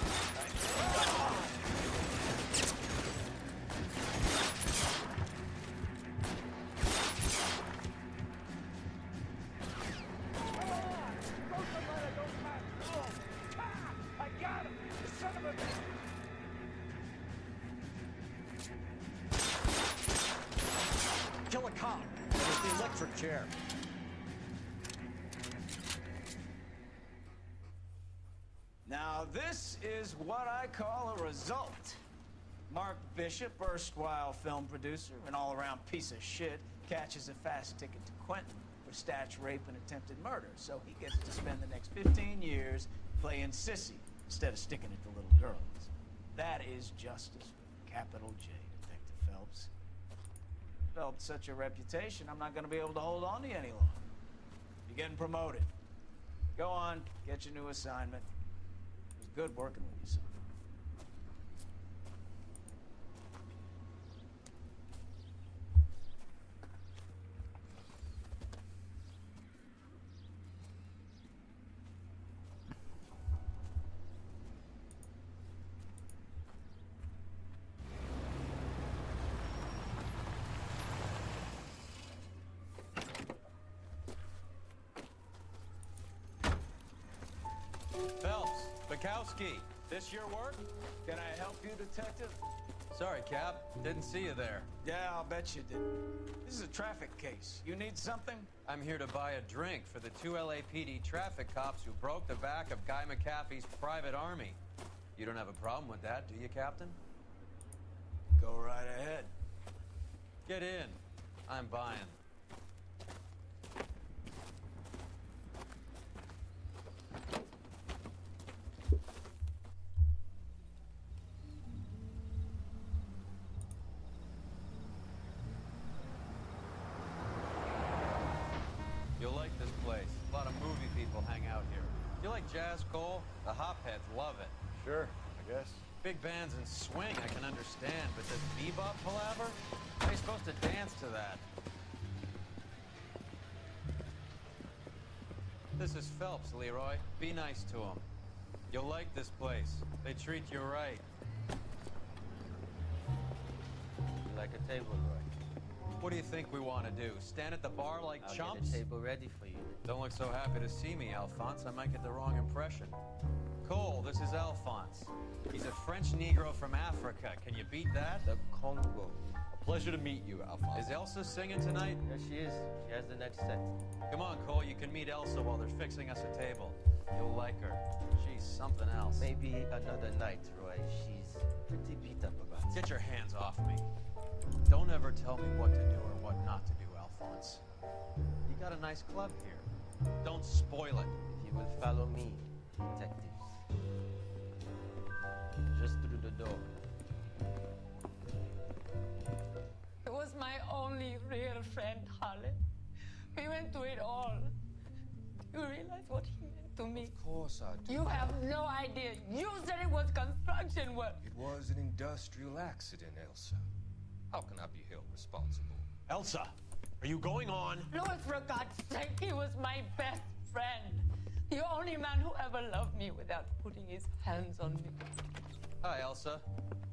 I got him! You son of a bitch! Kill a cop with the electric chair. Now, this is what I call a result. Mark Bishop, erstwhile film producer and all-around piece of shit, catches a fast ticket to Quentin for snatch, rape, and attempted murder. So he gets to spend the next 15 years playing sissy instead of sticking it to little girls. That is justice with a capital J, Detective Phelps. Developed such a reputation, I'm not going to be able to hold on to you any longer. You're getting promoted. Go on, get your new assignment. It was good working with you, son. Phelps, Bukowski, this your work? Can I help you, Detective? Sorry, Cap. Didn't see you there. Yeah, I'll bet you didn't. This is a traffic case. You need something? I'm here to buy a drink for the 2 LAPD traffic cops who broke the back of Guy McAfee's private army. You don't have a problem with that, do you, Captain? Go right ahead. Get in. I'm buying. You'll like this place. A lot of movie people hang out here. You like jazz, Cole? The hopheads love it. Sure, I guess. Big bands and swing I can understand, but this bebop palaver? How are you supposed to dance to that? This is Phelps, Leroy. Be nice to him. You'll like this place. They treat you right. You like a table, Roy? What do you think we want to do? Stand at the bar like I'll chumps? get a table ready for you. Don't look so happy to see me, Alphonse. I might get the wrong impression. Cole, this is Alphonse. He's a French Negro from Africa. Can you beat that? The Congo. A pleasure to meet you, Alphonse. Is Elsa singing tonight? Yes, she is. She has the next set. Come on, Cole. You can meet Elsa while they're fixing us a table. You'll like her. She's something else. Maybe another night, Roy. She's pretty beat up about it. Get your hands off me. Don't ever tell me what to do or what not to do, Alphonse. You got a nice club here. Don't spoil it. If you will follow me, detectives. Just through the door. He was my only real friend, Harlan. We went through it all. You realize what he meant to me? Of course I do. You have no idea. You said it was construction work. It was an industrial accident, Elsa. How can I be held responsible? Elsa, are you going on? Louis, for God's sake, he was my best friend. The only man who ever loved me without putting his hands on me. Hi, Elsa.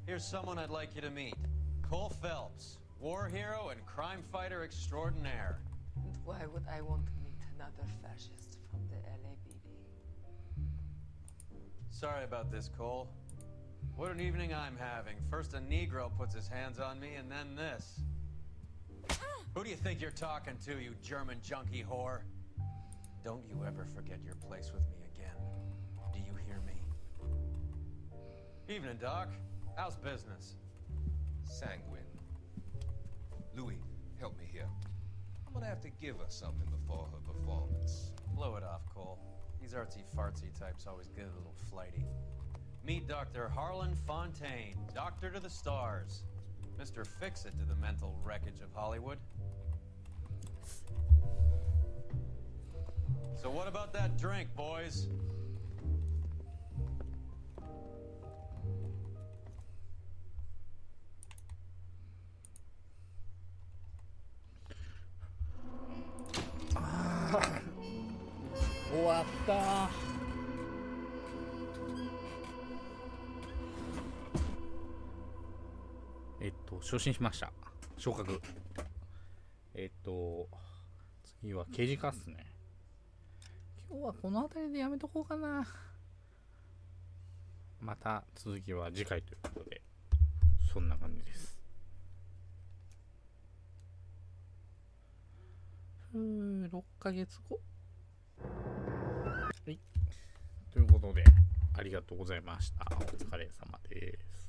Here's someone I'd like you to meet. Cole Phelps, war hero and crime fighter extraordinaire. And why would I want to meet another fascist from the LABB? Sorry about this, Cole. What an evening I'm having. First a Negro puts his hands on me, and then this. Who do you think you're talking to, you German junkie whore? Don't you ever forget your place with me again. Do you hear me? Evening, Doc. How's business? Sanguine. Louis, help me here. I'm gonna have to give her something before her performance. Blow it off, Cole. These artsy-fartsy types always get a little flighty. Meet Dr. Harlan Fontaine, doctor to the stars. Mr. Fix-It to the mental wreckage of Hollywood. So what about that drink, boys?終わった昇進しました。昇格。次は刑事課っすね。今日はこの辺りでやめとこうかな。また続きは次回ということで、そんな感じです。6ヶ月後。はい。ということで、ありがとうございました。お疲れ様です。